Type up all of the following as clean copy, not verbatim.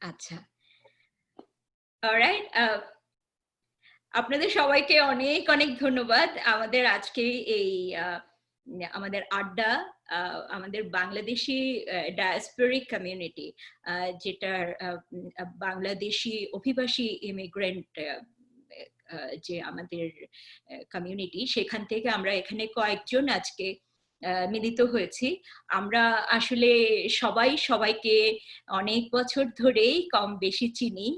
আচ্ছা, অলরাইট। আপনাদের সবাইকে অনেক অনেক ধন্যবাদ আমাদের আজকে এই আমাদের আড্ডা, আমাদের বাংলাদেশি ডায়াসপোরিক কমিউনিটি, যেটার বাংলাদেশি অভিবাসী ইমিগ্রেন্ট যে আমাদের কমিউনিটি, সেখান থেকে আমরা এখানে কয়েকজন আজকে মিলিত হয়েছি। আমরা আসলে সবাই সবাইকে অনেক বছর ধরেই কম বেশি চিনি।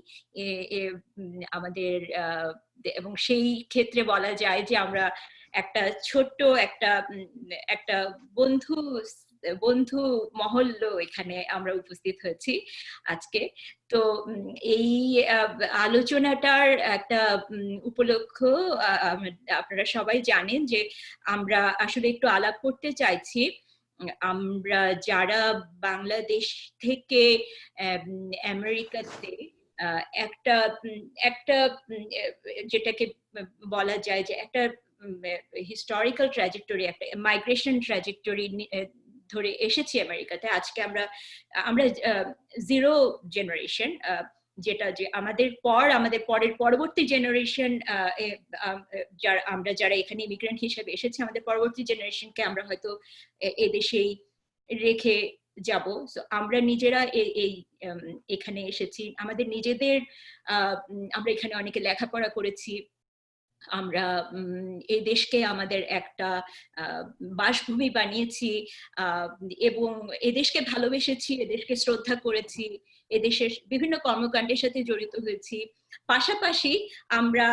আমাদের এবং সেই ক্ষেত্রে বলা যায় যে আমরা একটা ছোট্ট একটা একটা বন্ধু বন্ধু মহল্য এখানে আমরা উপস্থিত হয়েছি আজকে। তো এই আলোচনাটার একটা উপলক্ষ, আপনারা সবাই জানেন যে আমরা আসলে একটু আলাপ করতে চাইছি। আমরা যারা বাংলাদেশ থেকে আমেরিকাতে একটা একটা যেটাকে বলা যায় যে একটা হিস্টোরিক্যাল ট্র্যাজেক্টরি, একটা মাইগ্রেশন ট্র্যাজেক্টরি ধরে এসেছি আমেরিকাতে। আজকে আমরা আমরা জিরো জেনারেশন, যেটা যে আমাদের পরের পরবর্তী জেনারেশন, আমরা যারা এখানে ইমিগ্রেন্ট হিসেবে এসেছি, আমাদের পরবর্তী জেনারেশনকে আমরা হয়তো এদেশেই রেখে যাব। আমরা নিজেরা এই এখানে এসেছি, আমাদের নিজেদের আমরা এখানে অনেকে লেখাপড়া করেছি। আমরা এই দেশকে আমাদের একটা বাসভূমি বানিয়েছি, এবং এদেশকে ভালোবেসেছি, এদেশকে শ্রদ্ধা করেছি, এদেশের বিভিন্ন কর্মকাণ্ডের সাথে জড়িত হয়েছি। পাশাপাশি আমরা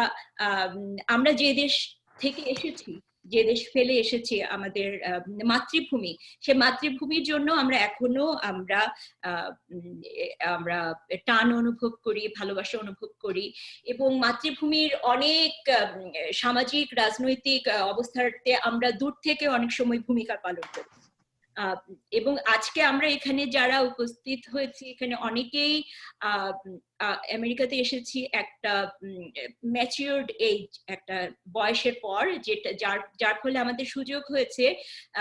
আমরা যে দেশ থেকে এসেছি, যে দেশ ফেলে এসেছি, আমাদের মাতৃভূমি, সে মাতৃভূমির জন্য আমরা এখনো আমরা আমরা টান অনুভব করি, ভালোবাসা অনুভব করি, এবং মাতৃভূমির অনেক সামাজিক রাজনৈতিক অবস্থাতে আমরা দূর থেকে অনেক সময় ভূমিকা পালন করি। এবং আজকে আমরা এখানে যারা উপস্থিত হয়েছি, এখানে অনেকেই আমেরিকাতে এসেছি একটা ম্যাচিউরড এজ, একটা বয়সের পর, যেটা যার ফলে আমাদের সুযোগ হয়েছে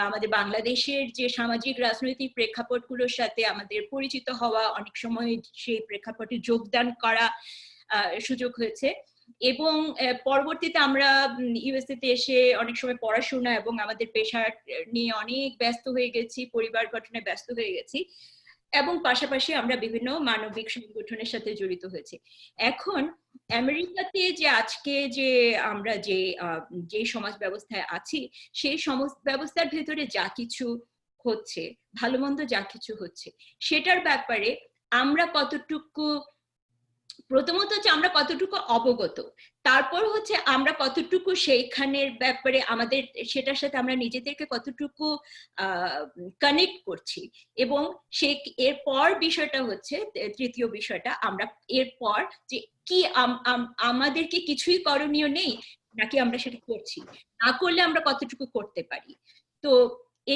আমাদের বাংলাদেশের যে সামাজিক রাজনৈতিক প্রেক্ষাপটগুলোর সাথে আমাদের পরিচিত হওয়া, অনেক সময় সেই প্রেক্ষাপটে যোগদান করা সুযোগ হয়েছে। এবং পরবর্তীতে আমরা ইউএসএ তে এসে অনেক সময় পড়াশোনা এবং আমাদের পেশা নিয়ে অনেক ব্যস্ত হয়ে গেছি, পরিবার গঠনে ব্যস্ত হয়ে গেছি, এবং পাশাপাশি আমরা বিভিন্ন মানবিক সংগঠনের সাথে জড়িত হয়েছি। এখন আমেরিকাতে যে আজকে যে আমরা যে সমাজ ব্যবস্থায় আছি, সেই সমাজ ব্যবস্থার ভেতরে যা কিছু হচ্ছে, ভালো মন্দ যা কিছু হচ্ছে, সেটার ব্যাপারে আমরা কতটুকু, প্রথমত হচ্ছে আমরা কতটুকু অবগত, তারপর হচ্ছে আমরা কতটুকু সেইখানের ব্যাপারে আমাদের সেটার সাথে আমরা নিজেদেরকে কতটুকু কানেক্ট করছি, এবং সে এরপর বিষয়টা হচ্ছে তৃতীয় বিষয়টা, আমরা এরপর যে কি আমাদের কি কিছুই করণীয় নেই, নাকি আমরা সেটা করছি, না করলে আমরা কতটুকু করতে পারি। তো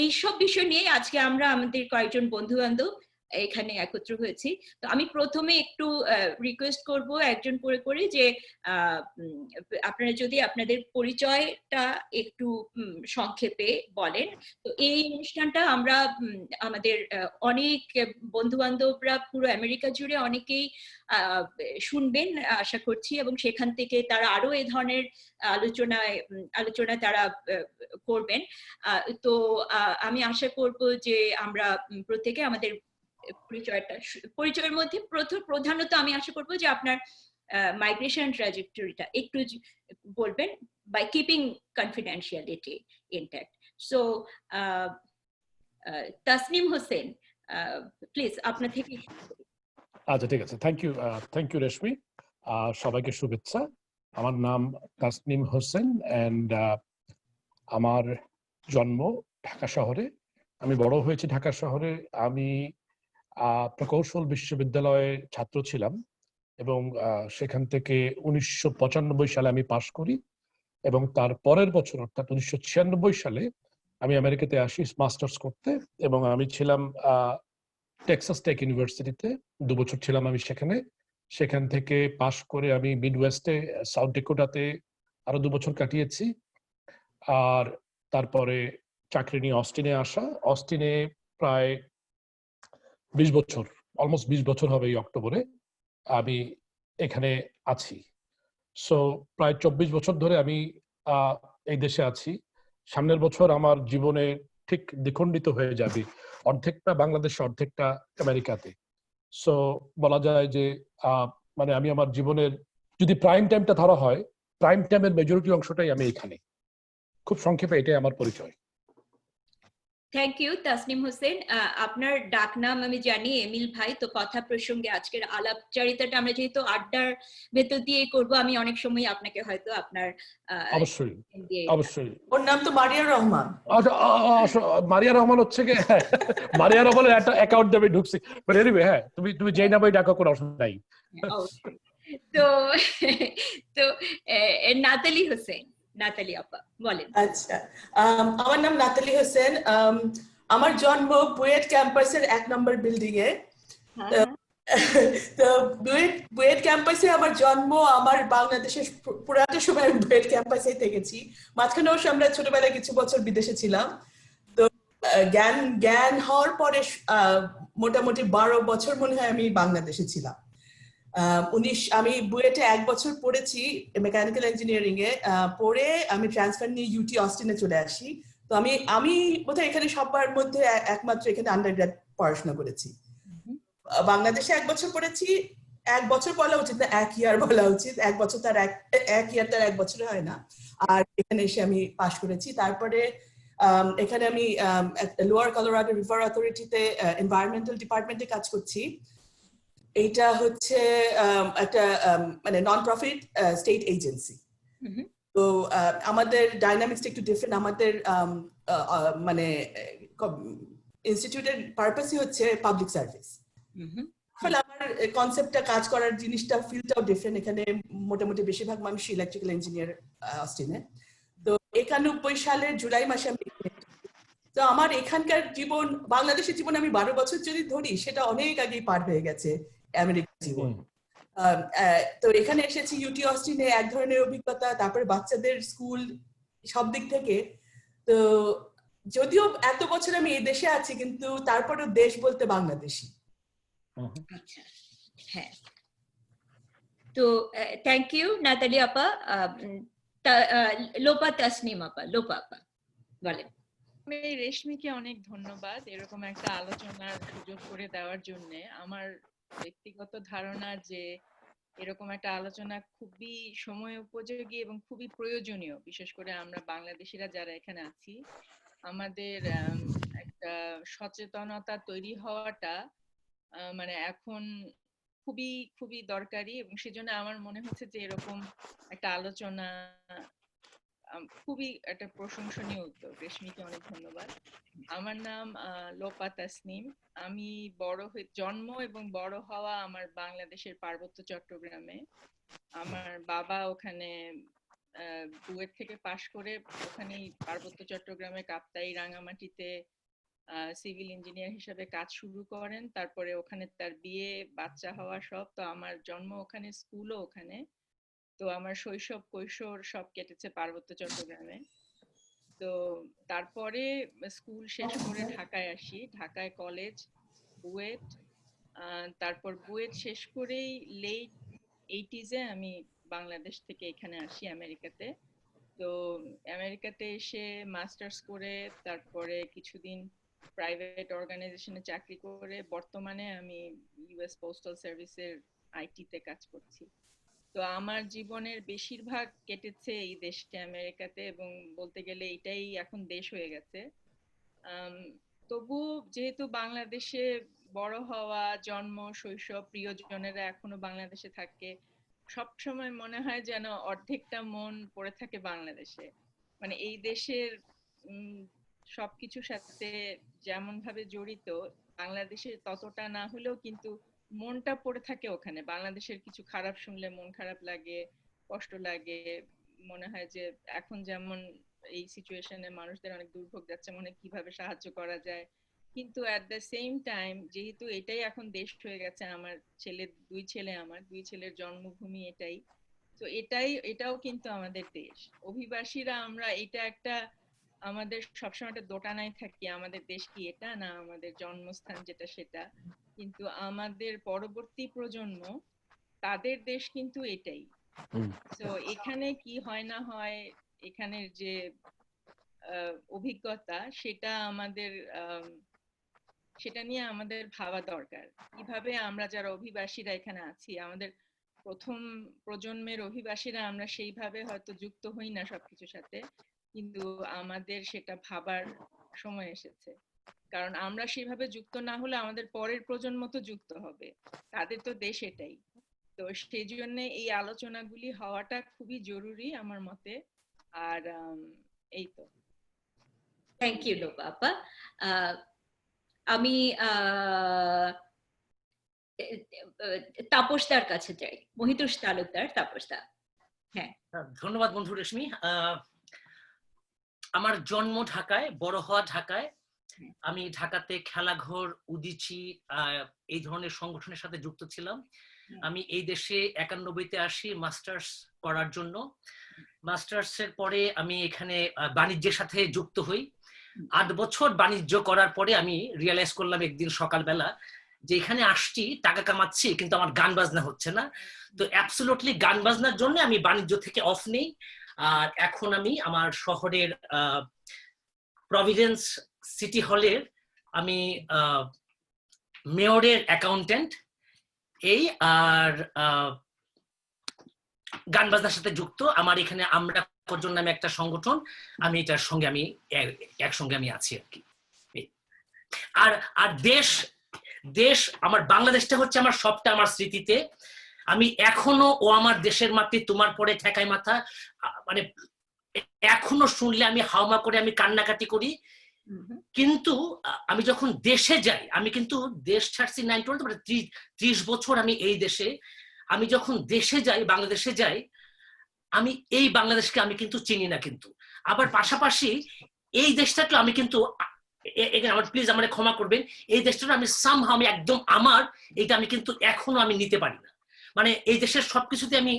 এইসব বিষয় নিয়ে আজকে আমরা আমাদের কয়েকজন বন্ধু বান্ধব এখানে একত্র হয়েছি। তো আমি প্রথমে একটু রিকোয়েস্ট করব একজন করে করে যে আপনারা যদি আপনাদের পরিচয়টা একটু সংক্ষেপে বলেন। তো এই অনুষ্ঠানটা আমরা আমাদের অনেক বন্ধু বান্ধবরা পুরো আমেরিকা জুড়ে অনেকেই শুনবেন আশা করছি, এবং সেখান থেকে তারা আরো এই ধরনের আলোচনা তারা করবেন। তো আমি আশা করব যে আমরা প্রত্যেকে আমাদের পরিচয়ের মধ্যে প্রধানত আমি আশা করবো যে আপনার মাইগ্রেশন ট্র্যাজেক্টরিটা একটু বলবেন, by keeping confidentiality intact. So Tasnim Hossain, please আপনার থেকে। আচ্ছা, ঠিক আছে। Thank you Reshmi. সবাইকে শুভেচ্ছা। আমার নাম তাসনিম হোসেন, এন্ড আমার জন্ম ঢাকা শহরে, আমি বড় হয়েছি ঢাকা শহরে। আমি প্রকৌশল বিশ্ববিদ্যালয়ে ছাত্র ছিলাম, এবং সেখান থেকে 1995 সালে আমি পাশ করি, এবং তার পরের বছর অর্থাৎ 1996 সালে আমি আমেরিকাতে আসি মাস্টার্স করতে, এবং আমি ছিলাম টেক্সাস টেক ইউনিভার্সিটিতে 2 বছর ছিলাম আমি সেখানে। সেখান থেকে পাশ করে আমি মিডওয়েস্টে সাউথ ডেকোটাতে আরো 2 বছর কাটিয়েছি। আর তারপরে চাকরি নিয়ে অস্টিনে আসা, অস্টিনে প্রায় 20 বছর, অলমোস্ট 20 বছর হবে এই অক্টোবরে। আমি এখানে আছি। সো প্রায় 24 বছর ধরে আমি এই দেশে আছি। সামনের বছর আমার জীবনে ঠিক দ্বিখণ্ডিত হয়ে যাবে, অর্ধেকটা বাংলাদেশে, অর্ধেকটা আমেরিকাতে। সো বলা যায় যে মানে আমি আমার জীবনের যদি প্রাইম টাইমটা ধরা হয়, প্রাইম টাইমের মেজরিটি অংশটাই আমি এখানে। খুব সংক্ষেপে এটাই আমার পরিচয়। Thank you Tasnim Hossain. আপনার ডাকনাম আমি জানি এমিল ভাই। তো কথা প্রসঙ্গে আজকের আলাপচারিতাটা আমরা যেহেতু আড্ডার ভেতর দিয়ে করব, আমি অনেক সময় আপনাকে হয়তো আপনার অবশ্যই দিয়ে অবশ্যই। ওর নাম তো মারিয়া রহমান। মারিয়া রহমান হচ্ছে কি, মারিয়া রহমানের একটা অ্যাকাউন্ট দেবে ঢুকছি। এনিওয়ে, হ্যাঁ, তুমি যেই নামে ডাকো কোনো অসুবিধা নাই। অবশ্যই। তো তো নাতালি হোসেন, নাতালি আপা বলেন। আচ্ছা, আমার নাম নাতালি হোসেন। আমার জন্ম বুয়েট ক্যাম্পাসের 1 নম্বর বিল্ডিং এ। তো বুয়েট ক্যাম্পাসে আমার জন্ম। আমার বাংলাদেশের পুরাটা সময় আমি বুয়েট ক্যাম্পাসে থেকেছি। মাঝখানে অবশ্য আমরা ছোটবেলায় কিছু বছর বিদেশে ছিলাম। তো জ্ঞান হওয়ার পরে মোটামুটি 12 বছর মনে হয় আমি বাংলাদেশে ছিলাম। আমি বুয়েটে 1 বছর পড়েছি মেকানিক্যাল ইঞ্জিনিয়ারিং এ। পরে আমি ট্রান্সফার নিয়ে ইউটি অস্টিনে চলে আসি। তো আমি বোধহয় এখানে সবার মধ্যে একমাত্র এখানে আন্ডারগ্রেড পড়াশোনা করেছি। বাংলাদেশে 1 বছর পড়েছি। 1 বছর বলা উচিত না, 1 ইয়ার বলা উচিত। 1 বছর তার 1 ইয়ার তার 1 বছর হয় না। আর এখানে এসে আমি পাশ করেছি। তারপরে এখানে আমি লোয়ার কলোরাডো রিভার অথরিটিতে এনভায়রনমেন্টাল ডিপার্টমেন্টে কাজ করছি। এইটা হচ্ছে একটা মানে নন প্রফিট স্টেট এজেন্সি। তো আমাদের ডাইনামিক্সটা একটু ডিফারেন্ট। আমাদের মানে ইনস্টিটিউটের পারপাসই হচ্ছে পাবলিক সার্ভিস। ফলে আমার কনসেপ্টটা, কাজ করার জিনিসটা, ফিল্ডটাও ডিফারেন্ট। এখানে মোটামুটি বেশিরভাগ মানুষ ইলেকট্রিক্যাল ইঞ্জিনিয়ার অস্টিনে। তো 91 সালের জুলাই মাসে আমি, তো আমার এখানকার জীবন, বাংলাদেশের জীবন আমি 12 বছর যদি ধরি, সেটা অনেক আগেই পার হয়ে গেছে আমেরিকার জীবন। তো এখানে এসেছি ইউটি অস্টিনে, এক ধরনের অভিজ্ঞতা। তারপরে বাচ্চাদের স্কুল, সব দিক থেকে। তো যদিও এত বছর আমি এই দেশে আছি, কিন্তু তারপরেও দেশ বলতে বাংলাদেশি। আচ্ছা, হ্যাঁ। তো থ্যাংক ইউ নাতালি আপা। লোপা তাসনিম আপা, লোপা আপা বলেন। রেশমিকে অনেক ধন্যবাদ এরকম একটা আলোচনার সুযোগ করে দেওয়ার জন্য। আমার ব্যক্তিগত ধারণা যে এরকম একটা আলোচনা খুবই সময় উপযোগী এবং খুবই প্রয়োজনীয়, বিশেষ করে আমরা বাংলাদেশিরা যারা এখানে আছি। আমাদের একটা সচেতনতা তৈরি হওয়াটা মানে এখন খুবই খুবই দরকারি, এবং সেজন্য আমার মনে হচ্ছে যে এরকম একটা আলোচনা খুবই একটা প্রশংসনীয় উদ্যোগ। রেশমিকে অনেক ধন্যবাদ। আমার নাম লোপা তাসনিম। আমি জন্ম এবং বড় হওয়া আমার বাংলাদেশের পার্বত্য চট্টগ্রামে। আমার বাবা ওখানে বুয়েট থেকে পাশ করে ওখানেই পার্বত্য চট্টগ্রামে কাপ্তাই রাঙামাটিতে সিভিল ইঞ্জিনিয়ার হিসেবে কাজ শুরু করেন। তারপরে ওখানে তার বিয়ে, বাচ্চা হওয়া সব। তো আমার জন্ম ওখানে, স্কুলও ওখানে। তো আমার শৈশব কৈশোর সব কেটেছে পার্বত্য চট্টগ্রামে। তো তারপরে স্কুল শেষ করে ঢাকায় আসি, ঢাকায় কলেজ, বুয়েট। তারপর বুয়েট শেষ করেই লেট 80s-এ আমি বাংলাদেশ থেকে এখানে আসি আমেরিকাতে। তো আমেরিকাতে এসে মাস্টার্স করে তারপরে কিছুদিন প্রাইভেট অর্গানাইজেশনে চাকরি করে বর্তমানে আমি ইউএস পোস্টাল সার্ভিসের আইটিতে কাজ করছি। তো আমার জীবনের বেশিরভাগ কেটেছে এই দেশে, আমেরিকাতে, এবং বলতে গেলে এটাই এখন দেশ হয়ে গেছে। তবু যেহেতু বাংলাদেশে বড় হওয়া, জন্ম, শৈশব, প্রিয়জনেরা এখনো বাংলাদেশে থাকে, সব সময় মনে হয় যেন অর্ধেকটা মন পড়ে থাকে বাংলাদেশে। মানে এই দেশের সবকিছুর সাথে যেমন ভাবে জড়িত, বাংলাদেশে ততটা না হলেও কিন্তু মনটা পড়ে থাকে ওখানে। বাংলাদেশের কিছু খারাপ শুনলে মন খারাপ লাগে, কষ্ট লাগে। মনে হয় যে এখন যেমন এই সিচুয়েশনে মানুষদের অনেক দুর্ভোগ যাচ্ছে, মনে কিভাবে সাহায্য করা যায়। কিন্তু এট দ্য সেম টাইম, যেহেতু এটাই এখন দেশ হয়ে গেছে, আমার দুই ছেলের জন্মভূমি এটাই। তো এটাও কিন্তু আমাদের দেশ। অভিবাসীরা আমরা এটা একটা আমাদের সবসময় একটা দোটানায় থাকি, আমাদের দেশ কি এটা, না আমাদের জন্মস্থান যেটা সেটা। কিন্তু আমাদের পরবর্তী প্রজন্ম তাদের দেশ কিন্তু এটাই। হুম। তো এখানে কি হয় না হয়, এখানের যে অভিজ্ঞতা সেটা আমাদের সেটা নিয়ে আমাদের ভাবা দরকার। কিভাবে আমরা যারা অভিবাসীরা এখানে আছি, আমাদের প্রথম প্রজন্মের অভিবাসীরা আমরা সেইভাবে হয়তো যুক্ত হই না সবকিছুর সাথে, কিন্তু আমাদের সেটা ভাবার সময় এসেছে। কারণ আমরা সেভাবে যুক্ত না হলে আমাদের পরের প্রজন্ম তো যুক্ত হবে, তাদের তো দেশ এটাই। তো সেই জন্য এই আলোচনাগুলি হওয়াটা খুবই জরুরি আমার মতে। আর এই তো। থ্যাংক ইউ লোপা আপা। আমি তাপসদার কাছে যাই, মহিতোষ তালুকদার। তাপসদা। হ্যাঁ, ধন্যবাদ বন্ধু রেশমি। আমার জন্ম ঢাকায়, বড় হওয়া ঢাকায়। আমি ঢাকাতে খেলাঘর, উদীচী এই ধরনের সংগঠনের সাথে যুক্ত ছিলাম। আমি এই দেশে 91-তে আসি মাস্টার্স করার জন্য। মাস্টার্স এর পরে আমি এখানে বাণিজ্যের সাথে যুক্ত হই। 8 বছর বাণিজ্য করার পরে আমি রিয়েলাইজ করলাম একদিন সকালবেলা যে এখানে আসছি, টাকা কামাচ্ছি, কিন্তু আমার গান বাজনা হচ্ছে না। তো অ্যাবসলিউটলি গান বাজনার জন্য আমি বাণিজ্য থেকে অফ নেই। আর এখন আমি আমার শহরের প্রভিডেন্স সিটি হলের আমি মেয়রের অ্যাকাউন্টেন্ট এই, আর গান বাজনার সাথে যুক্ত। আমার এখানে আমরা জন্য নামে একটা সংগঠন, আমি এটার সঙ্গে আমি একসঙ্গে আমি আছি আর কি। আর আর দেশ দেশ আমার বাংলাদেশটা হচ্ছে আমার সবটা আমার স্মৃতিতে। আমি এখনো ও আমার দেশের মাটি তোমার পরে ঠেকাই মাথা, মানে এখনো শুনলে আমি হাওমা করে আমি কান্নাকাটি করি। কিন্তু আমি যখন দেশে যাই, আমি কিন্তু দেশ ছাড়ছি 30 বছর আমি এই দেশে। আমি যখন দেশে যাই, বাংলাদেশে যাই, আমি এই বাংলাদেশকে আমি কিন্তু চিনি না। কিন্তু আবার পাশাপাশি এই দেশটাকে আমি কিন্তু, আমার প্লিজ আমার ক্ষমা করবেন, এই দেশটা আমি সামহাও আমি একদম আমার, এটা আমি কিন্তু এখনো আমি নিতে পারি না। মানে এই দেশের সবকিছুতে আমি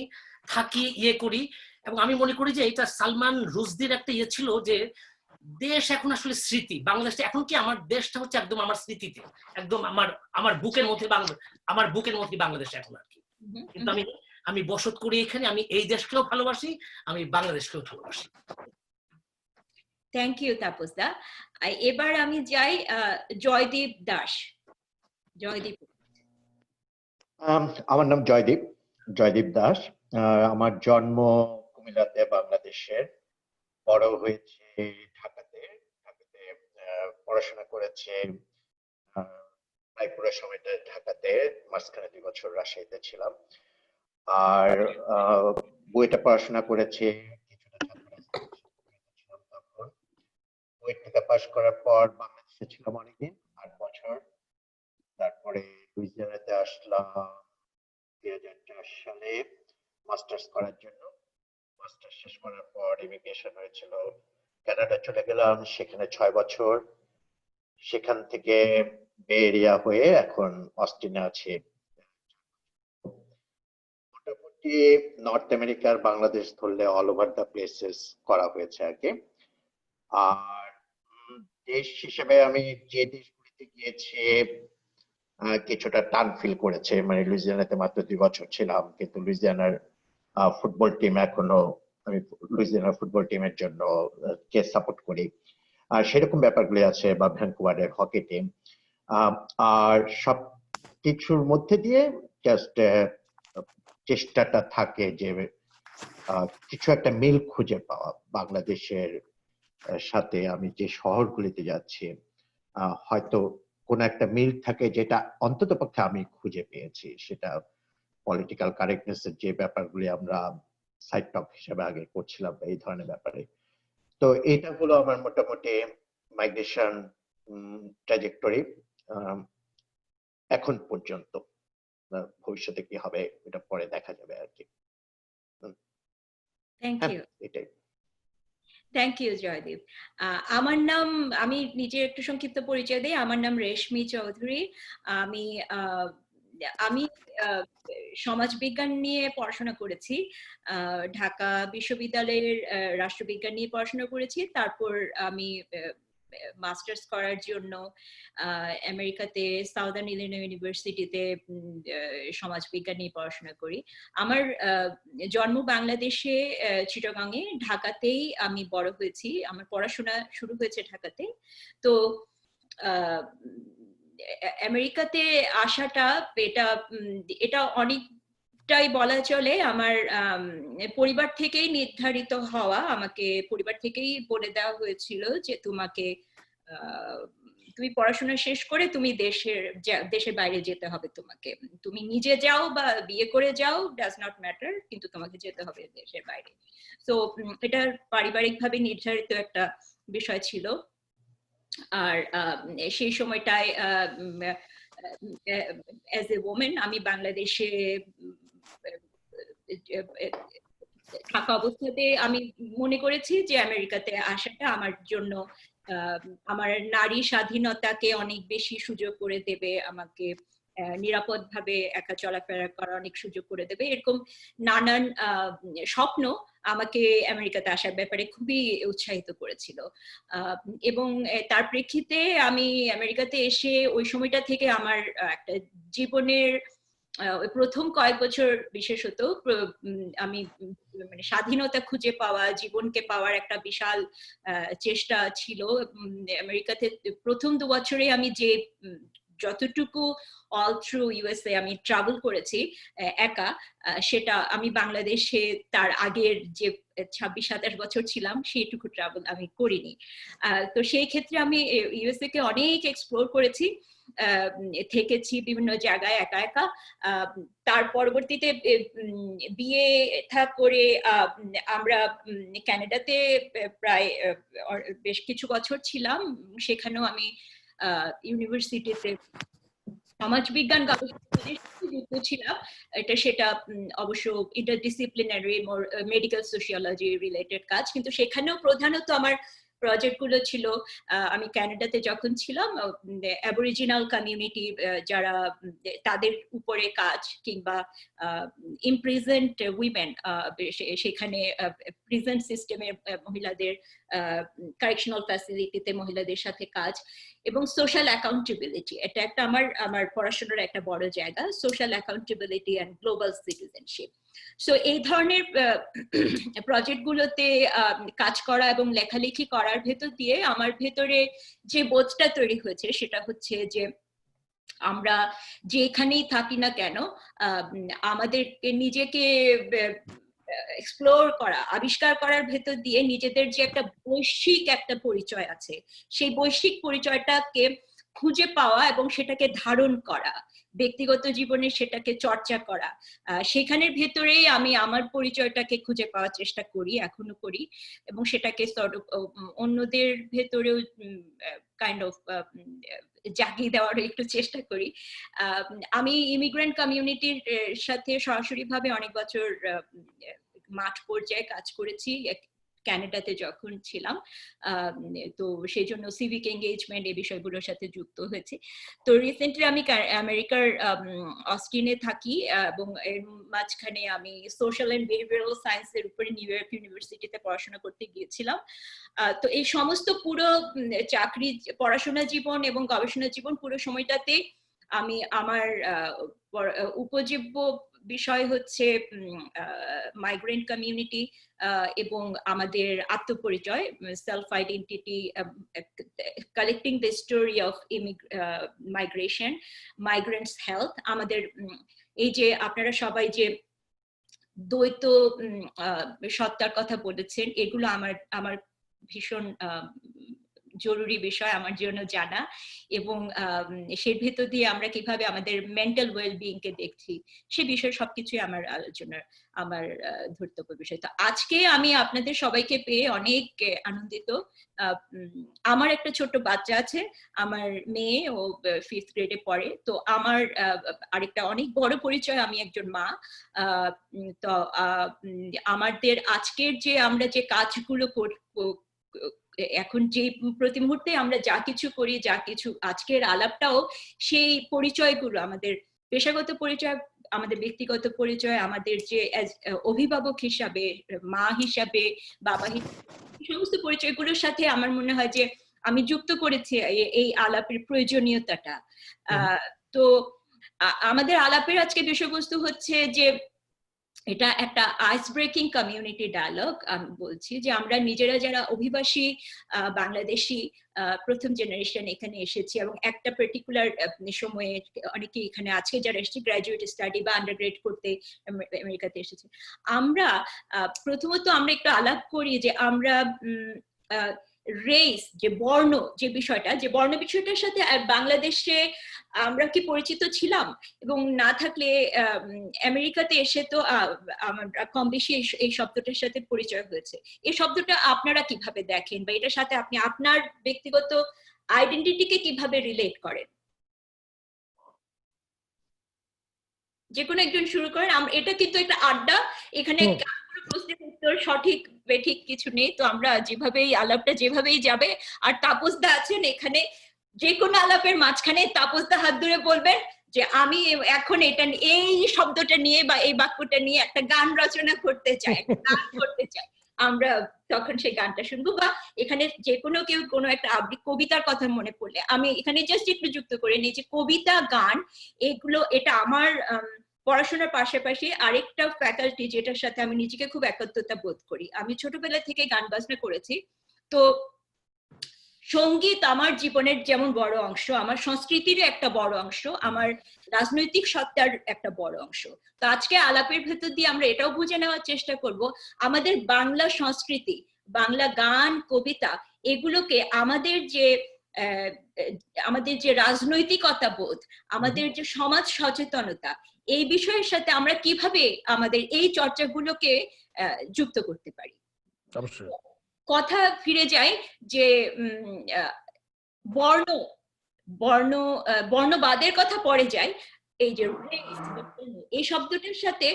থাকি, ইয়ে করি। এবং আমি মনে করি যে এটা সালমান রুশদির একটা ইয়ে ছিল যে দেশ এখন আসলে স্মৃতি। বাংলাদেশটা এখন কি, আমার দেশটা হচ্ছে একদম আমার স্মৃতিতে, একদম আমার বুকের মধ্যে, আমার বুকের মধ্যে বাংলাদেশ এখন আর কি। কিন্তু আমি বসত করি এখানে, আমি এই দেশকেও ভালোবাসি, আমি বাংলাদেশকেও ভালোবাসি। থ্যাংক ইউ তাপসদা। এবার আমি যাই জয়দীপ দাস। জয়দীপ। আমার নাম জয়দীপ দাস। আমার জন্ম কুমিল্লাতে, বাংলাদেশের। বড় হয়েছে ঢাকাতে। পড়াশোনা করেছে প্রায় পুরো সময়টা ঢাকাতে, মাঝখানে 2 বছর রাজশাহীতে ছিলাম। আর বুয়েটে পড়াশোনা করেছে তখন। বুয়েট থেকে পাশ করার পর বাংলাদেশে ছিলাম অনেকদিন, 8 বছর। তারপরে লুইজিয়ানাতে আসলাম 2004 সালে মাস্টার্স করার জন্য। মাস্টার্স শেষ করার পর ইমিগ্রেশন হয়েছিল, কানাডা চলে গেলাম, সেখানে 6 বছর। সেখান থেকে বে এরিয়া হয়ে এখন অস্টিনে আছি। মোটামুটি নর্থ আমেরিকার বাংলাদেশ ধরলে অল ওভার দ্য প্লেসেস করা হয়েছে আর কি। আর দেশ হিসেবে আমি যে দেশগুলিতে গিয়েছি কিছুটা টান ফিল করেছে। মানে লুইজিয়ানাতে মাত্র 2 বছর ছিলাম, কিন্তু লুইজিয়ানার ফুটবল টিম এখনো, আমি লুইজিয়ানার ফুটবল টিমের জন্য কে সাপোর্ট করি, আর সেরকম ব্যাপারগুলি আছে, বা ভ্যানকুভারের হকি টিম। আর সব কিছুর মধ্যে দিয়ে জাস্ট চেষ্টাটা থাকে যে কিছু একটা মিল খুঁজে পাওয়া বাংলাদেশের সাথে। আমি যে শহরগুলিতে যাচ্ছি হয়তো কোন একটা মিল থাকে, যেটা অন্তত পক্ষে আমি খুঁজে পেয়েছি। সেটা পলিটিক্যাল কারেক্টনেস এর যে ব্যাপারগুলি আমরা সাইড টক হিসেবে আগে করছিলাম, এই ধরনের ব্যাপারে। তো এটা হলো আমার মোটামুটি মাইগ্রেশন ট্র্যাজেক্টরি এখন পর্যন্ত। ভবিষ্যতে কি হবে এটা পরে দেখা যাবে আর কি। Thank you. এটাই। Thank you Joydeep. আমার নাম, আমি নিজের একটু সংক্ষিপ্ত পরিচয় দিই। আমার নাম রেশমি চৌধুরী। আমি সমাজবিজ্ঞান নিয়ে পড়াশোনা করেছি, ঢাকা বিশ্ববিদ্যালয়ের রাষ্ট্রবিজ্ঞান নিয়ে পড়াশোনা করেছি। তারপর আমি মাস্টার্স করার জন্য আমেরিকাতে সাউদার্ন ইলিনয় ইউনিভার্সিটিতে সমাজবিজ্ঞান নিয়ে পড়াশোনা করি। আমার জন্ম বাংলাদেশে, চিটাগাংয়ে, ঢাকাতেই আমি বড় হয়েছি। আমার পড়াশোনা শুরু হয়েছে ঢাকাতে। তো আমেরিকাতে আসাটা এটা অনেকটাই বলা চলে আমার পরিবার থেকেই নির্ধারিত হওয়া। আমাকে পরিবার থেকেই বলে দেওয়া হয়েছিল যে তুমি পড়াশোনা শেষ করে তুমি দেশের বাইরে যেতে হবে তোমাকে। তুমি নিজে যাও বা বিয়ে করে যাও, ডাজ নট ম্যাটার, কিন্তু তোমাকে যেতে হবে দেশের বাইরে। তো এটা পারিবারিকভাবে নির্ধারিত একটা বিষয় ছিল। আর সেই সময়টায় অ্যাজ এ ওমেন আমি বাংলাদেশে থাকা অবস্থাতে আমি মনে করেছি যে আমেরিকাতে আসাটা আমার জন্য আমার নারী স্বাধীনতাকে অনেক বেশি সুযোগ করে দেবে, আমাকে নিরাপদভাবে একা চলাফেরা করার অনেক সুযোগ করে দেবে। এরকম নানান স্বপ্ন আমাকে আমেরিকাতে আসার ব্যাপারে খুবই উৎসাহিত করেছিল। এবং তার প্রেক্ষিতে আমি আমেরিকাতে এসে ওই সময়টা থেকে আমার একটা জীবনের প্রথম কয়েক বছর বিশেষত আমি মানে স্বাধীনতা খুঁজে পাওয়া, জীবনকে পাওয়ার একটা বিশাল চেষ্টা ছিল। আমেরিকাতে প্রথম 2 বছরে আমি যতটুকু অল থ্রু ইউএসএ আমি ট্রাভেল করেছি একা, সেটা আমি বাংলাদেশে তার আগের যে 26-27 বছর ছিলাম সেইটুকু ট্রাভেল আমি করিনি। তো সেই ক্ষেত্রে আমি ইউএসএ কে অনেক এক্সপ্লোর করেছি, থেকেছি বিভিন্ন জায়গায় একা একা। তার পরবর্তীতে বিয়ে থা করে আমরা কানাডাতে প্রায় বেশ কিছু বছর ছিলাম। সেখানেও আমি ইউনিভার্সিটিতে সমাজবিজ্ঞান গবেষণায় যুক্ত ছিলাম। সেটা অবশ্য ইন্টারডিসিপ্লিনারি মেডিকেল সোশিওলজি রিলেটেড কাজ, কিন্তু সেখানেও প্রধানত আমার প্রজেক্ট গুলো ছিল, আমি কানাডাতে যখন ছিলাম অ্যাবরিজিনাল কমিউনিটি যারা, তাদের উপরে কাজ, কিংবা ইমপ্রিজেন্ট উইমেন, সেখানে প্রিজন সিস্টেমে মহিলাদের, কারেকশনাল ফ্যাসিলিটিতে মহিলাদের সাথে কাজ, এবং সোশ্যাল অ্যাকাউন্টেবিলিটি। এটা একটা আমার পড়াশোনার একটা বড় জায়গা, social accountability and global citizenship. So এই ধরনের প্রজেক্ট গুলোতে কাজ করা এবং লেখালেখি করার ভেতর দিয়ে আমার ভেতরে যে বোধটা তৈরি হয়েছে সেটা হচ্ছে যে আমরা যেখানেই থাকি না কেন, আমাদেরকে নিজেকে এক্সপ্লোর করা, আবিষ্কার করার ভেতর দিয়ে নিজেদের যে একটা বৈশ্বিক একটা পরিচয় আছে, সেই বৈশ্বিক পরিচয়টাকে খুঁজে পাওয়া এবং সেটাকে ধারণ করা, ব্যক্তিগত জীবনে সেটাকে চর্চা করা, সেখানের ভেতরেই আমি আমার পরিচয়টাকে খুঁজে পাওয়ার চেষ্টা করি, এখনো করি, এবং সেটাকে অন্যদের ভেতরেও কাইন্ড অফ জাগিয়ে দেওয়ার একটু চেষ্টা করি। আমি ইমিগ্রেন্ট কমিউনিটির সাথে সরাসরি ভাবে অনেক বছর মাঠ পর্যায়ে কাজ করেছি কানাডাতে যখন ছিলাম। তো সেই জন্য সিভিক এঙ্গেজমেন্ট এই বিষয়গুলোর সাথে যুক্ত হয়েছে। তো রিসেন্টলি আমি আমেরিকার অস্টিনে থাকি, এবং এর মাঝখানে আমি সোশ্যাল এন্ড বিহেভিয়ারাল সায়েন্সের উপরে নিউ ইয়র্ক ইউনিভার্সিটিতে পড়াশোনা করতে গিয়েছিলাম। তো এই সমস্ত পুরো চাকরি, পড়াশোনা জীবন এবং গবেষণা জীবন পুরো সময়টাতে আমি আমার উপজীব্য বিষয় হচ্ছে মাইগ্রেন্ট কমিউনিটি এবং আমাদের আত্মপরিচয়, self identity, collecting the story of migration, migrants health. আমাদের এই যে আপনারা সবাই যে দ্বৈত সত্তার কথা বলেছেন, এগুলো আমার ভীষণ জরুরি বিষয় আমার জন্য জানা, এবং সেই ভেতর দিয়ে আমরা কিভাবে আমাদের মেন্টাল ওয়েলবিং কে দেখছি সে বিষয়ে সবকিছুই আমার আলোচনার, আমার ধর্তব্য বিষয়। তো আজকে আমি আপনাদের সবাইকে পেয়ে অনেক আনন্দিত। আমার একটা ছোট্ট বাচ্চা আছে, আমার মেয়ে, ও 5th গ্রেডে পড়ে। তো আমার আরেকটা অনেক বড় পরিচয়, আমি একজন মা। তো আমাদের আজকের যে আমরা যে কাজগুলো এখন যে প্রতি মুহূর্তে আমরা যা কিছু করি, যা কিছু আজকের আলাপটাও সেই পরিচয়গুলো, আমাদের পেশাগত পরিচয়, আমাদের ব্যক্তিগত পরিচয়, আমাদের যে অভিভাবক হিসাবে, মা হিসাবে, বাবা হিসাবে, সমস্ত পরিচয়গুলোর সাথে আমার মনে হয় যে আমি যুক্ত করেছি এই আলাপের প্রয়োজনীয়তাটা। তো আমাদের আলাপের আজকে বিষয়বস্তু হচ্ছে যে এটা একটা আইস ব্রেকিং কমিউনিটি ডায়ালগ। আমি বলছি যে আমরা নিজেরা যারা অভিবাসী বাংলাদেশি প্রথম জেনারেশন এখানে এসেছি এবং একটা পার্টিকুলার সময়ে অনেকে এখানে আছে যারা এসেছে গ্রাজুয়েট স্টাডি বা আন্ডারগ্রেড করতে আমেরিকাতে এসেছে, আমরা প্রথমত আমরা একটু আলাপ করি যে আমরা রেস যে বর্ণ যে বিষয়টার সাথে বাংলাদেশে আমরা কি পরিচিত ছিলাম, এবং না থাকলে আমেরিকাতে এসে তো আমরা কম বেশি এই শব্দটার সাথে পরিচয় হয়েছে। এই শব্দটা আপনারা কিভাবে দেখেন বা এটার সাথে আপনি আপনার ব্যক্তিগত আইডেন্টিটিকে কিভাবে রিলেট করেন? যে কোনো একজন শুরু করেন। এটা কিন্তু একটা আড্ডা, এখানে প্রশ্নের উত্তর সঠিক বেঠিক কিছু নেই, তো আমরা যেভাবেই আলাপটা যেভাবেই যাবে। আর তাপসদা আছেন এখানে, যে কোনো আলাপের মাঝখানে তাপসদা হাত ধরে বলবেন যে আমি এখন এটা এই শব্দটা নিয়ে বা এই বাক্যটা নিয়ে একটা গান রচনা করতে চাই, একটা গান করতে চাই, আমরা তখন সেই গানটা শুনবো। বা এখানে যে কোনো কেউ কোনো একটা কবিতার কথা মনে পড়লে, আমি এখানে জাস্ট একটু যুক্ত করে নিই যে কবিতা, গান, এগুলো এটা আমার পড়াশোনার পাশাপাশি আরেকটা ফ্যাকাল্টি যেটার সাথে আমি নিজেকে খুব একাত্মতা বোধ করি। আমি ছোটবেলা থেকে গান বাজনা করেছি, তো সঙ্গীত আমার জীবনের যেমন বড় অংশ, আমার সংস্কৃতির একটা বড় অংশ, আমার রাজনৈতিক সত্তার একটা বড় অংশ। তো আজকে আলাপের ভেতর দিয়ে আমরা এটাও বুঝে নেওয়ার চেষ্টা করব আমাদের বাংলা সংস্কৃতি, বাংলা গান, কবিতা, এগুলোকে আমাদের যে রাজনৈতিকতা বোধ, আমাদের যে সমাজ সচেতনতা, এই বিষয়ের সাথে আমরা কিভাবে আমাদের এই চর্চাগুলোকে যুক্ত করতে পারি। অবশ্যই কথা ফিরে যায় যে বর্ণবাদের কথা পড়ে যায়। এই যে এই শব্দটার সাথে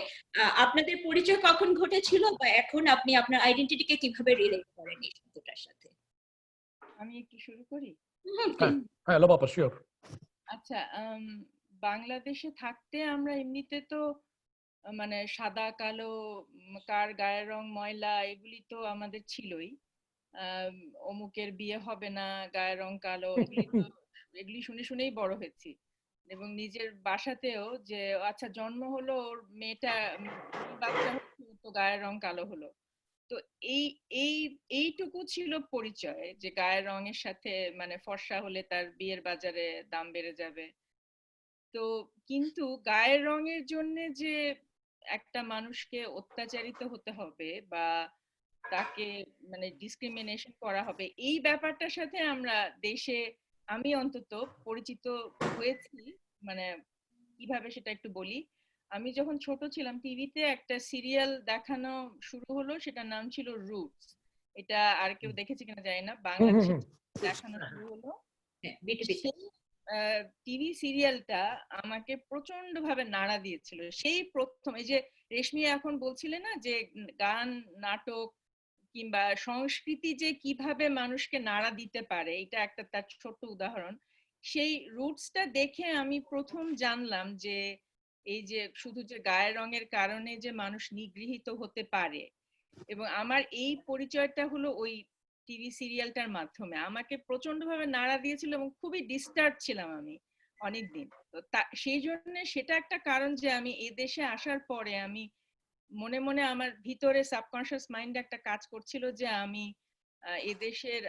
আপনাদের পরিচয় কখন ঘটেছিল, বা এখন আপনি আপনার আইডেন্টিটিকে কিভাবে রিলেট করেন এই শব্দটার সাথে? আমি একটু শুরু করি। হ্যাঁ লোপা, শিওর। আচ্ছা, বাংলাদেশে থাকতে আমরা এমনিতে তো মানে সাদা কালো, কার গায়ের রং ময়লা, এগুলি তো আমাদের ছিলই। অমুকের বিয়ে হবে না, গায়ের রং কালো, এগুলি শুনে শুনেই বড় হয়েছি। এবং নিজের বাসাতেও যে আচ্ছা জন্ম হলো, ওর মেয়েটা বাচ্চা হলো তো গায়ের রং কালো হলো। তো এই এই এইটুকু ছিল পরিচয়, যে গায়ের রঙের সাথে মানে ফর্সা হলে তার বিয়ের বাজারে দাম বেড়ে যাবে। তো কিন্তু গায়ের রঙের জন্য যে একটা মানুষকে অত্যাচারিত হতে হবে বা তাকে মানে ডিসক্রিমিনেশন করা হবে, এই ব্যাপারটার সাথে আমরা দেশে, আমি অন্তত পরিচিত হয়েছি। মানে কিভাবে সেটা একটু বলি। আমি যখন ছোট ছিলাম টিভিতে একটা সিরিয়াল দেখানো শুরু হলো, সেটার নাম ছিল রুটস। এটা আর কেউ দেখেছে কিনা জানি না, বাংলাদেশে দেখানো শুরু হলো। টিভি সিরিয়ালটা আমাকে প্রচন্ড ভাবে নাড়া দিয়েছিল সেই প্রথম। এই যে রেশমি এখন বলছিলে না যে গান, নাটক কিংবা সংস্কৃতি যে কিভাবে মানুষকে নাড়া দিতে পারে, এটা একটা তার ছোট্ট উদাহরণ। সেই রুটসটা দেখে আমি প্রথম জানলাম যে এই যে শুধু যে গায়ের রঙের কারণে যে মানুষ নিগৃহীত হতে পারে। এবং আমার এই পরিচয়টা হলো ওই টিভি সিরিয়ালটার মাধ্যমে, আমাকে প্রচন্ড ভাবে নাড়া দিয়েছিল এবং খুবই ডিস্টার্ব ছিলাম আমি অনেকদিন। তো সেই জন্য সেটা একটা কারণ যে আমি এই দেশে আসার পরে আমি মনে মনে আমার ভিতরে সাবকনশিয়াস মাইন্ড একটা কাজ করছিল যে আমি এদেশের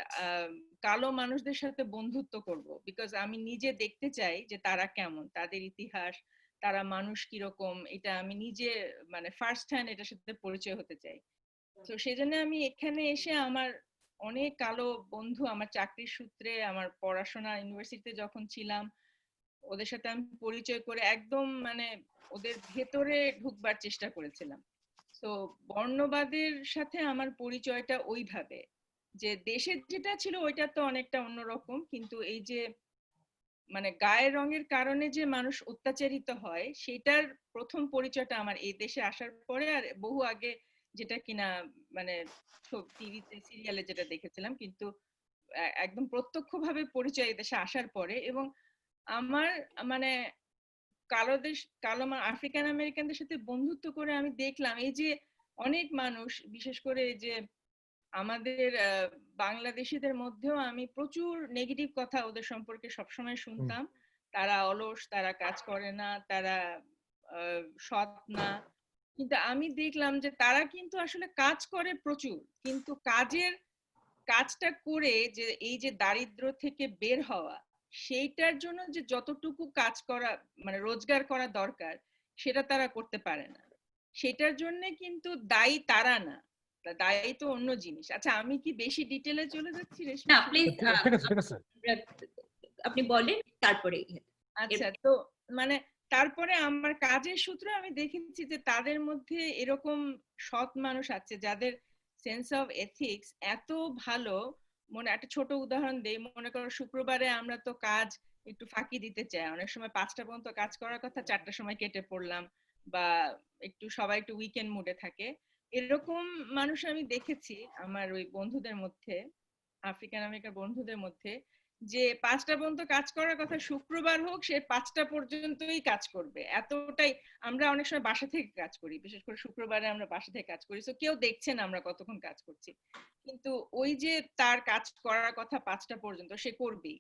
কালো মানুষদের সাথে বন্ধুত্ব করব, বিকজ আমি নিজে দেখতে চাই যে তারা কেমন, তাদের ইতিহাস, তারা মানুষ কিরকম, এটা আমি নিজে মানে ফার্স্ট হ্যান্ড এটার সাথে পরিচয় হতে চাই। তো সেজন্য আমি এখানে এসে আমার অনেক কালো বন্ধু, আমার চাকরির সূত্রে, আমার পড়াশোনা ইউনিভার্সিটিতে যখন ছিলাম, ওদের সাথে আমি পরিচয় করে একদম মানে ওদের ভেতরে ঢুকবার চেষ্টা করেছিলাম। তো বর্ণবাদের সাথে আমার পরিচয়টা ওইভাবে, যে দেশে যেটা ছিল ওইটা তো অনেকটা অন্যরকম, কিন্তু এই যে মানে গায়ের রঙের কারণে যে মানুষ অত্যাচারিত হয়, সেটার প্রথম পরিচয়টা আমার এই দেশে আসার পরে, আর বহু আগে যেটা কিনা মানে টিভিতে সিরিয়ালে যেটা দেখেছিলাম, কিন্তু একদম প্রত্যক্ষভাবে পরিচয় দেশে আসার পরে। এবং আমার মানে কালো আফ্রিকান আমেরিকানদের সাথে বন্ধুত্ব করে আমি দেখলাম এই যে অনেক মানুষ, বিশেষ করে যে আমাদের বাংলাদেশিদের মধ্যেও আমি প্রচুর নেগেটিভ কথা ওদের সম্পর্কে সবসময় শুনতাম। তারা অলস, তারা কাজ করে না, তারা সৎ না। কিন্তু আমি দেখলাম যে তারা কিন্তু আসলে কাজ করে প্রচুর, কিন্তু কাজটা করে যে এই যে দারিদ্র থেকে বের হওয়া, সেইটার জন্য যে যতটুকু কাজ করা মানে রোজগার করা দরকার সেটা তারা করতে পারে না। সেটার জন্য কিন্তু দায়ী তারা না, দায়ী তো অন্য জিনিস। আচ্ছা, আমি কি বেশি ডিটেলে চলে যাচ্ছি রেশমি? না প্লিজ ঠিক আছে ঠিক আছে। আপনি বলেন তারপরে। আচ্ছা, তো মানে তারপরে আমার কাজের সূত্রে আমি দেখেছি যে তাদের মধ্যে এরকম সৎ মানুষ আছে যাদের সেন্স অফ এথিক্স এত ভালো। মনে একটা ছোট উদাহরণ দেই, মনে করো শুক্রবারে আমরা তো কাজ একটু ফাঁকি দিতে চাই, অনেক সময় 5টা পর্যন্ত কাজ করার কথা 4টার সময় কেটে পড়লাম, বা একটু সবাই একটু উইকেন্ড মুডে থাকে। এরকম মানুষ আমি দেখেছি আমার ওই বন্ধুদের মধ্যে, আফ্রিকান আমেরিকার বন্ধুদের মধ্যে, যে 5টা পর্যন্ত কাজ করার কথা, শুক্রবার হোক সে 5টা পর্যন্তই কাজ করবে। এতটাই আমরা অনেক সময় বাসা থেকে কাজ করি, বিশেষ করে শুক্রবারে আমরা বাসা থেকে কাজ করি, তো কেউ দেখছে না আমরা কতক্ষণ কাজ করছি, কিন্তু ওই যে তার কাজ করার কথা 5টা পর্যন্ত সে করবেই।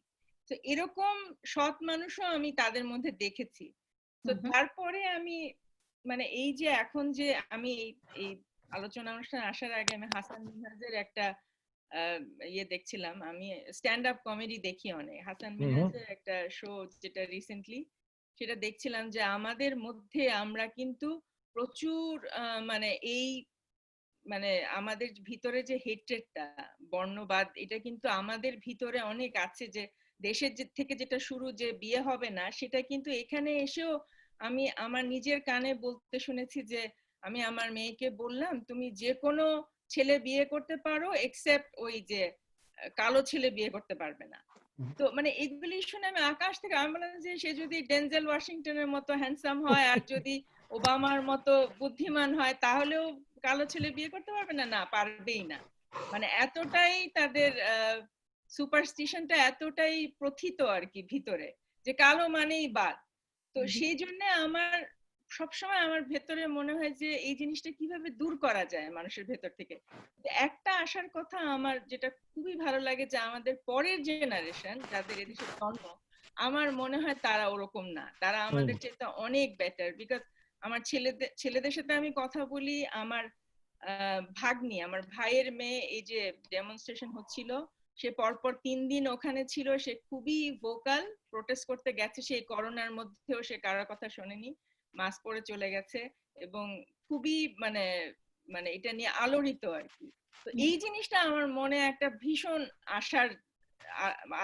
তো এরকম সৎ মানুষও আমি তাদের মধ্যে দেখেছি। তো তারপরে আমি মানে এই যে এখন যে আমি এই আলোচনা অনুষ্ঠানে আসার আগে আমি হাসান মিনহাজের একটা ইয়ে দেখছিলাম, আমি স্ট্যান্ড আপ কমেডি দেখি অনেক, হাসান মিনহাজের একটা শো যেটা রিসেন্টলি, সেটা দেখছিলাম যে আমাদের মধ্যে আমরা কিন্তু প্রচুর মানে এই মানে আমাদের ভিতরে যে হেট্রেডটা, বর্ণবাদ, এটা কিন্তু আমাদের ভিতরে অনেক আছে। যে দেশের থেকে যেটা শুরু যে বিয়ে হবে না, সেটা কিন্তু এখানে এসেও আমি আমার নিজের কানে বলতে শুনেছি যে আমি আমার মেয়েকে বললাম তুমি যে কোনো ছেলে বিয়ে করতে পারো এক্সেপ্ট ওই যে কালো ছেলে বিয়ে করতে পারবে না। তো মানে এগুলি শুনে আমি আকাশ থেকে আমি বললাম যে সে যদি ডেনজেল ওয়াশিংটনের মতো হ্যান্ডসাম হয় আর যদি ওবামার মতো বুদ্ধিমান হয় তাহলেও কালো ছেলে বিয়ে করতে পারবে না? না, পারবেই না। মানে এতটাই তাদের সুপারস্টিশনটা এতটাই প্রথিত আর কি ভিতরে, যে কালো মানেই বাদ। তো সেই জন্য আমার সবসময় আমার ভেতরে মনে হয় যে এই জিনিসটা কিভাবে দূর করা যায় মানুষের ভেতর থেকে। একটা আসার কথা আমার যেটা খুবই ভালো লাগে যে আমাদের পরের জেনারেশন যাদের এদেশে জন্ম, আমার মনে হয় তারা ওরকম না, তারা আমাদের চাইতে অনেক বেটার। বিকজ আমার ছেলেদের সাথে আমি কথা বলি, আমার ভাগ্নি, আমার ভাইয়ের মেয়ে, এই যে ডেমনস্ট্রেশন হচ্ছিল, সে পরপর 3 দিন ওখানে ছিল, সে খুবই ভোকাল, প্রোটেস্ট করতে গেছে, সেই করোনার মধ্যেও সে কারোর কথা শোনেনি, মাস্ক পরে চলে গেছে, এবং খুবই মানে মানে এটা নিয়ে আলোড়িত আর কি। তো এই জিনিসটা আমার মনে একটা ভীষণ আশার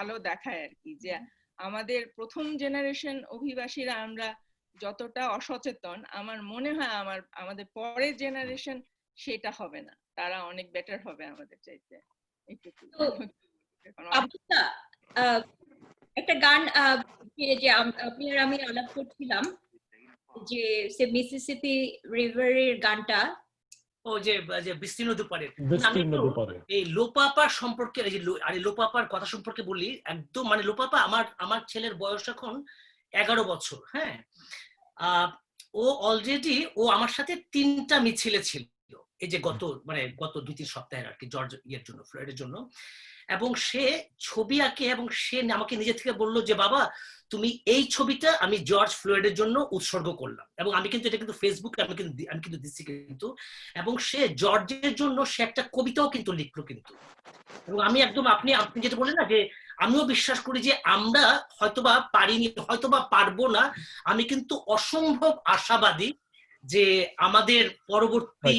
আলো দেখায় আর কি, যে আমাদের প্রথম জেনারেশন অভিবাসীরা আমরা যতটা অসচেতন, আমার মনে হয় আমাদের পরের জেনারেশন সেটা হবে না, তারা অনেক বেটার হবে আমাদের চাইতে। একটা গান যে আপনি আর আমি আলাপ করছিলাম, যে মিসিসিপি রিভারের গানটা, ও যে বিস্তীর্ণ দুপারে, এই লোপাপার সম্পর্কে, আরে লোপাপার কথা সম্পর্কে বলি একদম, মানে লোপাপা আমার ছেলের বয়স এখন 11 বছর। হ্যাঁ, ও অলরেডি ও আমার সাথে 3টা মিছিলে ছিল এই যে গত 2-3 সপ্তাহের আর কি, জর্জ ইয়ের জন্য, ফ্লয়েডের জন্য। এবং সে ছবি আঁকে, এবং সে আমাকে নিজে থেকে বললো যে বাবা তুমি এই ছবিটা আমি জর্জ ফ্লয়েডের জন্য উৎসর্গ করলাম। এবং আমি কিন্তু এটা কিন্তু ফেসবুকে আমি কিন্তু দিচ্ছি কিন্তু, এবং সে জর্জের জন্য সে একটা কবিতাও কিন্তু লিখলো কিন্তু। এবং আমি একদম আপনি যেটা বললেন না, যে আমিও বিশ্বাস করি যে আমরা হয়তোবা পারিনি, হয়তোবা পারবো না, আমি কিন্তু অসম্ভব আশাবাদী যে আমাদের পরবর্তী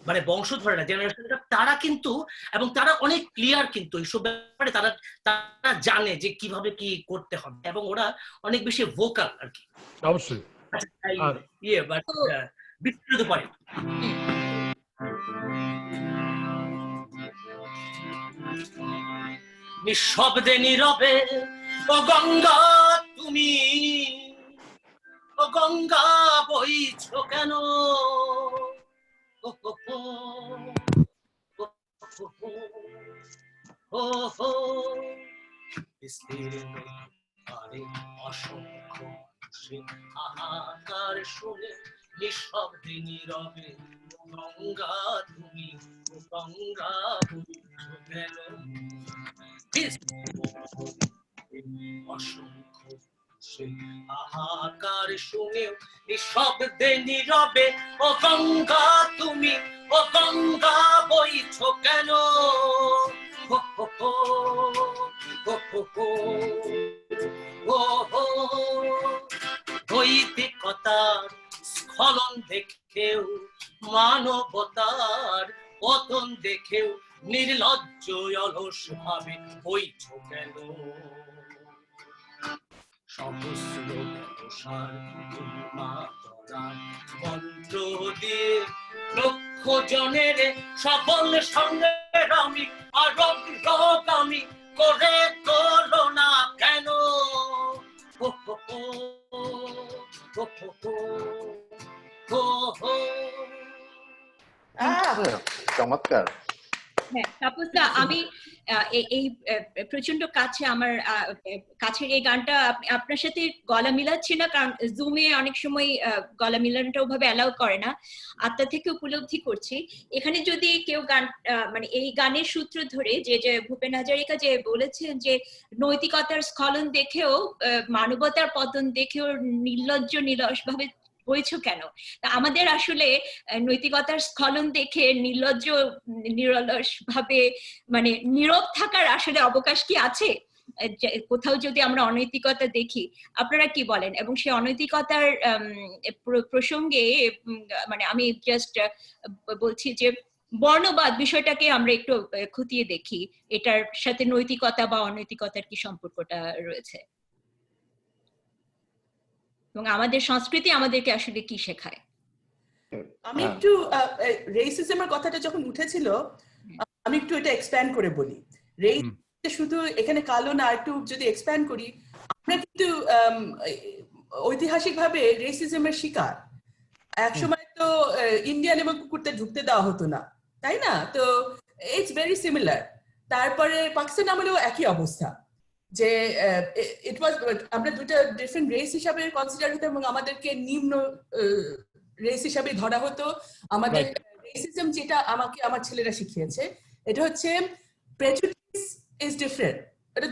মানে বংশধরেরা, জেনারেশনরা, তারা কিন্তু, এবং তারা অনেক ক্লিয়ার কিন্তু এইসব ব্যাপারে, তারা জানে যে কিভাবে কি করতে হবে, এবং ওরা অনেক বেশি ভোকাল আর কি। অবশ্যই। বিস্তৃত পারে নিঃশব্দে নীরবে, ও গঙ্গা তুমি, ও গঙ্গা বইছো কেন, অসংখ্য হাহাকার শুনে নিঃশব্দে নীরবে গঙ্গা তুমি গঙ্গা বইছো কেন অসংখ্য সেই হাহাকার শুনেও নিঃশব্দে নীরবে ও গঙ্গা তুমি ও গঙ্গা বইছো কেন হো হো হো হো হো হো ও হো নৈতিকতার স্খলন দেখেও মানবতার পতন দেখেও নির্লজ্জ অলস ভাবে বইছো কেন সহস্র ব্যবসার উন্মাদনার মন্ত্র দিয়ে লক্ষ জনের সফল সংগ্রামী আর অগ্রগামী করে তোলো না কেন হো হো হো হো হো হো হো হো চমৎকার। হ্যাঁ, তাপসদা, আমি এই প্রচন্ড কাছে আমার কাছের এই গানটা আপনার সাথে গলা মিলাচ্ছি না, কারণ জুমে অনেক সময় গলা মিলানোটা ওভাবে অ্যালাউ করে না। আত্মা থেকে উপলব্ধি করছি এখানে যদি কেউ গান মানে এই গানের সূত্র ধরে যে ভূপেন হাজারিকা যে বলেছেন যে নৈতিকতার স্খলন দেখেও মানবতার পতন দেখেও নির্লজ্জ নিরস ভাবে বইছো কেন, আমাদের আসলে নৈতিকতার স্খলন দেখে নির্লজ্জ নিরলস ভাবে মানে নীরব থাকার আসলে অবকাশ কি আছে? কোথাও যদি আমরা অনৈতিকতা দেখি, আপনারা কি বলেন? এবং সেই অনৈতিকতার প্রসঙ্গে মানে আমি জাস্ট বলছি যে বর্ণবাদ বিষয়টাকে আমরা একটু খতিয়ে দেখি, এটার সাথে নৈতিকতা বা অনৈতিকতার কি সম্পর্কটা রয়েছে এবং আমাদের সংস্কৃতি আমাদেরকে আসলে কি শেখায়। আমি একটু রেসিজমের কথাটা যখন উঠেছিল আমি একটু এটা এক্সপ্যান্ড করে বলি। রেস শুধু এখানে কালো না, একটু যদি এক্সপ্যান্ড করি, আমরা কিন্তু ঐতিহাসিকভাবে রেসিজমের শিকার। একসময় তো ইন্ডিয়ান এবং কুকুরতে ঢুকতে দেওয়া হতো না, তাই না? তো ইটস ভেরি সিমিলার। তারপরে পাকিস্তান আমলেও একই অবস্থা, যে ইট ওয়াজ আমরা দুটা ডিফারেন্ট রেস হিসাবে কনসিডার হতো এবং আমাদেরকে নিম্ন রেস হিসাবে ধরা হতো। আমাদের রেসিজম যেটা আমাকে আমার ছেলেরা শিখিয়েছে, এটা হচ্ছে প্রেজুডিস ইজ ডিফারেন্ট। এটা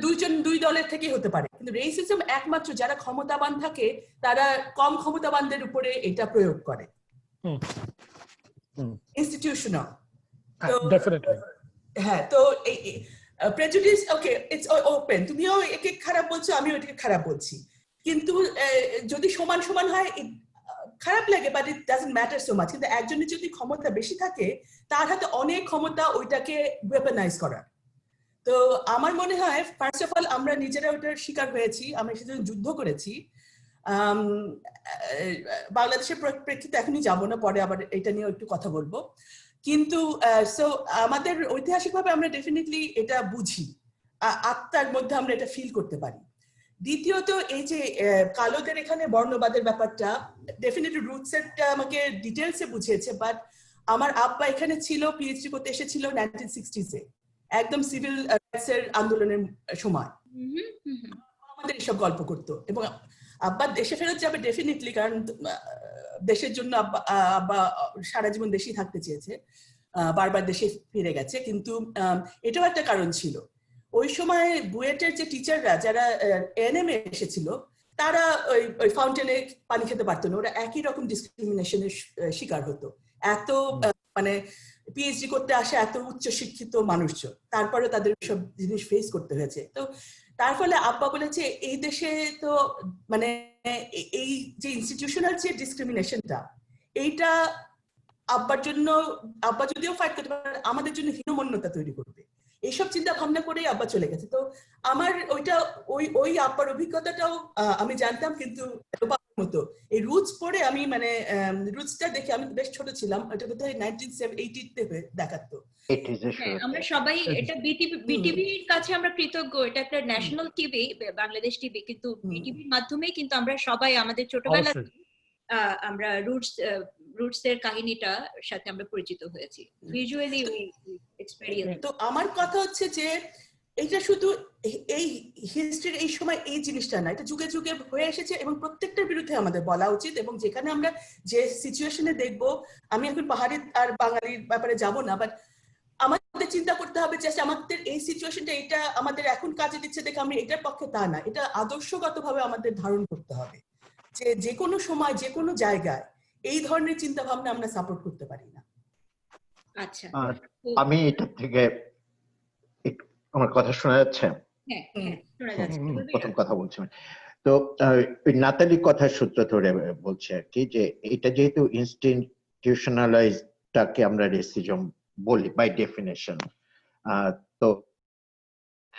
দুই দলের থেকেই হতে পারে, কিন্তু রেসিজম একমাত্র যারা ক্ষমতাবান থাকে তারা কম ক্ষমতাবানদের উপরে এটা প্রয়োগ করে, ইনস্টিটিউশনাল। হ্যাঁ, তো প্রেজুডিস ওকে, ইটস ওপেন। তুমিও একে খারাপ বলছো, আমিও এটাকে খারাপ বলছি, কিন্তু যদি সমান সমান হয় খারাপ লাগে, but it doesn't matter so much. কিন্তু একজনের যদি ক্ষমতা বেশি থাকে, তার হাতে অনেক ক্ষমতা ওইটাকে ওয়েপনাইজ করার। তো আমার মনে হয় ফার্স্ট অফ অল আমরা নিজেরা ওটার শিকার হয়েছি, আমরা সেজন্য যুদ্ধ করেছি। বাংলাদেশের প্রেক্ষিতে এখনই যাবো না, পরে আবার এটা নিয়ে একটু কথা বলবো। কিন্তু সো আমাদের ঐতিহাসিকভাবে আমরা ডেফিনেটলি এটা বুঝি, আত্মার মধ্যে আমরা এটা ফিল করতে পারি। দ্বিতীয়ত এই যে কালোদের এখানে বর্ণবাদের ব্যাপারটা ডেফিনেটলি রুটসেটটা আমাকে ডিটেলসে বুঝিয়েছে, বাট আমার আব্বা এখানে ছিল, পিএইচডি করতে এসেছিল 1960s-এ, একদম সিভিল রাইটসের আন্দোলনের সময়। আমাদের এসব গল্প করতো, এবং আব্বা দেশে ফেরত যাবে ডেফিনেটলি, কারণ দেশের জন্য আব্বা সারা জীবন দেশেই থাকতে চেয়েছে, বারবার দেশে ফিরে গেছে। কিন্তু এটাও একটা কারণ ছিল, ওই সময় বুয়েটের যে টিচাররা যারা এএনএম-এ এসেছিল, তারা ওই ফাউন্টেনে পানি খেতে পারতো না, ওরা একই রকম ডিসক্রিমিনেশনের শিকার হতো। এত মানে পিএইচডি করতে আসে এত উচ্চ শিক্ষিত মানুষজন, তারপরে তাদের সব জিনিস ফেস করতে হয়েছে। তো তার ফলে আব্বা বলেছে এই দেশে তো মানে এই যে ইনস্টিটিউশনাল যে ডিসক্রিমিনেশনটা, এইটা আব্বার জন্য, আব্বা যদিও ফাইট করতে পারে, আমাদের জন্য হীনমন্যতা তৈরি করবে, এইসব চিন্তা ভাবনা করেই আব্বা চলে গেছে। তো আমার ওইটা ওই আব্বার অভিজ্ঞতাটাও আমি জানতাম, কিন্তু মতো এই রুটস পড়ে আমি মানে রুটসটা দেখে, আমি বেশ ছোট ছিলাম, এটা বোধহয় 1980-তে দেখাতো। আমরা সবাই এটা বিটিভির কাছে আমরা কৃতজ্ঞ, এটা একটা ন্যাশনাল টিভি, বাংলাদেশ টিভি, কিন্তু বিটিভির মাধ্যমেই কিন্তু আমরা সবাই আমাদের ছোটবেলা আমরা রুটস এর কাহিনীটা সাথে আমরা পরিচিত হয়েছি, ভিজুয়ালি এক্সপেরিয়েন্স। তো আমার কথা হচ্ছে যে এইটা শুধু এই হিস্ট্রির এই সময় এই জিনিসটা না, এটা যুগে যুগে হয়ে এসেছে এবং প্রত্যেকটার বিরুদ্ধে আমাদের বলা উচিত। এবং যেখানে আমরা যে সিচুয়েশনে দেখবো, আমি এখন পাহাড়ি আর বাঙালির ব্যাপারে যাব না, বাট আমাদের চিন্তা করতে হবে যে আমাদের এই সিচুয়েশনটা এটা আমাদের এখন কাজে দিচ্ছে দেখে আমরা এটার পক্ষে তা না, এটা আদর্শগতভাবে আমাদের ধারণ করতে হবে যে যে কোনো সময় যে কোনো জায়গায় এই ধরনের চিন্তা ভাবনা আমরা সাপোর্ট করতে পারি না। আচ্ছা, আমি এটা থেকে আমার কথা শোনা যাচ্ছে? হ্যাঁ হ্যাঁ শোনা যাচ্ছে। প্রথম কথা বলছি তো ওই নাতালির কথার সূত্র ধরে বলছে আর কি, যে এটা যেহেতু ইনস্টিটিউশনালাইজডটাকে আমরা রেসিজম বলি বাই ডেফিনেশন, তো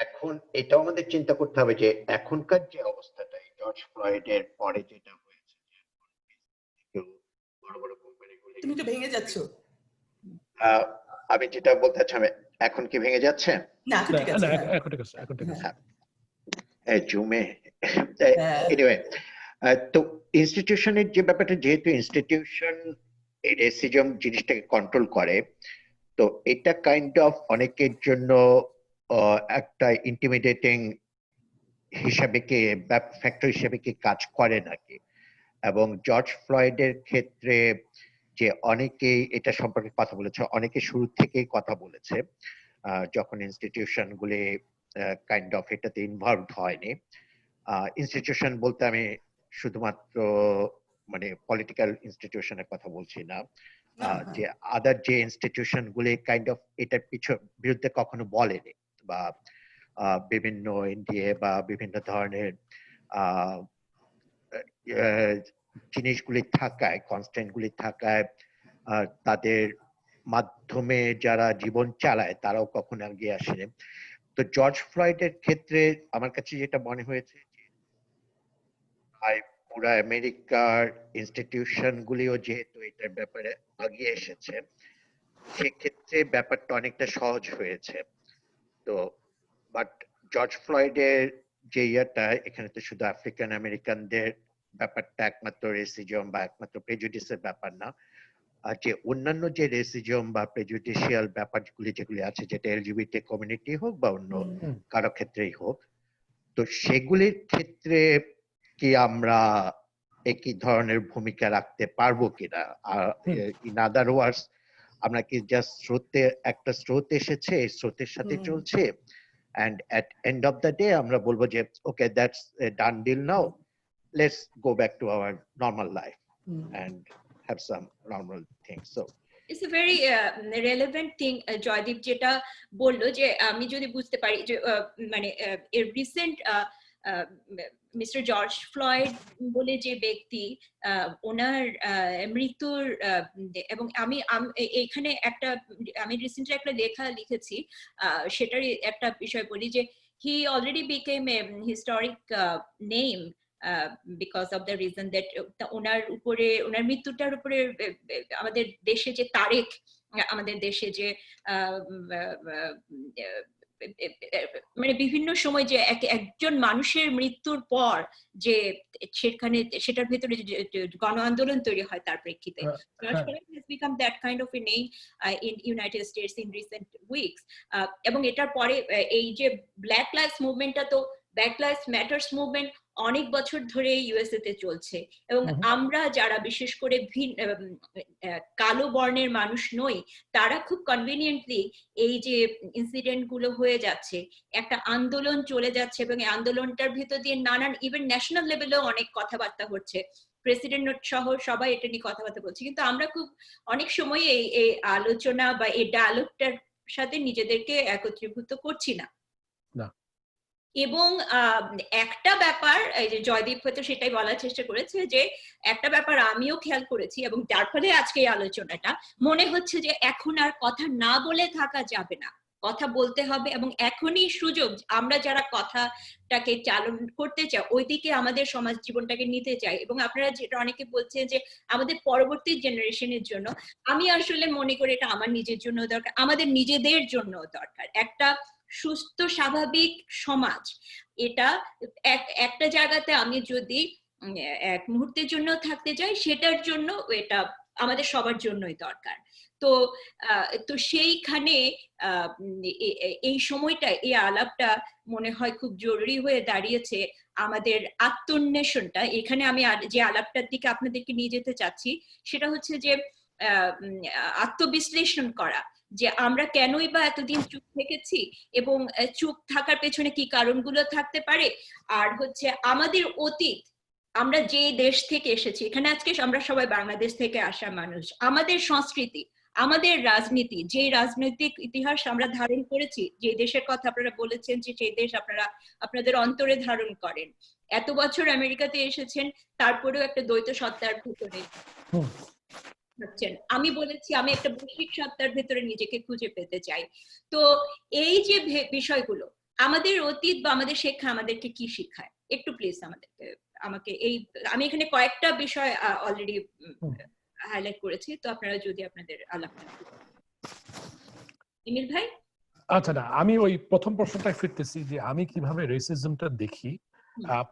এখন এটাও আমাদের চিন্তা করতে হবে যে এখনকার যে অবস্থাটা, জর্জ ফ্লয়েডের পরে যেটা হয়েছে, বড় বড় কোম্পানিগুলি, তুমি তো ভেঙে যাচ্ছ। আমি যেটা বলতে চাচ্ছি, এখন কি ভেঙে যাচ্ছে? না ঠিক আছে, এখন ঠিক আছে, এখন ঠিক আছে। জুমে এনিওয়ে, তো ইনস্টিটিউশনের যে ব্যাপারটা, যেহেতু ইনস্টিটিউশন এই রেসিজম জিনিসটাকে কন্ট্রোল করে, তো এটা কাইন্ড অফ অনেকের জন্য একটা ইন্টিমিডেটিং হিসাবে কি ফ্যাক্টর হিসাবে কি কাজ করে নাকি। এবং জর্জ ফ্লয়েডের ক্ষেত্রে যে অনেকেই এটা সম্পর্কে কথা বলেছে, অনেকে শুরু থেকেই কথা বলেছে যখন ইনস্টিটিউশন গুলি কাইন্ড অফ এটাতে ইনভলভড হয়নি। ইনস্টিটিউশন বলতে আমি শুধুমাত্র মানে পলিটিক্যাল ইনস্টিটিউশনের কথা বলছি না, যে আদার যে ইনস্টিটিউশন গুলি কাইন্ড অফ এটার বিরুদ্ধে কখনো বলেনি, বা বিভিন্ন এনডিএ বা বিভিন্ন ধরনের জিনিসগুলি থাকায়, কনস্ট্যান্ট গুলি থাকায় তাদের মাধ্যমে যারা জীবন চালায় তারাও কখনো এগিয়ে আসেনি। তো জর্জ ফ্লয়েডের ক্ষেত্রে আমার কাছে যেটা মনে হয়েছে, পুরো আমেরিকার ইনস্টিটিউশন গুলিও যেহেতু এটার ব্যাপারে এগিয়ে এসেছে, সেক্ষেত্রে ব্যাপারটা অনেকটা সহজ হয়েছে। তো বাট জর্জ ফ্লয়েডের যে ইয়েটা, এখানে তো শুধু আফ্রিকান আমেরিকানদের ব্যাপারটা একমাত্র রেসিজম বা একমাত্র প্রেজুডিসের ব্যাপার না, আর যে অন্যান্য যে রেসিজম বা প্রেজুডিশিয়াল ব্যাপারগুলি যেগুলি আছে, যেটা এলজিবিটি কমিউনিটি হোক বা অন্য কারো ক্ষেত্রেই হোক, তো সেগুলির ক্ষেত্রে কি আমরা একই ধরনের ভূমিকা রাখতে পারবো কিনা। ইন আদার ওয়ার্ডস, আমরা কি জাস্ট একটা স্রোত এসেছে, এই স্রোতের সাথে চলছে, and at end of the day আমরা বলবো যে okay, that's a done deal now, let's go back to our normal life and have some normal things. So it's a very relevant thing Joydeep যেটা বললো, যে আমি যদি বুঝতে পারি যে মানে রিসেন্ট মিস্টার জর্জ ফ্লয়েড বলে যে ব্যক্তি, ওনার মৃত্যুর, এবং আমি এখানে আমি রিসেন্টলি একটা লেখা লিখেছি, সেটারই একটা বিষয় বলি যে he already became a historic name because of the reason that ওনার মৃত্যুটার উপরে আমাদের দেশে যে তারিখ, আমাদের দেশে যে মানে বিভিন্ন সময় যে একজন মানুষের মৃত্যুর পর যে সেটার ভেতরে গণ আন্দোলন তৈরি হয় তার প্রেক্ষিতে, has become that kind of a name in United States in recent weeks. এবং এটার পরে এই যে ব্ল্যাক লাইভস মুভমেন্টটা, তো ব্ল্যাক লাইভস ম্যাটার্স মুভমেন্ট অনেক বছর ধরে ইউএসএ তে চলছে, এবং আমরা যারা বিশেষ করে কালো বর্ণের মানুষ নই, তারা খুব কনভিনিয়েন্টলি এই যে ইনসিডেন্ট গুলো হয়ে যাচ্ছে, একটা আন্দোলন চলে যাচ্ছে, এবং এই আন্দোলনটার ভিতর দিয়ে নানান ইভেন ন্যাশনাল লেভেলেও অনেক কথাবার্তা হচ্ছে, প্রেসিডেন্ট সহ সবাই এটা নিয়ে কথাবার্তা বলছে, কিন্তু আমরা খুব অনেক সময় এই আলোচনা বা এই ডায়ালগটার সাথে নিজেদেরকে একত্রীভূত করছি না। এবং একটা ব্যাপার, এই যে জয়দীপ হয়তো সেটাই বলার চেষ্টা করেছে, যে একটা ব্যাপার আমিও খেয়াল করেছি, এবং যার ফলে আজকে এই আলোচনাটা মনে হচ্ছে যে এখন আর কথা না বলে থাকা যাবে না, কথা বলতে হবে, এবং এখনই সুযোগ, আমরা যারা কথাটাকে চালন করতে চাই, ওইদিকে আমাদের সমাজ জীবনটাকে নিতে চাই। এবং আপনারা যেটা অনেকে বলছেন যে আমাদের পরবর্তী জেনারেশনের জন্য, আমি আসলে মনে করি এটা আমার নিজের জন্য দরকার, আমাদের নিজেদের জন্য দরকার একটা সুস্থ স্বাভাবিক সমাজ। এটা একটা জায়গাতে আমি যদি এক মুহূর্তের জন্য থাকতে চাই, সেটার জন্য এটা আমাদের সবার জন্যই দরকার। তো তো সেইখানে এই সময়টা, এই আলাপটা মনে হয় খুব জরুরি হয়ে দাঁড়িয়েছে। আমাদের আত্মন্বেষণটা, এখানে আমি যে আলাপটার দিকে আপনাদেরকে নিয়ে যেতে চাচ্ছি সেটা হচ্ছে যে আত্মবিশ্লেষণ করা, যে আমরা কেনই বা এতদিন চুপ থেকেছি এবং চুপ থাকার পেছনে কি কারণগুলো থাকতে পারে। আর হচ্ছে আমাদের অতীত, আমরা যে দেশ থেকে এসেছি, এখানে আজকে আমরা সবাই বাংলাদেশ থেকে আসা মানুষ, আমাদের সংস্কৃতি, আমাদের রাজনীতি, যে রাজনৈতিক ইতিহাস আমরা ধারণ করেছি, যে দেশের কথা আপনারা বলেছেন যে সেই দেশ আপনারা আপনাদের অন্তরে ধারণ করেন, এত বছর আমেরিকাতে এসেছেন, তারপরেও একটা দ্বৈত সত্তার ভিতরে থাকছেন। আমি বলেছি আমি একটা বৈশ্বিক সত্তার ভেতরে নিজেকে খুঁজে পেতে চাই। তো এই যে বিষয়গুলো, আমাদের অতীত বা আমাদের শিক্ষা আমাদেরকে কি শিখায়, একটু প্লিজ আমাকে আমি এখানে কয়েকটা বিষয় অলরেডি হাইলাইট করেছি, তো আপনারা যদি আপনাদের আলাপটা। ইমিল ভাই? আচ্ছা, না আমি ওই প্রথম প্রশ্নটায় ফিরতেছি যে আমি কিভাবে রেসিজমটা দেখি।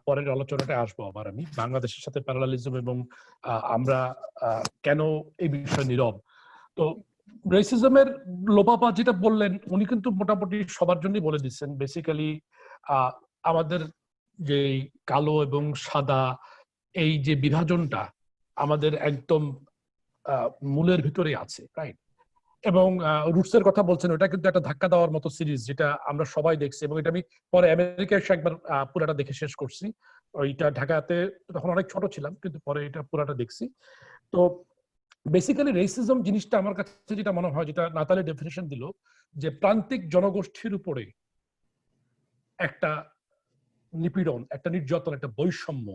পরের আলোচনাটা আসবো আবার আমি বাংলাদেশের সাথে প্যারালালিজম এবং আমরা কেন এই বিষয়ে নীরব। তো রেসিজমের লোপাপা যেটা বললেন উনি কিন্তু মোটামুটি সবার জন্যই বলে দিচ্ছেন। বেসিক্যালি আমাদের যে কালো এবং সাদা এই যে বিভাজনটা আমাদের একদম মূলের ভিতরে আছে, রাইট? এবং রুটসের কথা বলছেন, ওটা কিন্তু একটা ধাক্কা দেওয়ার মতো সিরিজ যেটা আমরা সবাই দেখছি, এবং এটা আমি পরে আমেরিকায় এসে একবার পুরাটা দেখে শেষ করছি। ওইটা ঢাকাতে তখন অনেক ছোট ছিলাম, কিন্তু পরে এটা পুরাটা দেখছি। তো বেসিক্যালি রেসিজম জিনিসটা আমার কাছে যেটা মনে হয়, যেটা নাতালি ডেফিনিশন দিল, যে প্রান্তিক জনগোষ্ঠীর উপরে একটা নিপীড়ন, একটা নির্যাতন, একটা বৈষম্য,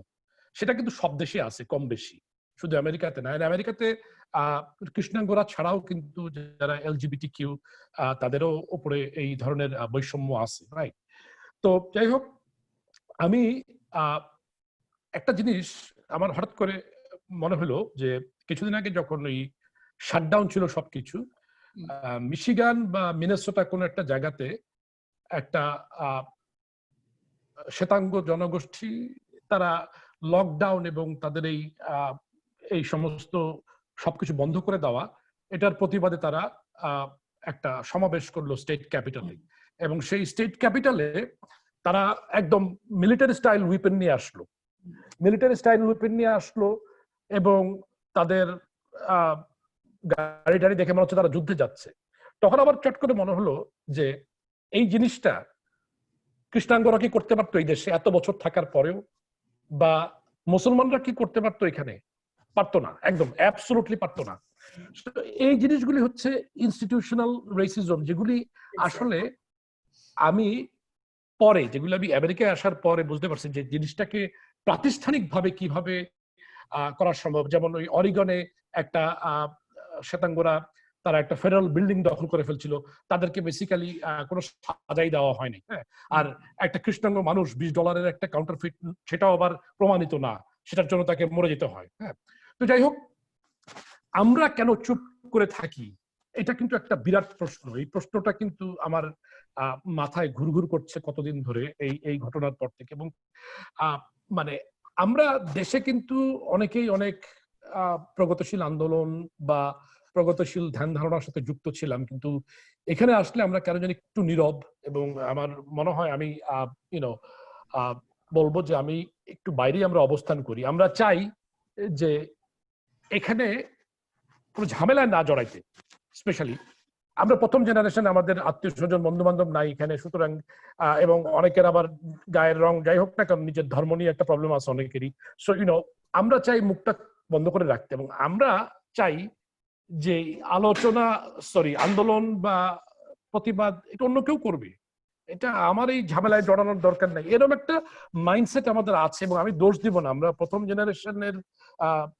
সেটা কিন্তু সব দেশে আছে কম বেশি, শুধু আমেরিকাতে না। আমেরিকাতে কৃষ্ণাঙ্গরা ছাড়াও কিন্তু যারা এলজিবিটি কিউ তাদেরও উপরে এই ধরনের বৈষম্য আছে, রাইট? তো যাই হোক, আমি একটা জিনিস আমার হঠাৎ করে মনে হলো যে কিছুদিন আগে যখন ওই শাটডাউন ছিল সবকিছু, মিশিগান বা মিনেসোটা কোন একটা জায়গাতে একটা শ্বেতাঙ্গ জনগোষ্ঠী তারা লকডাউন এবং তাদের এই সমস্ত সবকিছু বন্ধ করে দেওয়া, এটার প্রতিবাদে তারা একটা সমাবেশ করলো স্টেট ক্যাপিটালে। এবং সেই স্টেট ক্যাপিটালে তারা একদম মিলিটারি স্টাইল উইপেন নিয়ে আসলো এবং তাদের গাড়ি টাড়ি দেখে মনে হচ্ছে তারা যুদ্ধে যাচ্ছে। তখন আবার চট করে মনে হলো যে এই জিনিসটা কৃষ্ণাঙ্গরা কি করতে পারতো এই দেশে এত বছর থাকার পরেও, বা মুসলমানরা কি করতে পারতো এখানে? পারতো না, একদম অ্যাবসলিউটলি পারতো না। এই জিনিসগুলি হচ্ছে ইনস্টিটিউশনাল রেসিজম, যেগুলি আসলে আমি পরে, যেগুলো আমি আমেরিকায় আসার পরে বুঝতে পারছি যে জিনিসটাকে প্রাতিষ্ঠানিকভাবে কিভাবে করা সম্ভব। যেমন ওই অরিগনে একটা শ্বেতাঙ্গরা তারা একটা ফেডারেল বিল্ডিং দখল করে ফেলছিল, তাদেরকে বেসিক্যালি কোনো সাজাই দেওয়া হয়নি, হ্যাঁ। আর একটা কৃষ্ণাঙ্গ মানুষ $20 একটা কাউন্টারফিট, সেটাও আবার প্রমাণিত না, সেটার জন্য তাকে মরে যেতে হয়, হ্যাঁ। তো যাই হোক, আমরা কেন চুপ করে থাকি, এটা কিন্তু একটা বিরাট প্রশ্ন। এই প্রশ্নটা কিন্তু আমার মাথায় ঘুরঘুর করছে কতদিন ধরে এই ঘটনার পর থেকে। এবং মানে আমরা দেশে কিন্তু অনেকেই অনেক প্রগতিশীল আন্দোলন বা প্রগতিশীল ধ্যান ধারণার সাথে যুক্ত ছিলাম, কিন্তু এখানে আসলে আমরা কেন জানি একটু নীরব। এবং আমার মনে হয় আমি বলবো যে আমি একটু বাইরেই আমরা অবস্থান করি। আমরা চাই যে এখানে কোনো ঝামেলায় না জড়াইতে। স্পেশালি আমরা প্রথম জেনারেশন, আমাদের আত্মীয় স্বজন বন্ধু বান্ধব নাই এখানে, সুতরাং এবং অনেকের আবার গায়ের রং যাই হোক না কারণ নিজের ধর্ম নিয়ে একটা প্রবলেম আছে অনেকেরই। সো আমরা চাই মুখটা বন্ধ করে রাখতে, এবং আমরা চাই যে আন্দোলন বা প্রতিবাদ এটা অন্য কেউ করবে, এটা আমার এই ঝামেলায় জড়ানোর দরকার নাই, এরকম একটা মাইন্ডসেট আমাদের আছে। এবং আমি দোষ দিব না, আমরা প্রথম জেনারেশনের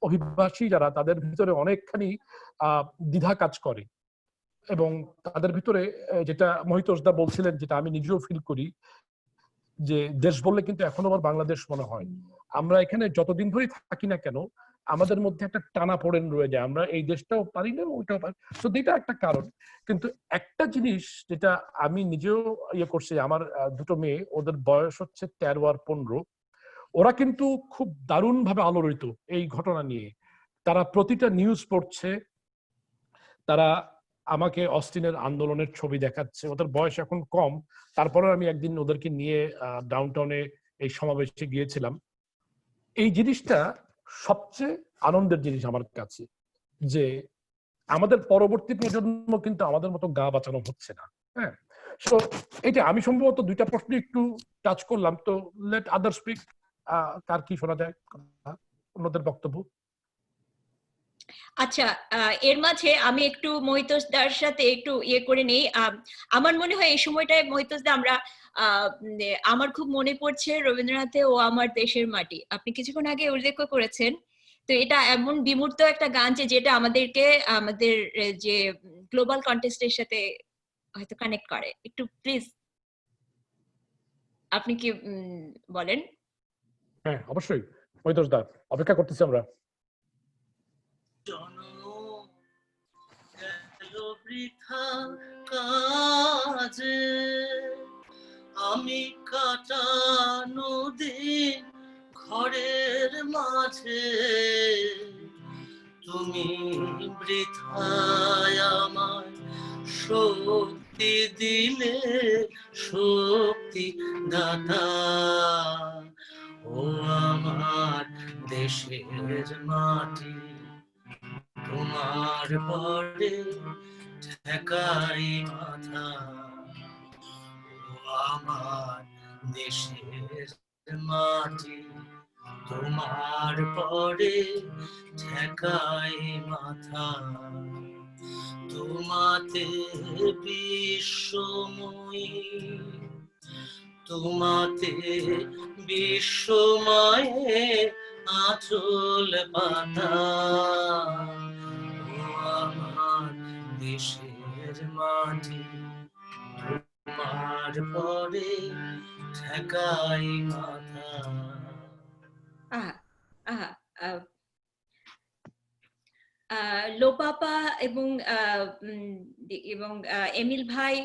অভিবাসী যারা, তাদের ভিতরে অনেকখানি দ্বিধা কাজ করে। এবং তাদের ভিতরে যেটা মহিতোষদা বলছিলেন, যেটা আমি নিজেও ফিল করি, যে দেশ বললে কিন্তু এখনো আমার বাংলাদেশ মনে হয়। আমরা এখানে যতদিন ধরে থাকি না কেন, আমাদের মধ্যে একটা টানা পড়েন রয়ে যায়, আমরা এই দেশটাও পারি না ওইটাও পারি। তো এটা একটা কারণ। কিন্তু একটা জিনিস যেটা আমি নিজেও করছি, আমার দুটো মেয়ে, ওদের বয়স হচ্ছে 13 আর 15, ওরা কিন্তু খুব দারুণ ভাবে আলোড়িত এই ঘটনা নিয়ে। তারা প্রতিটা নিউজ পড়ছে, তারা আমাকে অস্টিনের আন্দোলনের ছবি দেখাচ্ছে। ওদের বয়স এখন কম, তারপরে আমি একদিন ওদেরকে নিয়ে ডাউনটাউনে এই সমাবেশে গিয়েছিলাম। এই জিনিসটা সবচেয়ে আনন্দের জিনিস আমার কাছে, যে আমাদের পরবর্তী প্রজন্ম কিন্তু আমাদের মতো গা বাঁচানো হচ্ছে না। হ্যাঁ, তো এটা আমি সম্ভবত দুইটা প্রশ্ন একটু টাচ করলাম, তো লেট আদার স্পিক। কার কি শোনা যায়, অন্যদের বক্তব্য? আচ্ছা, এর মাঝে আমি একটু মহিতোষ দার সাথে একটু ইয়ে করে নেই। আমার মনে হয় এই সময়টায় মহিতোষ দা আমরা আমার খুব মনে পড়ছে রবীন্দ্রনাথে ও আমার দেশের মাটি, আপনি কিছুক্ষণ আগে উল্লেখ করেছেন। তো এটা এমন বিমূর্ত একটা গান যেটা আমাদেরকে আমাদের যে গ্লোবাল কন্টেস্টের সাথে হয়তো কানেক্ট করে। একটু প্লিজ আপনি কি বলেন? হ্যাঁ, অবশ্যই মহিতোষ দা, অপেক্ষা করতেছি আমরা। বৃথা কাজে আমি কাটানো দিন ঘরের মাঝে, তুমি বৃথায় আমায় শক্তি দিলে, শক্তি দাতা। ও আমার দেশের মাটি, তোমার পরে ঠেকাই মাথা। ও আমার দেশের মাটি, তোমার পরে ঠেকাই মাথা। তোমাতে বিশ্বময়ী, তোমাতে বিশ্বময়ে আঁচল পাতা। ও আমার দেশের মাটি, তোমার পরে ঠেকাই মাথা। আহা আহা লোপাপা এবং এমিল ভাই,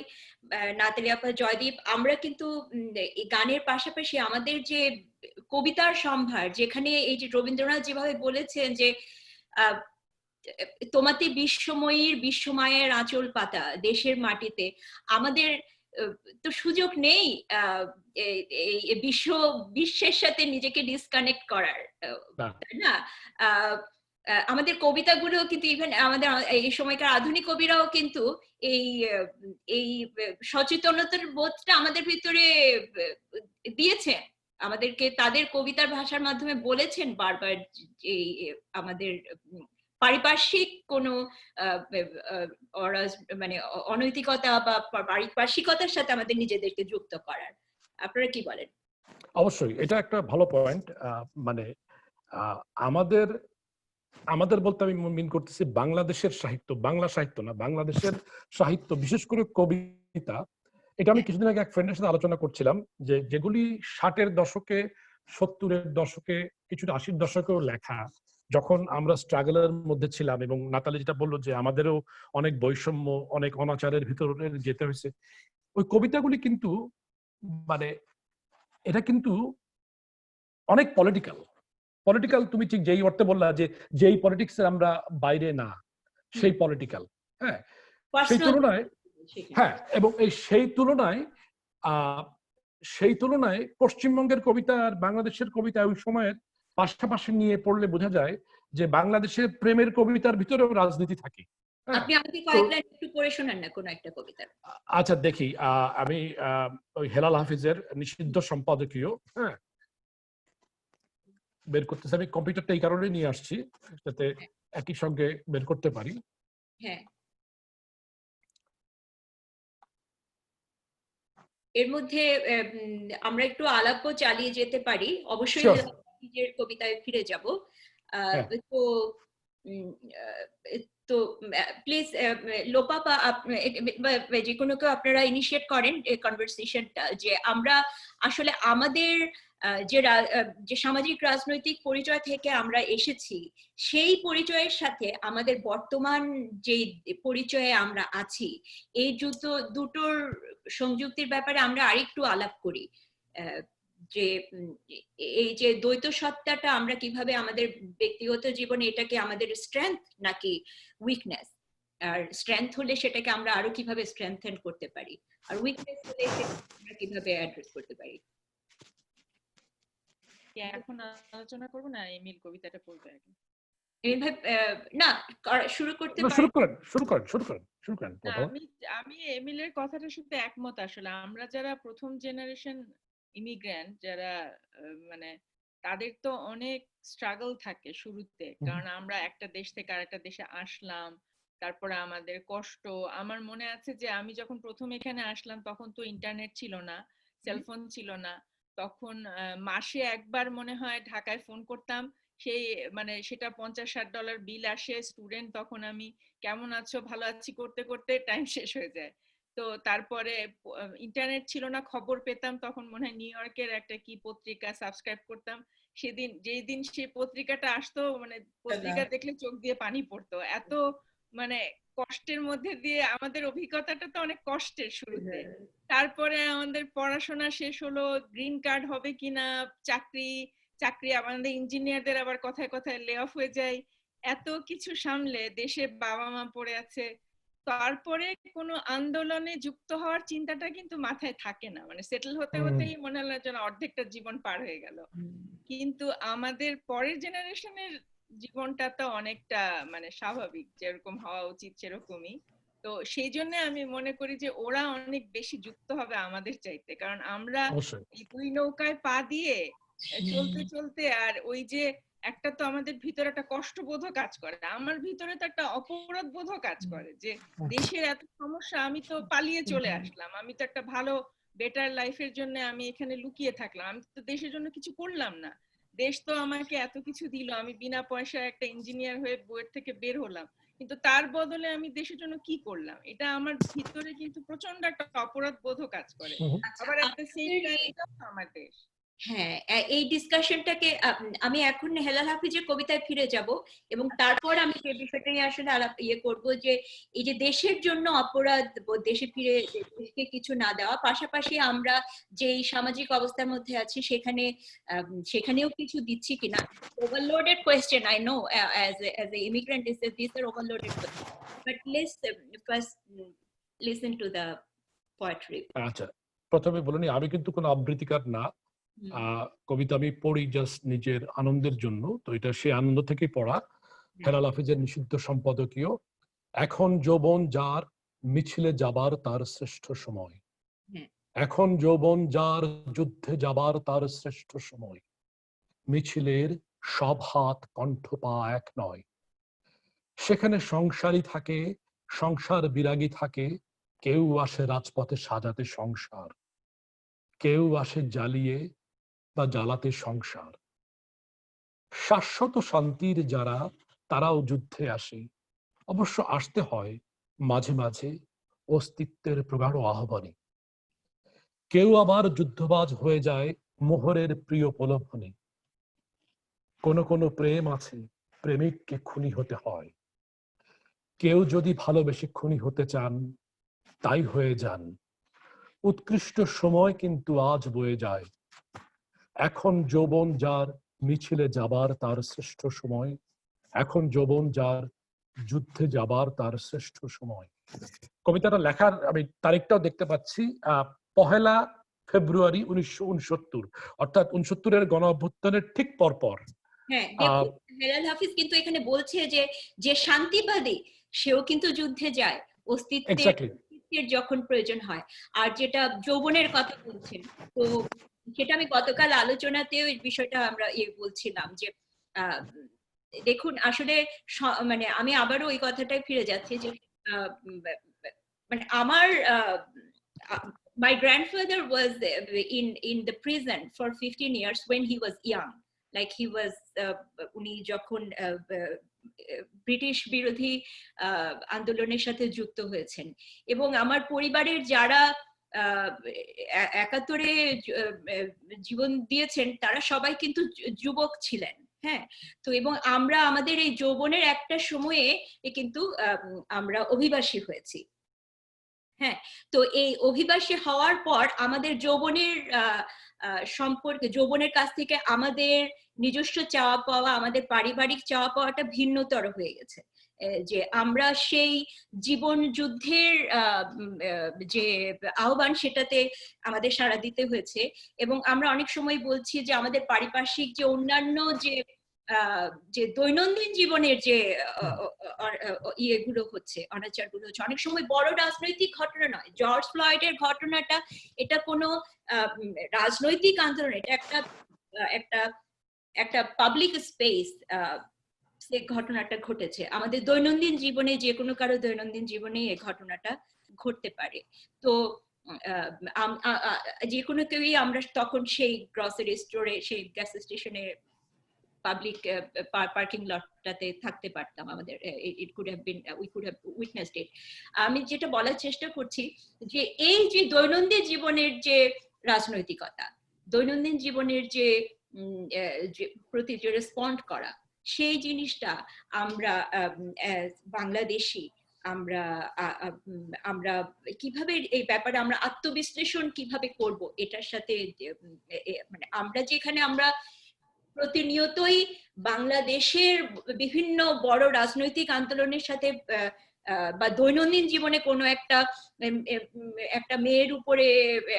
নাতালি আপা, জয়দীপ, আমরা কিন্তু এই গানের পাশাপাশি আমাদের যে কবিতার সম্ভার, যেখানে এই যে রবীন্দ্রনাথ যেভাবে বলেছেন যে তোমাতে বিশ্বময়ীর বিশ্বমায়ের আঁচল পাতা দেশের মাটিতে, আমাদের তো সুযোগ নেই বিশ্বের সাথে নিজেকে ডিসকানেক্ট করার, তাই না? আমাদের কবিতাগুলো কিন্তু ইভেন আমাদের এই সময়কার আধুনিক কবিরাও কিন্তু এই এই সচেতনতার বোধটা আমাদের ভিতরে দিয়েছেন, আমাদেরকে তাদের কবিতার ভাষার মাধ্যমে বলেছেন বারবার এই আমাদের পারিপার্শ্বিক কোনো মানে অনৈতিকতা বা পারিপার্শ্বিকতার সাথে আমাদের নিজেদেরকে যুক্ত করার। আপনারা কি বলেন? অবশ্যই এটা একটা ভালো পয়েন্ট। মানে আমাদের আমাদের বলতে আমি মিন করতেছি বাংলাদেশের সাহিত্য, বাংলা সাহিত্য না, বাংলাদেশের সাহিত্য, বিশেষ করে কবিতা। এটা আমি কিছুদিন আগে এক ফ্রেন্ডের সাথে আলোচনা করছিলাম, যে যেগুলি 60-এর দশকে, 70-এর দশকে, কিছুটা 80-র দশকেও লেখা, যখন আমরা স্ট্রাগলের মধ্যে ছিলাম, এবং নাতালি যেটা বললো যে আমাদেরও অনেক বৈষম্য, অনেক অনাচারের ভিতরে যেতে হয়েছে, ওই কবিতাগুলি কিন্তু মানে এটা কিন্তু অনেক পলিটিক্যাল। তুমি ঠিক যেই অর্থে বললা যে যেই পলিটিক্স এর আমরা বাইরে না, সেই পলিটিক্যাল। হ্যাঁ, সেই তুলনায়, হ্যাঁ, এবং সেই তুলনায় পশ্চিমবঙ্গের কবিতা আর বাংলাদেশের কবিতা ওই সময়ের পাশাপাশি নিয়ে পড়লে বোঝা যায় যে বাংলাদেশের প্রেমের কবিতার ভিতরেও রাজনীতি থাকে। আপনি আমাকে কয়েক লাইন একটু পড়ে শোনান না কোন একটা কবিতা। আচ্ছা দেখি, আমি ওই হেলাল হাফিজের নিষিদ্ধ সম্পাদকীয়, হ্যাঁ, বের করতেছি। আমি কম্পিউটারটা এই কারণে নিয়ে আসছি যাতে একই সঙ্গে বের করতে পারি। হ্যাঁ, এর মধ্যে আমরা একটু আলাপও চালিয়ে যেতে পারি, অবশ্যই নিজের কবিতায় ফিরে যাব। তো তো প্লিজ লোপাপা, যে কোনো কেউ আপনারা ইনিশিয়েট করেন এই কনভারসেশনটা, যে আমরা আসলে আমাদের যে সামাজিক রাজনৈতিক পরিচয় থেকে আমরা এসেছি, সেই পরিচয়ের সাথে আমাদের বর্তমান যে পরিচয়ে আমরা আছি, এই দুটোর সংযুক্তির ব্যাপারে আমরা আরেকটু আলাপ করি। যে এই যে দ্বৈত সত্তাটা আমরা কিভাবে আমাদের ব্যক্তিগত জীবনে এটাকে আমাদের স্ট্রেংথ নাকি উইকনেস, আর স্ট্রেংথ হলে সেটাকে আমরা আরো কিভাবে স্ট্রেংথেন করতে পারি, আর উইকনেস হলে আমরা কিভাবে অ্যাড্রেস করতে পারি। এখন আলোচনা করবো না এমিল কবিতাটা পড়বে আগে? না, শুরু করতে পারি। শুরু করেন। আমি এমিলের কথাটার সাথে একমত। আসলে আমরা যারা প্রথম জেনারেশন ইমিগ্রেন্ট যারা মানে তাদের তো অনেক স্ট্রাগল থাকে শুরুতে, কারণ আমরা একটা দেশ থেকে আরেকটা দেশে আসলাম, তারপরে আমাদের কষ্ট। আমার মনে আছে যে আমি যখন প্রথম এখানে আসলাম তখন তো ইন্টারনেট ছিল না, সেলফোন ছিল না, তখন মাসে একবার মনে হয় ঢাকায় ফোন করতাম, সেই মানে সেটা $50-60 বিল আসে। স্টুডেন্ট তখন আমি, কেমন আছো, ভালো আছি করতে করতে টাইম শেষ হয়ে যায়। তো তারপরে ইন্টারনেট ছিল না, খবর পেতাম তখন মনে হয় নিউ ইয়র্কের একটা কি পত্রিকা সাবস্ক্রাইব করতাম। সেদিন যেই দিন সে পত্রিকাটা আসতো মানে পত্রিকা দেখলে চোখ দিয়ে পানি পড়তো, এত মানে কষ্টের মধ্যে দিয়ে আমাদের অভিজ্ঞতাটা তো অনেক কষ্টের শুরুতে। তারপরে আমাদের পড়াশোনা শেষ হলো, গ্রিন কার্ড হবে কিনা, চাকরি আমাদের ইঞ্জিনিয়ারদের আবার কথায় কথায় লে অফ হয়ে যায়, এত কিছু সামলে দেশে বাবা মা পড়ে আছে, তারপরে কোনো আন্দোলনে যুক্ত হওয়ার চিন্তাটা কিন্তু মাথায় থাকে না, মানে সেটেল হতে হতেই মনে হলো যেন অর্ধেকটা জীবন পার হয়ে গেল। কিন্তু আমাদের পরের জেনারেশনের জীবনটা তো অনেকটা মানে স্বাভাবিক, যেরকম হওয়া উচিত সেরকমই। তো সেই জন্য আমি মনে করি যে ওরা অনেক বেশি যুক্ত হবে আমাদের চাইতে, কারণ আমরা এই দুই নৌকায় পা দিয়ে চলতে চলতে, আর ওই যে একটা তো আমাদের ভিতরে একটা কষ্টবোধও কাজ করে, আমার ভিতরে তো একটা অপরাধ বোধও কাজ করে যে দেশের এত সমস্যা, আমি তো পালিয়ে চলে আসলাম, আমি তো একটা ভালো বেটার লাইফের জন্য আমি এখানে লুকিয়ে থাকলাম, আমি তো দেশের জন্য কিছু করলাম না। দেশ তো আমাকে এত কিছু দিল, আমি বিনা পয়সায় একটা ইঞ্জিনিয়ার হয়ে বুয়েট থেকে বের হলাম, কিন্তু তার বদলে আমি দেশের জন্য কি করলাম, এটা আমার ভিতরে কিন্তু প্রচন্ড একটা অপরাধ বোধও কাজ করে। আবার একটা সেম টাইম আমার দেশ। হ্যাঁ, এই ডিসকাশনটাকে আমি এখন হেলাল হাফিজের কবিতায় ফিরে যাব এবং তারপর আমি যে বিষয়টা নিয়ে আসলে করব যে এই যে দেশের জন্য অপরাধ, দেশে ফিরে দেশকে কিছু না দেওয়া, পাশাপাশি আমরা যে সামাজিক অবস্থার মধ্যে আছি সেখানেও কিছু দিচ্ছি কিনা। Overloaded question, I know as a immigrant, these are overloaded questions, but let's first listen to the poetry. আচ্ছা, প্রথমে বলুন, আমি কিন্তু কোনো আবৃত্তিকার না, কবিতা আমি পড়ি জাস্ট নিজের আনন্দের জন্য, তো এটা সেই আনন্দ থেকেই পড়া। হেলাল হাফিজের নিষিদ্ধ সম্পাদকীয়। এখন যৌবন যার, মিছিলে যাবার তার শ্রেষ্ঠ সময়। এখন যৌবন যার, যুদ্ধে যাবার তার শ্রেষ্ঠ সময়। মিছিলের সব হাত কণ্ঠ পা এক নয়। সেখানে সংসারী থাকে, সংসার বিরাগী থাকে, কেউ আসে রাজপথে সাজাতে সংসার, কেউ আসে জ্বালিয়ে বা জ্বালাতে সংসার। শাশ্বত শান্তির যারা, তারাও যুদ্ধে আসে, অবশ্য আসতে হয় মাঝে মাঝে অস্তিত্বের প্রগাঢ় আহ্বানে। কেউ আবার যুদ্ধবাজ হয়ে যায় মোহরের প্রিয় প্রলোভনে। কোন কোন প্রেম আছে, প্রেমিককে খুনি হতে হয়। কেউ যদি ভালোবেসে খুনি হতে চান, তাই হয়ে যান। উৎকৃষ্ট সময় কিন্তু আজ বয়ে যায়। এখন যৌবন যার, মিছিলে যাবার তার শ্রেষ্ঠ সময়। এখন যৌবন যার, যুদ্ধে যাবার তার শ্রেষ্ঠ সময়। কবিতাটা লেখার আমি তারিখটাও দেখতে পাচ্ছি, 1 ফেব্রুয়ারি 1969, অর্থাৎ 69-এর গণ অভ্যুত্থানের ঠিক পরপর। হ্যাঁ, দেখুন হেলাল হাফিজ কিন্তু এখানে বলছে যে যে শান্তিবাদী সেও কিন্তু যুদ্ধে যায় অস্তিত্বের যখন প্রয়োজন হয়। আর যেটা যৌবনের কথা বলছেন, তো সেটা আমি গতকাল আলোচনাতে ওই বিষয়টা আমরা বলছিলাম যে দেখুন আসলে মানে আমি আবারও ওই কথাটাই ফিরে যাচ্ছি যে মানে আমার my grandfather was in the prison for 15 years when he was young, like he was উনি যখন ব্রিটিশ বিরোধী আন্দোলনের সাথে যুক্ত হয়েছেন, এবং আমার পরিবারের যারা 71-এ জীবন দিয়েছেন তারা সবাই কিন্তু যুবক ছিলেন। হ্যাঁ, তো এবং আমরা আমাদের এই যৌবনের একটা সময়ে কিন্তু আমরা অভিবাসী হয়েছি। হ্যাঁ, তো এই অভিবাসী হওয়ার পর আমাদের যৌবনের সম্পর্কে, যৌবনের কাছ থেকে আমাদের নিজস্ব চাওয়া পাওয়া, আমাদের পারিবারিক চাওয়া পাওয়াটা ভিন্নতর হয়ে গেছে। যে আমরা সেই জীবন যুদ্ধের যে আহ্বান, সেটাতে আমাদের সাড়া দিতে হয়েছে। এবং আমরা অনেক সময় বলছি যে আমাদের পারিপার্শ্বিক যে অন্যান্য যে দৈনন্দিন জীবনের যে ইয়েগুলো হচ্ছে, অনাচারগুলো হচ্ছে, অনেক সময় বড় রাজনৈতিক ঘটনা নয়। জর্জ ফ্লয়েডের ঘটনাটা এটা কোনো রাজনৈতিক আন্দোলন, এটা একটা একটা পাবলিক স্পেস, সে ঘটনাটা ঘটেছে। আমাদের দৈনন্দিন জীবনে, যে কোনো কারো দৈনন্দিন জীবনে এই ঘটনাটা ঘটতে পারে। তো যে কোনো কেউই আমরা তখন সেই গ্রসারি স্টোরে, সেই গ্যাস স্টেশনে, পাবলিক পার্কিং লটটাতে থাকতে পারতাম। আমাদের it could have been, we could have witnessed it. আমি যেটা বলার চেষ্টা করছি যে এই যে দৈনন্দিন জীবনের যে রাজনৈতিকতা, দৈনন্দিন জীবনের যে প্রতি যে রেসপন্ড করা, সেই জিনিসটা আমরা বাংলাদেশি আমরা আমরা কিভাবে এই ব্যাপারে আমরা আত্মবিশ্লেষণ কিভাবে করব, এটার সাথে মানে আমরা যেখানে আমরা প্রতিনিয়তই বাংলাদেশের বিভিন্ন বড় রাজনৈতিক আন্দোলনের সাথে বা দৈনন্দিন জীবনে কোনো একটা মেয়ের উপরে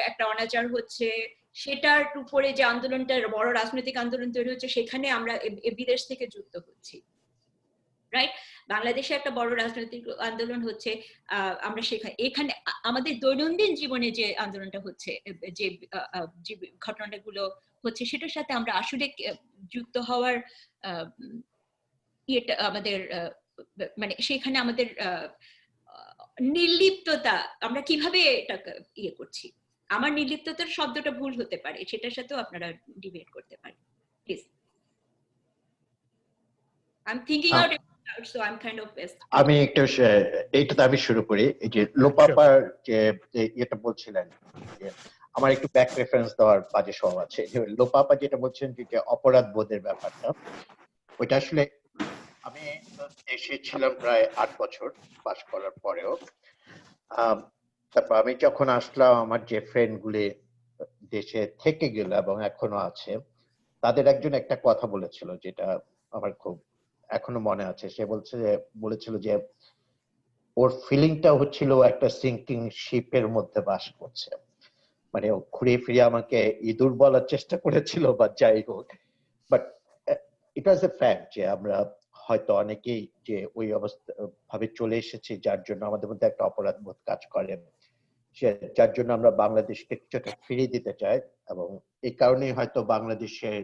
একটা অনাচার হচ্ছে, সেটার উপরে যে আন্দোলনটা, বড় রাজনৈতিক আন্দোলন তৈরি হচ্ছে, সেখানে আমরা বিদেশ থেকে যুক্ত হচ্ছি, রাইট? বাংলাদেশে একটা বড় রাজনৈতিক আন্দোলন হচ্ছে, আমরা এখানে আমাদের দৈনন্দিন জীবনে যে আন্দোলনটা হচ্ছে, যে ঘটনাগুলো হচ্ছে, সেটার সাথে আমরা আসলে যুক্ত হওয়ার ইয়েটা আমাদের মানে সেখানে আমাদের নির্লিপ্ততা, আমরা কিভাবে এটা ইয়ে করছি। আমার নির্লিপ্ততার শব্দটা ভুল হতে পারে, সেটার সাথেও আপনারা ডিবেট করতে পারেন, please. I'm thinking out, so I'm kind of আমি একটু এইটাতে আমি শুরু করি। এই যে লোপাপার যে এটা বলছিলেন, যে আমার একটু ব্যাক রেফারেন্স দেওয়ার বাজে স্বভাব আছে। যে লোপাপা যেটা বলছেন যে অপরাধ বোধের ব্যাপারটা, ওইটা আসলে আমি এসেছিলাম প্রায় 8 বছর পাস করার পরেও। তারপর আমি যখন আসলাম, আমার যে ফ্রেন্ড গুলি দেশে থেকে গেল এবং এখনো আছে, তাদের একজন একটা কথা বলেছিল যেটা আমার খুব এখনো মনে আছে। সে বলেছিল যে ওর ফিলিংটা হচ্ছিল একটা সিঙ্কিং শিপের মধ্যে বাস করছে। মানে ও ঘুরিয়ে ফিরিয়ে আমাকে ইঁদুর বলার চেষ্টা করেছিল বা যাই হোক, but it was A fact যে আমরা হয়তো অনেকেই যে ওই অবস্থা ভাবে চলে এসেছি, যার জন্য আমাদের মধ্যে একটা অপরাধ বোধ কাজ করে, যার জন্য আমরা বাংলাদেশকে কিছুটা ফিরিয়ে দিতে চাই। এবং এই কারণেই হয়তো বাংলাদেশের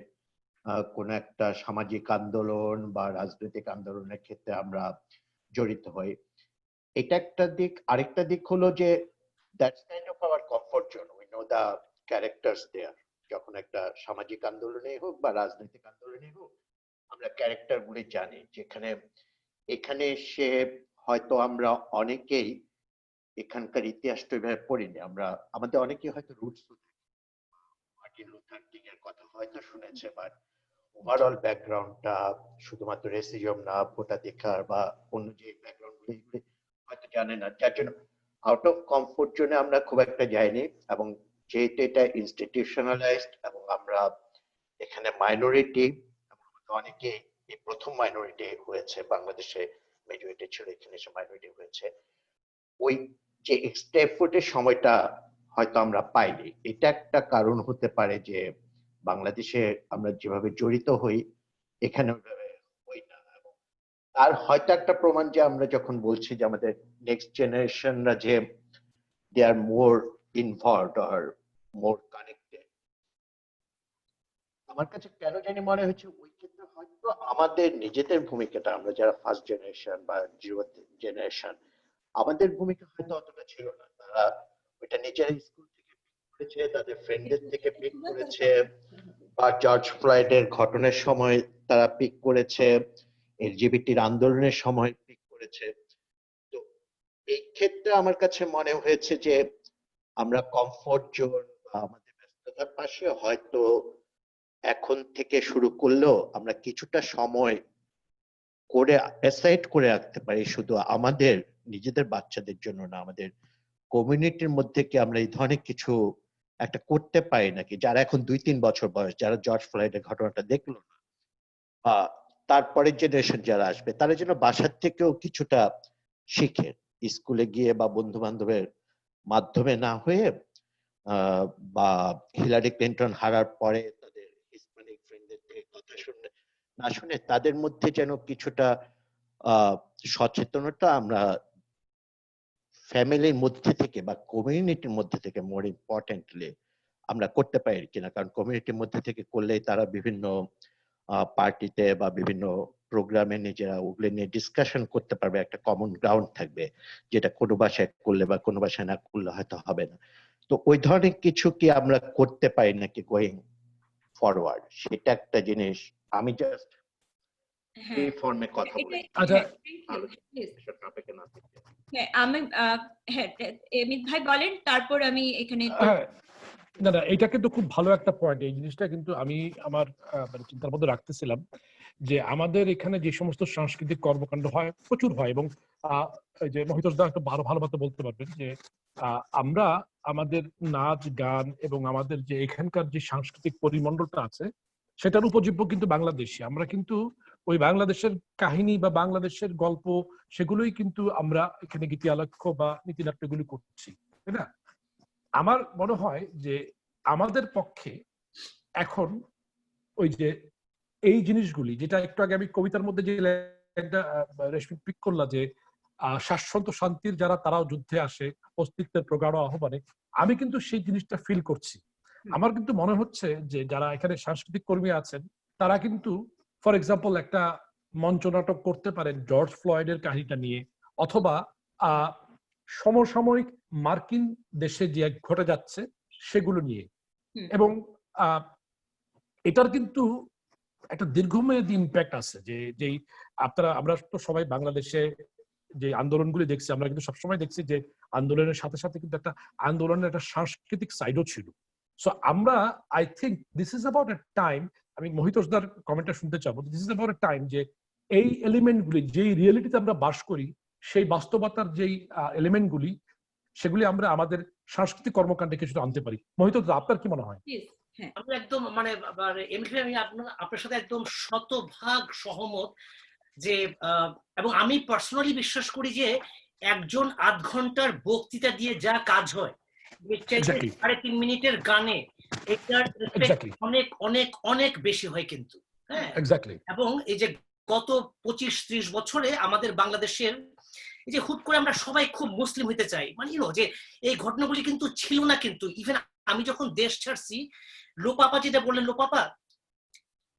কোন একটা সামাজিক আন্দোলন বা রাজনৈতিক আন্দোলনের ক্ষেত্রে আমরা জড়িত হই। এটা একটা দিক। আরেকটা দিক হলো যে that's kind of our comfort zone. We know the characters there. যখন একটা সামাজিক আন্দোলনেই হোক বা রাজনৈতিক আন্দোলনেই হোক, আমরা ক্যারেক্টার গুলি জানি, যেখানে এখানে এসে হয়তো আমরা অনেকেই এখানকার ইতিহাসটা এভাবে পড়িনি। আমাদের অনেকেই হয়তো রুটস, মার্টিন লুথার কিং এর কথা হয়তো শুনেছে, বাট ওভারঅল ব্যাকগ্রাউন্ডটা শুধুমাত্র রেসিজম না, ভোটাধিকার বা অন্য যে ব্যাকগ্রাউন্ড গুলি হয়তো জানে না, যার জন্য আউট অফ কমফোর্ট জোনে আমরা খুব একটা যাইনি। এবং যেহেতু এটা ইনস্টিটিউশনালাইজড এবং আমরা এখানে মাইনরিটি, অনেকে এই প্রথম মাইনরিটি হয়েছে বাংলাদেশে, মেজরিটি ছিল, এখানে এসে মাইনরিটি হয়েছে, ওই যে এক্সট্রা এফোর্টের সময়টা হয়তো আমরা পাইনি। এটা একটা কারণ হতে পারে যে বাংলাদেশে আমরা যেভাবে জড়িত হই, এখানে ওইভাবে হই না। আর হয়তো একটা প্রমাণ যে আমরা যখন বলছি যে আমাদের নেক্সট জেনারেশনরা যে দে আর মোর ইনভলভড অর মোর কানেক্টেড, আমার কাছে কেন জানি মনে হচ্ছে ওই ক্ষেত্রে হয়তো আমাদের নিজেদের ভূমিকাটা, আমরা যারা ফার্স্ট জেনারেশন বা জিরো জেনারেশন, আমাদের ভূমিকা হয়তো অতটা ছিল না। তারা ওইটা নিজেরাই স্কুল থেকে পিক করেছে, তাদের ফ্রেন্ডদের থেকে পিক করেছে, বা জর্জ ফ্লয়েডের ঘটনার সময় তারা পিক করেছে, এলজিবিটির আন্দোলনের সময় পিক করেছে। তো এই ক্ষেত্রে আমার কাছে মনে হয়েছে যে আমরা কমফোর্ট জোন বা আমাদের ব্যস্ততার পাশে হয়তো এখন থেকে শুরু করলেও আমরা কিছুটা সময় করে অ্যাসাইড করে রাখতে পারি, শুধু আমাদের নিজেদের বাচ্চাদের জন্য না, আমাদের কমিউনিটির মধ্যে কি আমরা এই ধরনের কিছু একটা করতে পারি নাকি, যারা এখন 2-3 বছর বয়স, যারা জর্জ ফ্লয়েডের ঘটনাটা দেখলো না, বা তারপরের জেনারেশন যারা আসবে, তারা যেন বাসার থেকেও কিছুটা শিখে, স্কুলে গিয়ে বা বন্ধু বান্ধবের মাধ্যমে না হয়ে, বা হিলারি ক্লিন্টন হারার পরে তাদের হিসপ্যানিক ফ্রেন্ডদের থেকে কথা শুনে না শুনে তাদের মধ্যে যেন কিছুটা সচেতনতা আমরা ফ্যামিলির মধ্যে থেকে বা কমিউনিটির মধ্যে থেকে মোর ইম্পর্টেন্টলি আমরা করতে পারি কিনা। কারণ কমিউনিটির মধ্যে থেকে করলেই তারা বিভিন্ন পার্টিতে বা বিভিন্ন প্রোগ্রামে নিজেরা ওগুলো নিয়ে ডিসকাশন করতে পারবে, একটা কমন গ্রাউন্ড থাকবে, যেটা কোনো বাসায় করলে বা কোনো বাসায় না করলে হয়তো হবে না। তো ওই ধরনের কিছু কি আমরা করতে পারি নাকি গোয়িং ফরওয়ার্ড, সেটা একটা জিনিস। আমি জাস্ট এই ফর্মে কথা বলি। আচ্ছা, হ্যাঁ আমি হ্যাঁ এমিত ভাই বলেন, তারপর আমি এখানে না না, এটা কিন্তু খুব ভালো একটা পয়েন্ট। এই জিনিসটা কিন্তু আমি আমার মানে চিন্তার মধ্যে রাখতেছিলাম যে আমাদের এখানে যে সমস্ত সাংস্কৃতিক কর্মকাণ্ড হয় প্রচুর হয়, এবং এই যে মহিতোষ দা একটু ভালো মতো বলতে পারবেন যে আমরা আমাদের নাচ গান এবং আমাদের যে এখানকার যে সাংস্কৃতিক পরিমণ্ডলটা আছে সেটার উপজীব্য কিন্তু বাংলাদেশি। আমরা কিন্তু ওই বাংলাদেশের কাহিনী বা বাংলাদেশের গল্প সেগুলোই কিন্তু আমরা এখানে গীতিআলেখ্য বা নীতিনাট্যগুলি করছি, তাই না? আমার মনে হয় যে আমাদের পক্ষে এখন ওই যে এই জিনিসগুলি, যেটা একটু আগে আমি কবিতার মধ্যে যে একটা রেশমি পিক করলা যে শাশ্বত শান্তির যারা তারাও যুদ্ধে আসে, অস্তিত্বের প্রগাঢ় আহ্বানে, আমি কিন্তু সেই জিনিসটা ফিল করছি। আমার কিন্তু মনে হচ্ছে যে যারা এখানে সাংস্কৃতিক কর্মী আছেন তারা কিন্তু ফর এক্সাম্পল একটা মঞ্চনাটক করতে পারেন জর্জ ফ্লয়েডের কাহিনীটা নিয়ে, অথবা সমসাময়িক মার্কিন দেশে যে ঘটে যাচ্ছে সেগুলো নিয়ে। এবং এটার কিন্তু একটা দীর্ঘমেয়াদী ইম্প্যাক্ট আছে, যে আমরা তো সবাই বাংলাদেশে যে আন্দোলনগুলি দেখছি, আমরা কিন্তু সবসময় দেখছি যে আন্দোলনের সাথে সাথে কিন্তু একটা আন্দোলনের একটা সাংস্কৃতিক সাইডও ছিল। সো আমরা I think this is about a time, আমি মহিতোষদার কমেন্টটা শুনতে চাবো, this is about a time যে এই এলিমেন্টগুলি, যেই রিয়েলিটিতে আমরা বাস করি, সেই বাস্তবতার যেই এলিমেন্টগুলি, সেগুলি আমরা আমাদের সাংস্কৃতিক কর্মকাণ্ডে কিছুটা আনতে পারি। মহিতোষ, আপনার কি মনে হয়? আমি একদম মানে আমি আপনার সাথে একদম শতভাগ সহমত যে এবং আমি পার্সোনালি বিশ্বাস করি যে একজন 8 ঘন্টার বক্তৃতা দিয়ে যা কাজ হয়, 3.5 মিনিটের গানে এটার অনেক অনেক অনেক বেশি হয় কিন্তু। হ্যাঁ, এবং এই যে গত 25-30 বছরে আমাদের বাংলাদেশের এই যে হুট করে আমরা সবাই খুব মুসলিম হইতে চাই, মানে যে এই ঘটনাগুলি কিন্তু ছিল না। কিন্তু ইভেন আমি যখন দেশ ছাড়ছি, লোপাপা যেটা বললেন, লোপাপা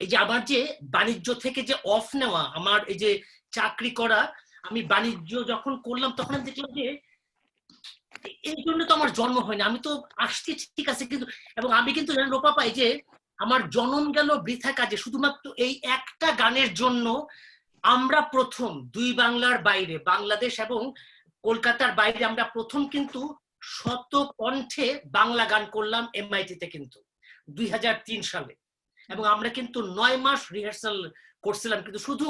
এই যে আমার যে বাণিজ্য থেকে যে অফ নেওয়া, আমার এই যে চাকরি করা, আমি বাণিজ্য যখন করলাম তখন আমি দেখলাম যে এই জন্য তো আমার জন্ম হয় না, আমি তো আসছি ঠিক আছে, কিন্তু এবং আমি কিন্তু লোপাপা এই যে আমার জন্ম গেল বৃথা কাজে শুধুমাত্র এই একটা গানের জন্য। আমরা প্রথম 2 বাংলার বাইরে, বাংলাদেশ এবং কলকাতার বাইরে আমরা প্রথম কিন্তু 100 কণ্ঠে বাংলা গান করলাম এমআইটিতে কিন্তু 2003 সালে, এবং আমরা কিন্তু 9 মাস রিহার্সাল করছিলাম। কিন্তু শুধু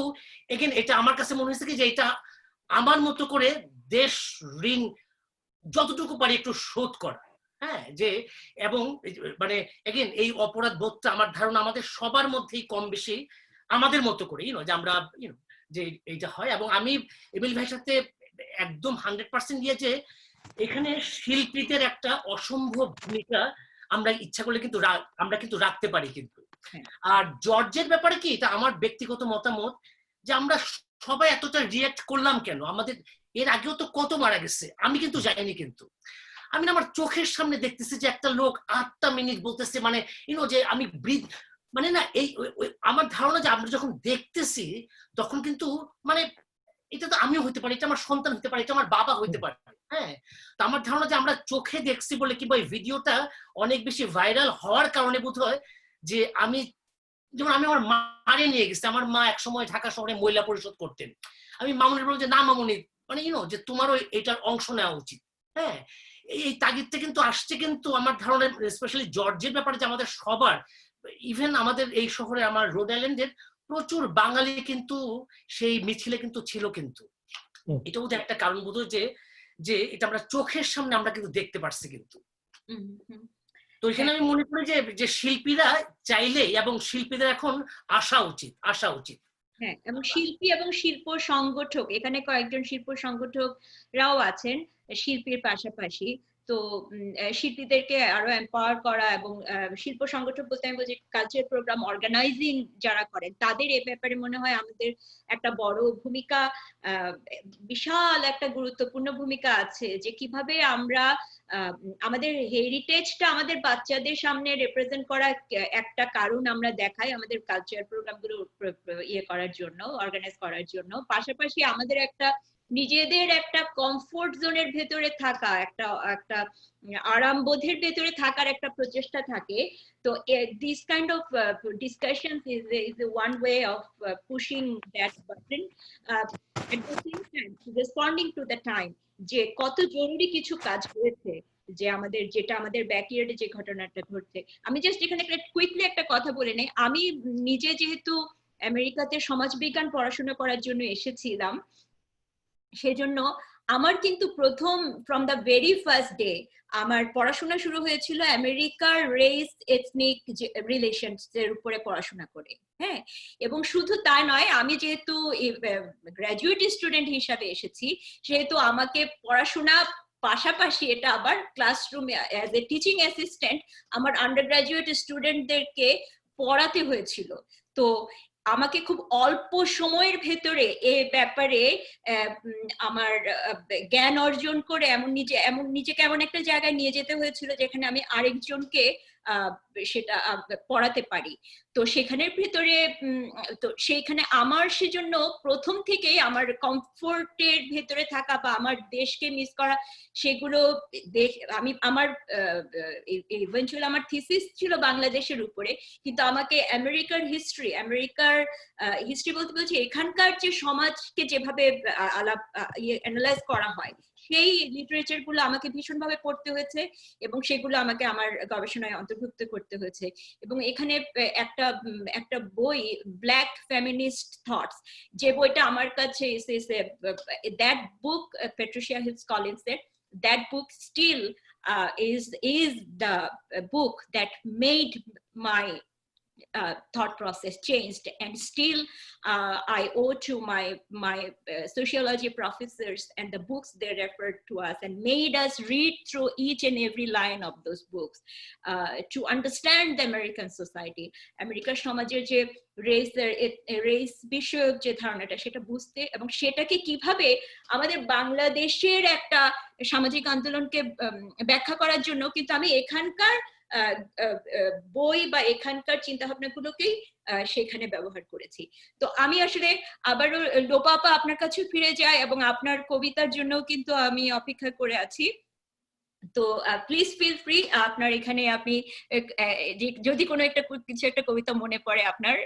এগেন এটা আমার কাছে মনে হয়েছে কি যে এটা আমার মতো করে দেশ ঋণ যতটুকু পারি একটু শোধ করা। হ্যাঁ, যে এবং মানে এগেন এই অপরাধ বোধটা আমার ধারণা আমাদের সবার মধ্যেই কম বেশি আমাদের মতো করে যে আমরা যে এইটা হয়। এবং আমি এমিল ভাইয়ের সাথে একদম 100% দিয়ে যে এখানে শিল্পীদের একটা অসম্ভব ভূমিকা আমরা ইচ্ছা করলে কিন্তু আমরা কিন্তু রাখতে পারি কিন্তু। আর জর্জের ব্যাপারে কি, এটা আমার ব্যক্তিগত মতামত যে আমরা সবাই এতটা রিয়াক্ট করলাম কেন? আমাদের এর আগেও তো কত মারা গেছে, আমি কিন্তু যাইনি। কিন্তু আমি আমার চোখের সামনে দেখতেছি যে একটা লোক 8টা মিনিট বলতেছে, মানে যে আমি মানে না, এই আমার ধারণা যে আমরা যখন দেখতেছি তখন কিন্তু মানে এটা তো আমিও হইতে পারি, এটা আমার সন্তান হতে পারে, এটা আমার বাবা হইতে পারে। হ্যাঁ, তো আমার ধারণা যে আমরা চোখে দেখছি বলে কিংবা এই ভিডিওটা অনেক বেশি ভাইরাল হওয়ার কারণে বোধ হয় যে আমি যেমন আমি আমার মারে নিয়ে গেছি, আমার মা একসময় ঢাকা শহরে মহিলা পরিষদ করতেন, আমি মামুনির বললাম যে না মামুনি, মানে যে তোমারও এটার অংশ নেওয়া উচিত। হ্যাঁ, এই তাগিদটা কিন্তু আসছে। কিন্তু আমার ধারণা স্পেশালি জর্জের ব্যাপারে যে আমাদের সবার, ইভেন আমাদের এই শহরে আমার রোড আইল্যান্ডের প্রচুর বাঙালি কিন্তু সেই মিছিলে কিন্তু ছিল। কিন্তু এটা বোধহয় একটা কারণ বোধ যে যে এটা আমরা চোখের সামনে আমরা কিন্তু দেখতে পারছি কিন্তু। তো এখানে হ্যাঁ। আমি মনে করি যে শিল্পীরা চাইলে এবং শিল্পীদের এখন আসা উচিত। হ্যাঁ, এবং শিল্পী এবং শিল্প সংগঠক, এখানে কয়েকজন শিল্প সংগঠকরাও আছেন শিল্পীর পাশাপাশি। তো শিল্পীদেরকে আরো এম্পাওয়ার করা এবং শিল্প সংগঠক বলতে আমি বলছি কালচার প্রোগ্রাম অর্গানাইজিং যারা করেন, তাদের এ ব্যাপারে মনে হয় আমাদের একটা বড় ভূমিকা, বিশাল একটা গুরুত্বপূর্ণ ভূমিকা আছে, যে কিভাবে আমরা আমাদের হেরিটেজটা আমাদের বাচ্চাদের সামনে রিপ্রেজেন্ট করা একটা কারণ আমরা দেখাই আমাদের কালচার প্রোগ্রাম গুলো ইয়ে করার জন্য, অর্গানাইজ করার জন্য। পাশাপাশি আমাদের একটা নিজেদের একটা কমফোর্ট জোনের ভেতরে থাকা, একটা আরামবোধের ভেতরে থাকার একটা প্রচেষ্টা থাকে। তো this kind of discussion is one way of pushing that button, at the same time responding to the time, যে কত জরুরি কিছু কাজ হয়েছে, যে যেটা আমাদের ব্যাকইয়ার্ডে যে ঘটনাটা ঘটছে। আমি জাস্ট এখানে কুইকলি একটা কথা বলে নেই। আমি নিজে যেহেতু আমেরিকাতে সমাজবিজ্ঞান পড়াশোনা করার জন্য এসেছিলাম, সেজন্য আমার কিন্তু প্রথম from the very first day আমার পড়াশোনা শুরু হয়েছিল আমেরিকার রেস এথনিক রিলেশনস এর উপরে পড়াশোনা করে। হ্যাঁ, এবং শুধু তা নয়, আমি যেহেতু গ্রাজুয়েট স্টুডেন্ট হিসাবে এসেছি, সেহেতু আমাকে পড়াশোনা পাশাপাশি এটা আবার ক্লাসরুমে অ্যাজ এ টিচিং অ্যাসিস্ট্যান্ট আমার আন্ডার গ্রাজুয়েট স্টুডেন্টদেরকে পড়াতে হয়েছিল। তো আমাকে খুব অল্প সময়ের ভেতরে এ ব্যাপারে আমার জ্ঞান অর্জন করে নিজেকে এমন একটা জায়গায় নিয়ে যেতে হয়েছিল যেখানে আমি আরেকজনকে সেটা পড়াতে পারি। তো সেখানের ভিতরে তো সেইখানে আমার সেজন্য প্রথম থেকেই আমার কমফোর্টের ভেতরে থাকা বা আমার দেশকে মিস করা, সেগুলো আমি আমার ইভেন্চুয়ালি আমার থিসিস ছিল বাংলাদেশের উপরে, কিন্তু আমাকে আমেরিকার হিস্ট্রি বলতে বলছি এখানকার যে সমাজকে যেভাবে অ্যানালাইজ করা হয়, সেই লিটারেচার গুলো আমাকে ভীষণভাবে পড়তে হয়েছে এবং সেগুলো আমাকে আমার গবেষণায় অন্তর্ভুক্ত করতে হয়েছে। এবং এখানে একটা বই, ব্ল্যাক ফেমিনিস্ট থটস, যে বইটা আমার কাছে দ্যাট বুক, পেট্রিশিয়া হিলস কলিন্সের that book still is the book that made my thought process changed, and still I owe to my sociology professors and the books they referred to us and made us read through each and every line of those books to understand the American society, American সমাজের যে race বিষয়ক যে ধারণাটা, সেটা বুঝতে এবং সেটাকে কিভাবে আমাদের বাংলাদেশের একটা সামাজিক আন্দোলনকে ব্যাখ্যা করার জন্য কিন্তু আমি এখানকার বই বা এখানকার চিন্তা ভাবনাগুলোকেই সেখানে ব্যবহার করেছি। তো আমি আসলে আবারও লোপা আপা আপনার কাছে ফিরে যাই এবং আপনার কবিতার জন্য কিন্তু আমি অপেক্ষা করে আছি। তো প্লিজ ফিল ফ্রি, আপনার এখানে আপনি যদি কোনো কিছু একটা কবিতা মনে পড়ে আপনার।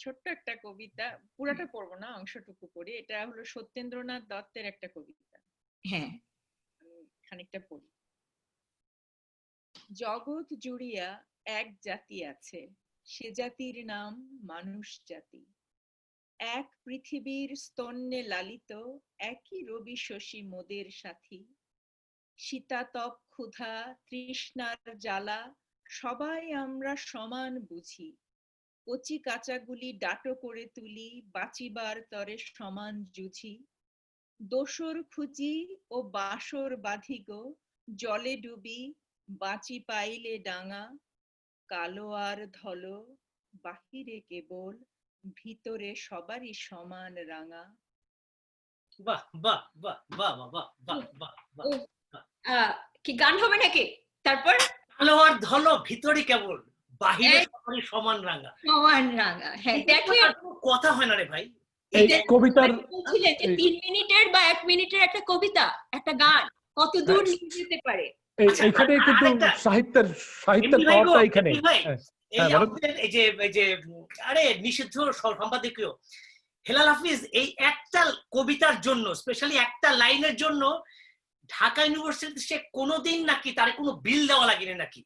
ছোট্ট একটা কবিতা, পুরাটা পড়বো না, অংশটুকু পড়ি। এটা হলো সত্যেন্দ্রনাথ দত্তের একটা কবিতা। হ্যাঁ, খানিকটা পড়ি। জগৎ জুড়িয়া এক জাতি আছে, সে জাতির নাম মানুষ জাতি। এক পৃথিবীর স্তন্যে লালিত, একই রবি শশী মোদের সাথী। শীতাতপ ক্ষুধা তৃষ্ণার জ্বালা, সবাই আমরা সমান বুঝি। কচি কাঁচাগুলি ডাটো করে তুলি, বাঁচিবার তরে সমান জুঝি। দোসর খুঁজি ও বাসর বাঁধি গো, জলে ডুবি বাঁচি পাইলে ডাঙা। কালো আর ধলো বাহিরে কেবল, ভিতরে সবারই সমান রাঙা। বাহ বাহ বাহ বাহ বাহ বাহ বাহ বাহ। কি গান হবে নাকি? তারপর কালো আর ধলো ভিতরে কেবল, বাহিরে সবারই সমান রাঙা। সমান রাঙা। হ্যাঁ, দেখেন কথা হয় না রে ভাই। এই কবিতার বলছিলেন যে 3 মিনিটের বা 1 মিনিটের একটা কবিতা, একটা গান কত দূর নিয়ে যেতে পারে। এইখানে কিন্তু সাহিত্যের পাওয়ারটা এখানে। এই যে আরে নিষিদ্ধ সম্পাদকীয় হেলাল হাফিজ এই একটা কবিতার জন্য, স্পেশালি একটা লাইনের জন্য ঢাকা ইউনিভার্সিটিতে সে কোনোদিন নাকি তার কোনো বিল দেওয়া লাগেনি নাকি।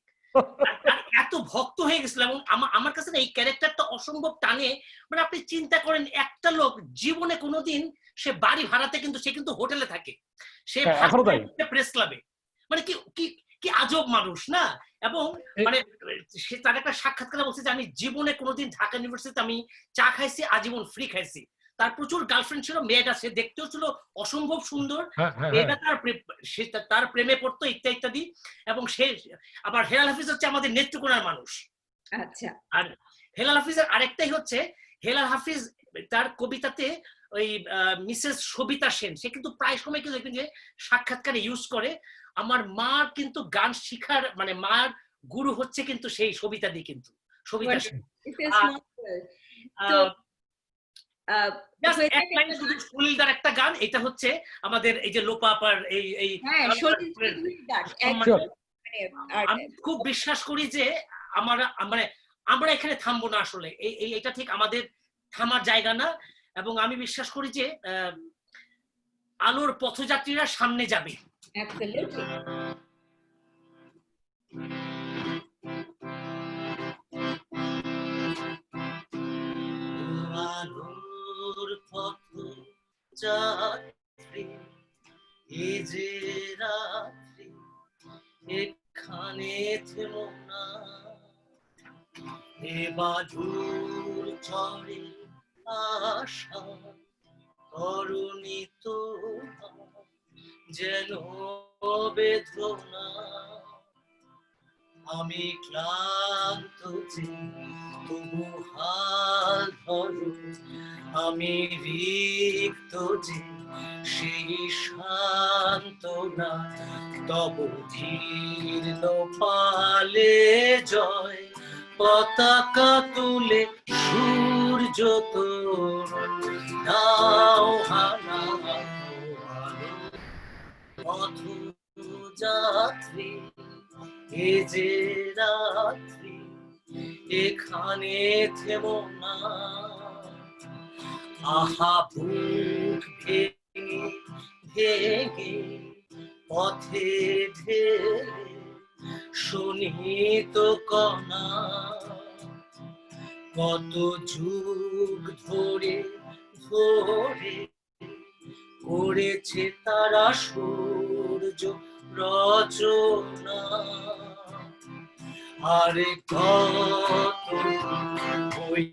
আর এত ভক্ত হয়ে গেছিল, এবং আমার কাছে না এই ক্যারেক্টারটা অসম্ভব টানে। মানে আপনি চিন্তা করেন, একটা লোক জীবনে কোনোদিন সে বাড়ি ভাড়াতে, কিন্তু সে কিন্তু হোটেলে থাকে, সে এখনো তাই। প্রেস ক্লাবে, মানে কি কি কি আজব মানুষ না। এবং মানে সে তার একটা সাক্ষাৎকারে বলছে যে আমি জীবনে কোনোদিন ঢাকা ইউনিভার্সিটিতে আমি চা খাইছি, আজীবন ফ্রি খাইছি। তার প্রচুর গার্লফ্রেন্ড ছিল, মেয়েটা সে দেখতেও ছিল অসম্ভব সুন্দর, মেয়েটা তার প্রেমে পড়তো ইত্যাদি ইত্যাদি। এবং সে আবার হেলাল হাফিজ হচ্ছে আমাদের নেত্রকোনার মানুষ। আচ্ছা। আর হেলাল হাফিজের আরেকটাই হচ্ছে, হেলাল হাফিজ তার কবিতাতে ওই মিসেস সবিতা সেন, সে কিন্তু প্রায় সময় কিন্তু যে সাক্ষাৎকারে ইউজ করে। আমার মা কিন্তু গান শিখার মানে মার গুরু হচ্ছে কিন্তু সেই সবিতা দি, কিন্তু সবিতা সেন। শুধু সলিলদার একটা গান, এটা হচ্ছে আমাদের এই যে লোপাপার এই আমি খুব বিশ্বাস করি যে আমরা এখানে থামবো না আসলে, এটা ঠিক আমাদের থামার জায়গা না। এবং আমি বিশ্বাস করি যে আলোর পথযাত্রীরা সামনে যাবে। আলোর পথযাত্রী এই যে রাত্রি, এখানে থেমো না, এ বাদুর ঝড়ে আশা করুণিত যেন বেদনা। আমি ক্লান্ত যে তবু হাল ধরো, আমি রিক্ত যে সেই শান্তনা, তব জীর্ণ পালে জয় পতাকা তুলে সূর্য তোরণ দাও হানা। পথযাত্রী এ যে রাত্রি, এখানে থেমো না, আহা বুক ভেঙে ভেঙে পথে ঢেলে শোনিত কণা, কত যুগ ধরে ধরে করেছে তারা সূর্য রচনা। আরে কত ওই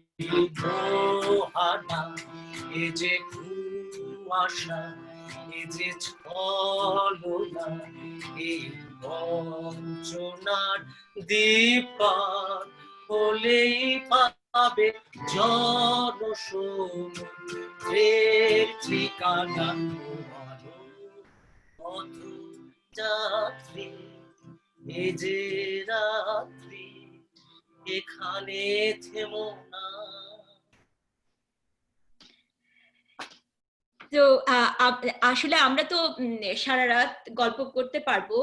দোহানা, এ যে কুয়াশা, এ যে ছলনা, এই বঞ্চনার দীপার হলেই পাবে জনসমুদ্রের ঠিকানা। পথযাত্রী এ যে রাত্রি, এখানে থেমো না। তো আসলে আমরা তো সারা রাত গল্প করতে পারবো।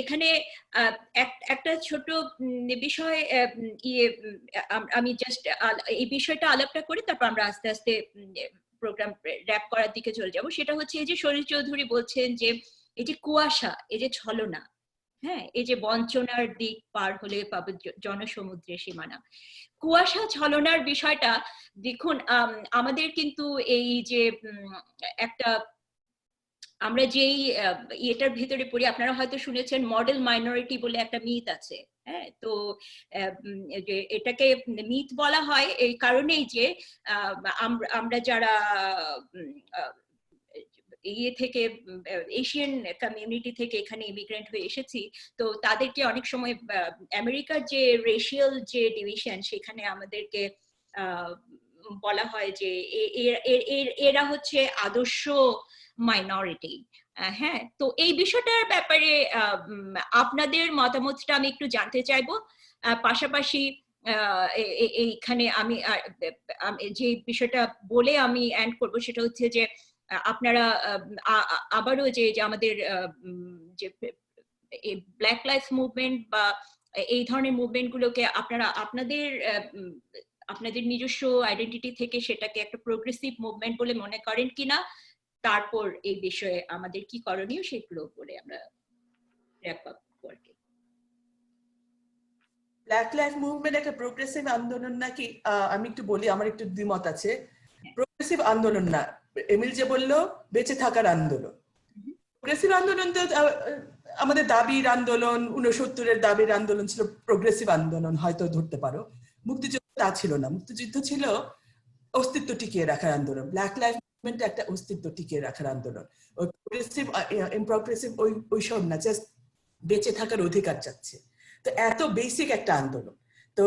এখানে একটা ছোট বিষয় আমি জাস্ট এই বিষয়টা আলাপটা করি, তারপর আমরা আস্তে আস্তে প্রোগ্রাম র‍্যাপ করার দিকে চলে যাব। সেটা হচ্ছে এই যে শরীর চৌধুরী বলছেন যে এই যে কুয়াশা, এই যে ছলনা, হ্যাঁ, এই যে বঞ্চনার দিক পার হলে পাবে জনসমুদ্রের সীমানা। কুয়াশা ছলনার বিষয়টা দেখুন, আমাদের কিন্তু এই যে একটা আমরা যেই এটার ভিতরে পড়ি, আপনারা হয়তো শুনেছেন মডেল মাইনরিটি বলে একটা মিথ আছে। হ্যাঁ, তো এটাকে মিথ বলা হয় এই কারণেই যে আমরা যারা ইয়ে থেকে এশিয়ান কমিউনিটি থেকে এখানে ইমিগ্রেন্ট হয়ে এসেছি, তো তাদেরকে অনেক সময় আমেরিকার যে রেশিয়াল যে ডিভিশন, সেখানে আমাদেরকে বলা হয় যে এরা হচ্ছে আদর্শ মাইনরিটি। হ্যাঁ, তো এই বিষয়টার ব্যাপারে আপনাদের মতামতটা আমি একটু জানতে চাইবো। পাশাপাশি এইখানে আমি যে বিষয়টা বলে আমি এন্ড করবো সেটা হচ্ছে যে আপনারা আবারও যে আমাদের যে ব্ল্যাক লাইফ মুভমেন্ট বা এই ধরনের মুভমেন্ট গুলোকে আপনারা আপনাদের নিজস্ব আইডেন্টিটি থেকে সেটাকে একটা প্রোগ্রেসিভ মুভমেন্ট বলে মনে করেন কিনা, তারপর এই বিষয়ে আমাদের কি করণীয় সেগুলো বলে আমরা র‍্যাপ আপ করব। ব্ল্যাক লাইফ মুভমেন্ট একটা প্রোগ্রেসিভ আন্দোলন নাকি, আমি একটু বলি, আমার একটু দ্বিমত আছে। প্রোগ্রেসিভ আন্দোলন না, এমিল যে বললো বেঁচে থাকার আন্দোলন। প্রোগ্রেসিভ আন্দোলন তো আমাদের দাবির আন্দোলন, 69-এর দাবির আন্দোলন ছিল প্রোগ্রেসিভ আন্দোলন, হয়তো ধরতে পারো। মুক্তিযুদ্ধ তা ছিল না, মুক্তিযুদ্ধ ছিল অস্তিত্ব টিকিয়ে রাখার আন্দোলন। ব্ল্যাক লাইফ মুভমেন্ট একটা অস্তিত্ব টিকিয়ে রাখার আন্দোলন। ওই প্রোগ্রেসিভ ইমপ্রোগ্রেসিভ ওই সব না, জাস্ট বেঁচে থাকার অধিকার চাচ্ছে। তো এত বেসিক একটা আন্দোলন, তো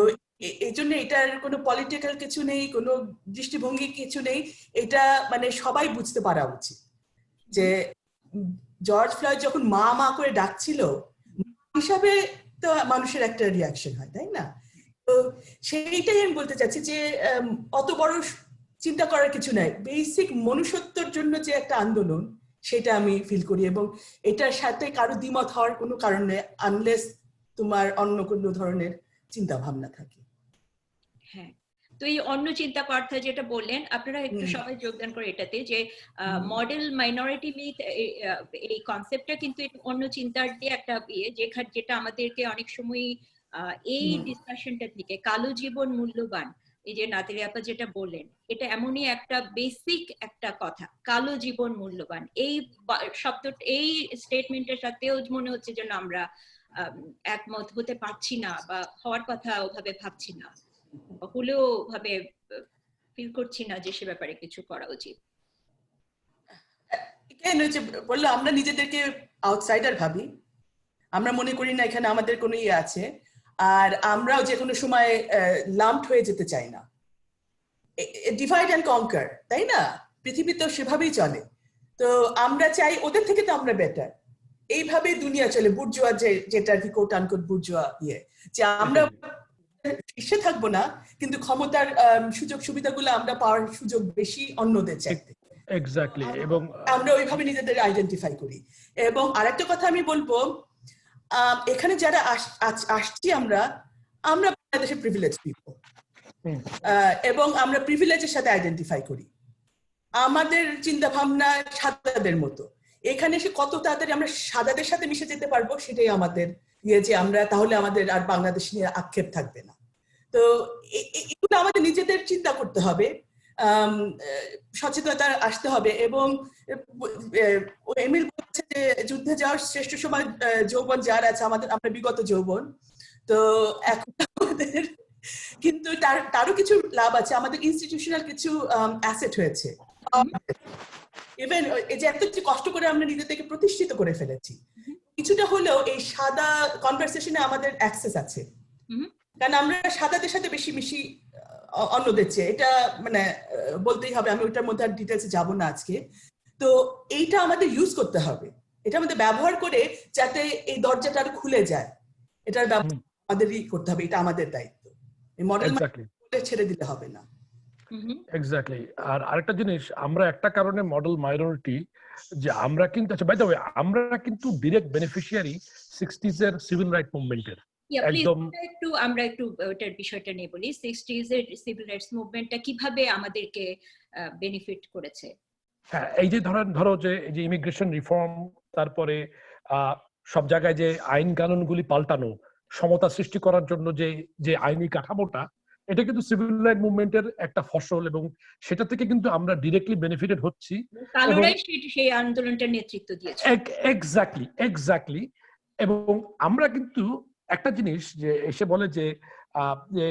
এই জন্য এটার কোনো পলিটিক্যাল কিছু নেই, কোনো দৃষ্টিভঙ্গি কিছু নেই। এটা মানে সবাই বুঝতে পারা উচিত যে জর্জ ফ্লয়েড যখন মা মা করে ডাকছিল হিসাবে, তো মানুষের একটা রিয়াকশন হয়, তাই না? তো সেইটাই আমি বলতে চাচ্ছি যে অত বড় চিন্তা করার কিছু নাই, বেসিক মনুষ্যত্বের জন্য যে একটা আন্দোলন, সেটা আমি ফিল করি। এবং এটার সাথে কারো দ্বিমত হওয়ার কোনো কারণ নেই, আনলেস তোমার অন্য কোনো ধরনের চিন্তা ভাবনা থাকে। হ্যাঁ, তো এই অন্য চিন্তা কথা যেটা বললেন, আপনারা একটু সবাই যোগদান করে এটাতে যে মডেল মাইনরিটি মিথ, এই কনসেপ্টটা কিন্তু অন্য চিন্তার দিয়ে একটা যেটা আমাদেরকে অনেক সময় এই ডিসকাশনটা থেকে কালো জীবন মূল্যবান, এই যে নাতিলি আপা যেটা বললেন, এটা এমনই একটা বেসিক একটা কথা, কালো জীবন মূল্যবান। এই শব্দ, এই স্টেটমেন্টের সাথেও মনে হচ্ছে যেন আমরা একমত হতে পারছি না, বা হওয়ার কথা ওভাবে ভাবছি না, হলেও ভাবে ফিল করছি না যে সে ব্যাপারে কিছু করা উচিত। কেন বললো আমরা নিজেদেরকে আউটসাইডার ভাবি, আমরা মনে করি না এখানে আমাদের কোনো ইয়ে আছে, আর আমরাও যে কোনো সময় লাম্পড হয়ে যেতে চাই না। ডিভাইড অ্যান্ড কনকার, তাই না? পৃথিবী তো সেভাবেই চলে। তো আমরা চাই ওদের থেকে তো আমরা বেটার, এইভাবে দুনিয়া চলে। বুর্জুয়া যেটা আর কি, কোট আনকোট বুর্জুয়া ইয়ে, যে আমরা শীর্ষে থাকবো না, কিন্তু ক্ষমতার সুযোগ সুবিধাগুলো আমরা পাওয়ার সুযোগ বেশি অন্যদের চাইতে। এক্স্যাক্টলি, এবং আমরা ওইভাবে নিজেদের আইডেন্টিফাই করি। এবং আরেকটা কথা আমি বলবো, এখানে যারা আসছি আমরা বাংলাদেশের প্রিভিলেজ পিপল, এবং আমরা প্রিভিলেজের সাথে আইডেন্টিফাই করি। আমাদের চিন্তা ভাবনা সাদাদের মতো, এখানে এসে কত তাড়াতাড়ি আমরা সাদাদের সাথে মিশে যেতে পারবো, সেটাই আমাদের ইয়ে, যে আমরা তাহলে আমাদের আর বাংলাদেশ নিয়ে আক্ষেপ থাকবে না। তো এগুলো আমাদের নিজেদের চিন্তা করতে হবে, সচেতনতা আসতে হবে। এবং এমিল বলছে যে যুদ্ধে যাওয়ার শ্রেষ্ঠ সময় যৌবন যার আছে, আমরা বিগত যৌবন। তো এখন আমাদের কিন্তু তারও কিছু লাভ আছে, আমাদের ইনস্টিটিউশনাল কিছু অ্যাসেট হয়েছে। ইভেন এই যে এত কষ্ট করে আমরা নিজেদেরকে প্রতিষ্ঠিত করে ফেলেছি, কিছুটা হলেও এই সাদা কনভারসেশনে আমাদের অ্যাক্সেস আছে, কারণ আমরা সাদাদের সাথে বেশি মিশি অন্যদের চেয়ে। এটা মানে বলতেই হবে, আমি ওইটার মধ্যে আর ডিটেলসে যাবো না আজকে। তো এইটা আমাদের ইউজ করতে হবে, এটা আমাদের ব্যবহার করে যাতে এই দরজাটা আরো খুলে যায়, এটার ব্যবহার আমাদেরই করতে হবে, এটা আমাদের দায়িত্ব। এই মডেল ছেড়ে দিলে হবে না। এক্স্যাক্টলি। আর আরেকটা জিনিস, আমরা একটা কারণে মডেল মাইনরিটি, যে আমরা কিন্তু, আচ্ছা বাই দ্য ওয়ে, আমরা কিন্তু ডিরেক্ট বেনিফিশিয়ারি 60s এর সিভিল রাইট মুভমেন্টের। একদম আমরা একটু ওটার বিষয়টা নিয়ে বলি, 60s এর সিভিল রাইটস মুভমেন্টটা কিভাবে আমাদেরকে বেনিফিট করেছে। হ্যাঁ, এই যে ধরো যে এই যে ইমিগ্রেশন রিফর্ম, তারপরে সব জায়গায় যে আইন কানুনগুলি পাল্টানো, সমতা সৃষ্টি করার জন্য যে আইনি কাঠামোটা, এটা কিন্তু সিভিল রাইট মুভমেন্টের একটা ফসল, এবং সেটা থেকে কিন্তু আমরা ডিরেক্টলি বেনিফিটেড হচ্ছি। কালোরাই সেই আন্দোলনটার নেতৃত্ব দিয়েছে। এক্স্যাক্টলি। এবং আমরা কিন্তু একটা জিনিস যে এসে বলে যে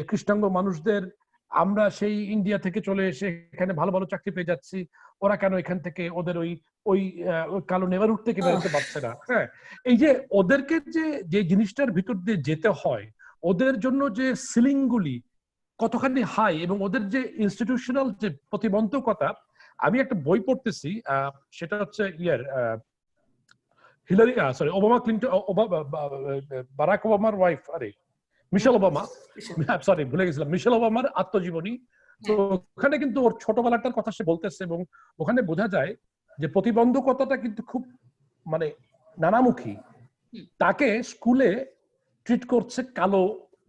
কৃষ্ণাঙ্গ মানুষদের, আমরা সেই ইন্ডিয়া থেকে চলে এসে এখানে ভালো ভালো চাকরি পেয়ে যাচ্ছি, ওরা কেন এখান থেকে ওদের ওই কালো নেভারহুড থেকে বেরোতে পারছে না। হ্যাঁ, এই যে ওদেরকে যে জিনিসটার ভিতর দিয়ে যেতে হয়, ওদের জন্য যে সিলিং গুলি কতখানি হাই, এবং ওদের যে ইনস্টিটিউশনাল যে প্রতিবন্ধকতা। আমি একটা বই পড়তেছি, সেটা হচ্ছে ওবামা ক্লিন্টন, বারাক ওবামার ওয়াইফ, মিশেল ওবামা, সরি ভুলে গেছিলাম, মিশেল ওবামার আত্মজীবনী। তো ওখানে কিন্তু ওর ছোটবেলাটার কথা সে বলতেছে, এবং ওখানে বোঝা যায় যে প্রতিবন্ধকতাটা কিন্তু খুব মানে নানামুখী। তাকে স্কুলে ট্রিট করছে কালো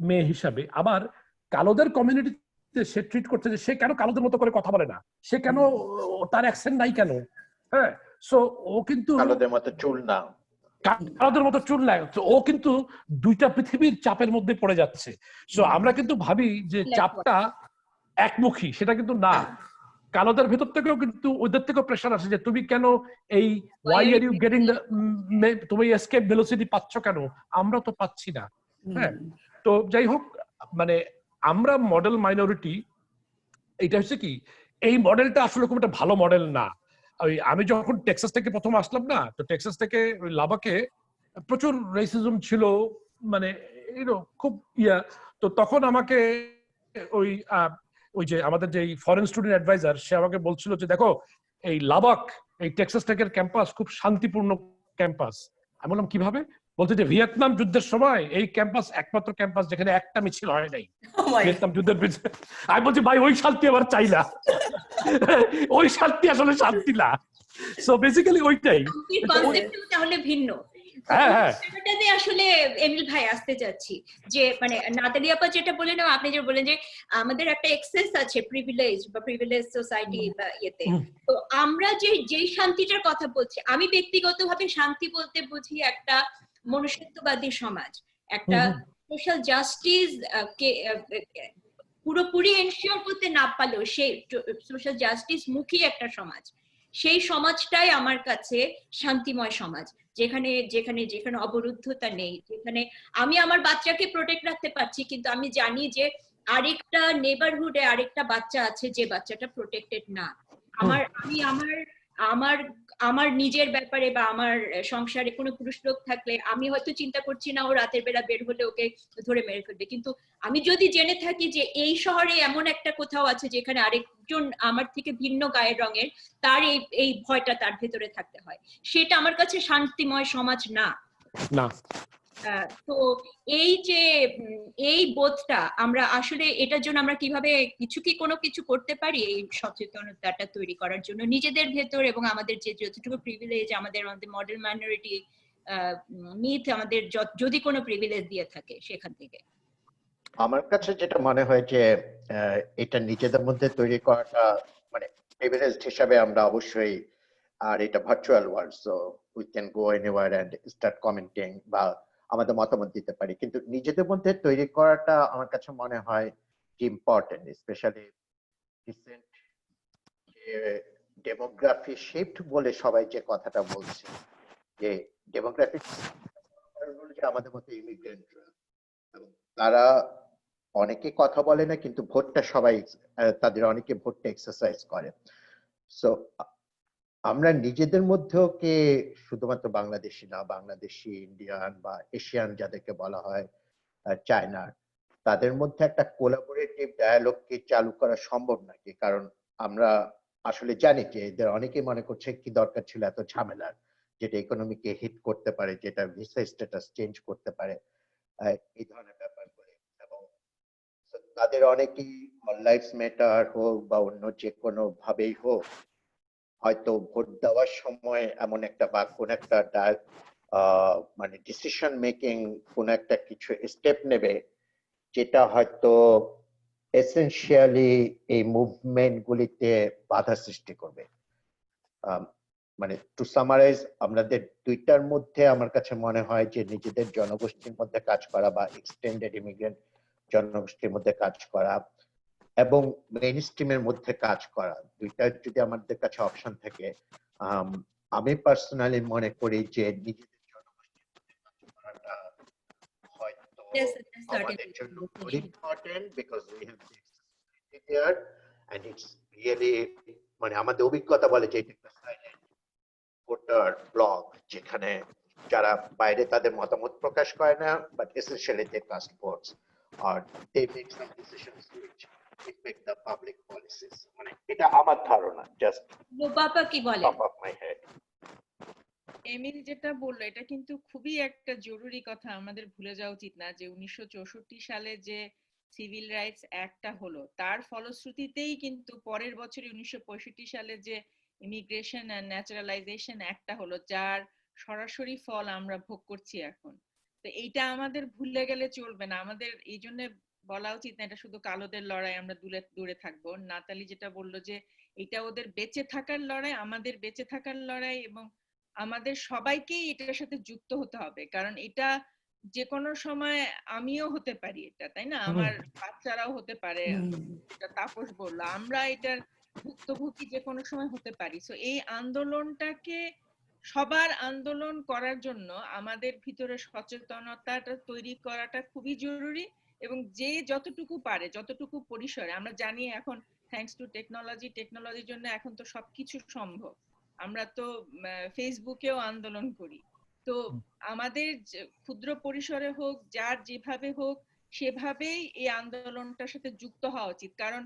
মেয়ে হিসাবে, আবার কালোদের কমিউনিটিতে সে ট্রিট করছে যে সে কেন কালোদের মতো করে কথা বলে না, সে কেন, তার অ্যাকসেন্ট নাই কেন। হ্যাঁ, সো ও কিন্তু কালোদের মতো চুল না, কালোদের মতো চুল নাই, তো ও কিন্তু দুইটা পৃথিবীর চাপের মধ্যে পড়ে যাচ্ছে। সো আমরা কিন্তু ভাবি যে চাপটা একমুখী, সেটা কিন্তু না। কালোদের ভেতর থেকেও কিন্তু ওদের থেকেও প্রেশার আসে যে তুমি কেন এই why are you getting the, তুমি এসকেপ ভেলোসিটি পাচ্ছ কেন, আমরা তো পাচ্ছি না। হ্যাঁ, তো যাই হোক, মানে আমরা মডেল মাইনরিটি, এটা হচ্ছে কি, এই মডেলটা আসলে খুব একটা ভালো মডেল না। আমি যখন টেক্সাস থেকে প্রথম আসলাম না, তো টেক্সাস থেকে ওই লাবাকে প্রচুর রেসিজম ছিল, মানে খুব তো তখন আমাকে ওই ওই যে আমাদের যে ফরেন স্টুডেন্ট অ্যাডভাইজার, সে আমাকে বলছিল যে দেখো এই লাবাক, এই টেক্সাস টেকের ক্যাম্পাস খুব শান্তিপূর্ণ ক্যাম্পাস। আমি বললাম কিভাবে? বলতে যে ভিয়েতনাম যুদ্ধের সময় এই ক্যাম্পাস একমাত্র ক্যাম্পাস যেখানে একটা মিছিল হয় নাই ভিয়েতনাম যুদ্ধের পিছনে। আমি বলছি ভাই ওই শান্তি আবার চাই না, ওই শান্তি আসলে শান্তি না। সো বেসিক্যালি ওইটাই তাহলে ভিন্ন। আসলে এমিল ভাই আসতে যাচ্ছি যে মানে নাতালি আপা যেটা বললেন, আপনি যে বলেন যে আমাদের একটা এক্সেস আছে প্রিভিলেজ বা প্রিভিলেজ সোসাইটি বা ইয়েতে, তো আমরা যেই শান্তিটার কথা বলছি, আমি ব্যক্তিগতভাবে শান্তি বলতে বুঝি একটা মনুষ্যত্ববাদী সমাজ, একটা সোশ্যাল জাস্টিস কে পুরোপুরি এনশিওর করতে না পারলেও সেই সোশ্যাল জাস্টিস মুখী একটা সমাজ, সেই সমাজটাই আমার কাছে শান্তিময় সমাজ, যেখানে যেখানে যেখানে অবরুদ্ধতা নেই, যেখানে আমি আমার বাচ্চাকে প্রোটেক্ট রাখতে পারছি, কিন্তু আমি জানি যে আরেকটা নেবারহুডে আরেকটা বাচ্চা আছে যে বাচ্চাটা প্রোটেক্টেড না। আমি আমার আমার নিজের ব্যাপারে বা আমার সংসারে কোনো পুরুষ লোক থাকলে আমি হয়তো চিন্তা করছি না ও রাতের বেলা বের হলে ওকে ধরে মেরে ফেলবে, কিন্তু আমি যদি জেনে থাকি যে এই শহরে এমন একটা কোথাও আছে যেখানে আরেকজন আমার থেকে ভিন্ন গায়ের রঙের, তার এই ভয়টা তার ভেতরে থাকতে হয়, সেটা আমার কাছে শান্তিময় সমাজ না। তো এই যে এই বোধটা আমরা আসলে এটার জন্য আমরা কিভাবে কোনো কিছু করতে পারি এই সচেতনতাটা তৈরি করার জন্য নিজেদের ভেতর, এবং আমাদের যে যতটুকু প্রিভিলেজ আমাদের মডেল মাইনরিটি মিথ আমাদের যদি কোনো প্রিভিলেজ দিয়ে থাকে সেখান থেকে। আমার কাছে যেটা মনে হয় যে এটা নিজেদের মধ্যে তৈরি করাটা মানে প্রিভিলেজড হিসাবে আমরা অবশ্যই, আর এটা virtual world, so we can go anywhere and start commenting বা আমাদের মতামত দিতে পারি, কিন্তু নিজেদের মধ্যে তৈরি করাটা আমার কাছে মনে হয় যে ইম্পর্টেন্ট, স্পেশালি রিসেন্ট যে ডেমোগ্রাফি শিফট বলে সবাই যে কথাটা বলছে, যে ডেমোগ্রাফি যে আমাদের মধ্যে ইমিগ্রেন্টরা, তারা অনেকে কথা বলে না, কিন্তু ভোটটা সবাই, তাদের অনেকে ভোটটা এক্সারসাইজ করে। সো আমরা নিজেদের মধ্যেও কে শুধুমাত্র বাংলাদেশি না, বাংলাদেশি, ইন্ডিয়ান বা এশিয়ান যাদেরকে বলা হয়, চায়নার, তাদের মধ্যে একটা কোলাবোরেটিভ ডায়ালগ কি চালু করা সম্ভব নাকি? কারণ আমরা আসলে জানি যে এদের অনেকেই মনে করছে কি দরকার ছিল এত ঝামেলার, যেটা ইকোনমিকে হিট করতে পারে, যেটা ভিসা স্ট্যাটাস চেঞ্জ করতে পারে, এই ধরনের ব্যাপার করে। এবং তাদের অনেকেই অল লাইফস ম্যাটার হোক বা অন্য যে কোনো ভাবেই হোক, হয়তো ভোট দেওয়ার সময় এমন একটা বা কোন একটা মানে ডিসিশন মেকিং কোন একটা কিছু স্টেপ নেবে যেটা হয়তো এসেনশিয়ালি এই মুভমেন্ট গুলিতে বাধা সৃষ্টি করবে। মানে টু সামারাইজ, আমাদের দুইটার মধ্যে আমার কাছে মনে হয় যে নিজেদের জনগোষ্ঠীর মধ্যে কাজ করা বা এক্সটেন্ডেড ইমিগ্রেন্ট জনগোষ্ঠীর মধ্যে কাজ করা এবং মেইন স্ট্রিমের মধ্যে কাজ করা, দুইটা যদি আমাদের কাছে অপশন থাকে, আমি পার্সোনালি মনে করি যে নিজেদের জনগোষ্ঠীর মধ্যে কাজ করাটা হয়তো আমাদের জন্য খুব important, because we have there and it's really, মানে আমাদের অভিজ্ঞতা বলে যে এটা একটা সাইলেন্ট ভোটার ব্লক, যেখানে যারা বাইরে তাদের মতামত প্রকাশ করে না, but essentially they cast votes or they make some decisions which affect the public policies. মানে এটা আমার ধারণা, just বাবা কি বলে top of my head. Emil যেটা বললো এটা কিন্তু খুবই একটা জরুরি কথা, আমাদের ভুলে যাওয়া উচিত না যে 1964 সালে যে সিভিল রাইটস অ্যাক্টটা হলো তার ফলশ্রুতিতেই কিন্তু পরের বছরই 1965 সালে যে ইমিগ্রেশন এন্ড ন্যাচারালাইজেশন অ্যাক্টটা হলো, যার সরাসরি ফল আমরা ভোগ করছি এখন। তো এইটা আমাদের ভুলে গেলে চলবে না, আমাদের এই জন্য বলা উচিত না এটা শুধু কালোদের লড়াই, আমরা দূরে দূরে থাকবো। নাতালি যেটা বললো যে এটা ওদের বেঁচে থাকার লড়াই, আমাদের বেঁচে থাকার লড়াই, এবং আমাদের সবাইকেই এটার সাথে যুক্ত হতে হবে, কারণ এটা যে কোনো সময় আমিও হতে পারি এটা, তাই না? আমার বাচ্চারাও হতে পারে, এটা তাপস বললো, আমরা এটার ভুক্তভোগী যে কোনো সময় হতে পারি। সো এই আন্দোলনটাকে সবার আন্দোলন করার জন্য আমাদের ভিতরে সচেতনতাটা তৈরি করাটা খুবই জরুরি, এবং যে যতটুকু পারে, যতটুকু পরিসরে, আমরা জানি এখন থ্যাঙ্কস টু টেকনোলজির জন্য এখন তো সবকিছু সম্ভব। আমরা তো ফেসবুকেও আন্দোলন করি। তো আমাদের ক্ষুদ্র পরিসরে হোক, যার যেভাবে হোক, সেভাবেই এই আন্দোলনটার সাথে যুক্ত হওয়া উচিত। কারণ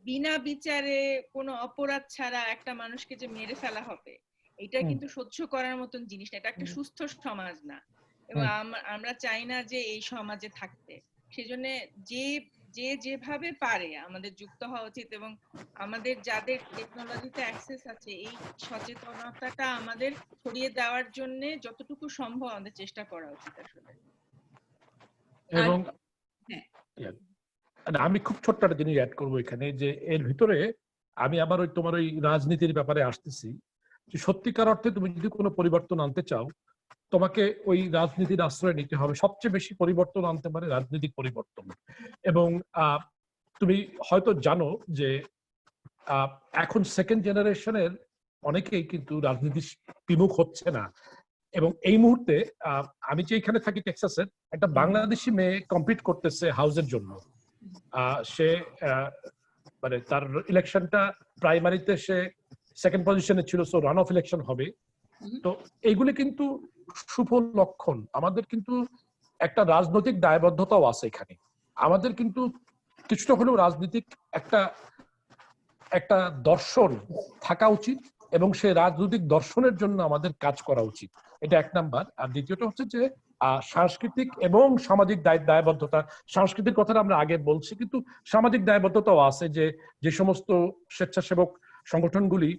বিনা বিচারে কোনো অপরাধ ছাড়া একটা মানুষকে যে মেরে ফেলা হবে, এটা কিন্তু সহ্য করার মতন জিনিস না, এটা একটা সুস্থ সমাজ না, এবং আমরা চাই না যে এই সমাজে থাকতে। সেজন্য যে যেভাবে পারে আমাদের যুক্ত হওয়া উচিত, এবং আমাদের যাদের টেকনোলজিতে অ্যাক্সেস আছে, এই সচেতনতাটা আমাদের ছড়িয়ে দেওয়ার জন্য যতটুকু সম্ভব আমাদের চেষ্টা করা উচিত আসলে। এবং আমি খুব ছোট্ট একটা জিনিস অ্যাড করবো এখানে, যে এর ভিতরে আমি আবার ওই তোমার ওই রাজনীতির ব্যাপারে আসতেছি, যে সত্যিকার অর্থে তুমি যদি কোনো পরিবর্তন আনতে চাও, তোমাকে ওই রাজনীতির আশ্রয় নিতে হবে। সবচেয়ে বেশি পরিবর্তন আনতে পারে রাজনৈতিক পরিবর্তন। এবং তুমি হয়তো জানো যে এখন সেকেন্ড জেনারেশনের অনেকেই কিন্তু রাজনীতি বিমুখ হচ্ছে না। এবং এই মুহূর্তে আমি যে এখানে থাকি টেক্সাসের, একটা বাংলাদেশি মেয়ে কম্পিট করতেছে হাউসের জন্য। সে মানে তার ইলেকশনটা প্রাইমারিতে সে সেকেন্ড পজিশনে ছিল, সো রান অফ ইলেকশন হবে। তো এইগুলি কিন্তু শুভ লক্ষণ। আমাদের কিন্তু একটা রাজনৈতিক দায়বদ্ধতাও আছে এখানে। আমাদের কিন্তু কিছুটা হলেও রাজনৈতিক একটা দর্শন থাকা উচিত, এবং সেই রাজনৈতিক দর্শনের জন্য আমাদের কাজ করা উচিত। এটা এক নাম্বার। আর দ্বিতীয়টা হচ্ছে যে সাংস্কৃতিক এবং সামাজিক দায়বদ্ধতা। সাংস্কৃতিক কথাটা আমরা আগে বলছি, কিন্তু সামাজিক দায়বদ্ধতাও আছে, যে সমস্ত স্বেচ্ছাসেবক সংগঠনগুলি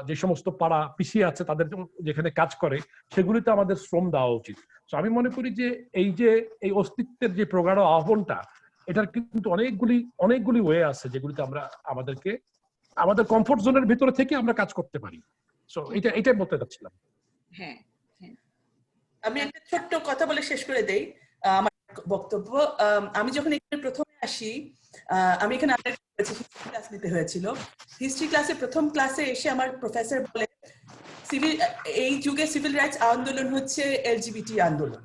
যে সমস্ত পাড়া পিছিয়ে আছে তাদের যেখানে কাজ করে, সেগুলিতে আমাদের শ্রম দেওয়া উচিত। তো আমি মনে করি যে এই অস্তিত্বের যে প্রগাঢ় আহ্বানটা, এটার কিন্তু অনেকগুলি ওয়ে আছে যেগুলিতে আমরা আমাদের কমফোর্ট জোনের ভিতরে থেকে আমরা কাজ করতে পারি। সো এটাই বলতে চাচ্ছিলাম। হ্যাঁ, আমি একটা ছোট্ট কথা বলে শেষ করে দেই আমার বক্তব্য। আমি যখন এখানে প্রথমে আসি, আমি এখানে হিস্ট্রি ক্লাস নিতে হয়েছিল। হিস্ট্রি ক্লাসে প্রথম ক্লাসে এসে আমার প্রফেসর বলে, এই যুগে সিভিল রাইটস আন্দোলন হচ্ছে এলজিবিটি আন্দোলন।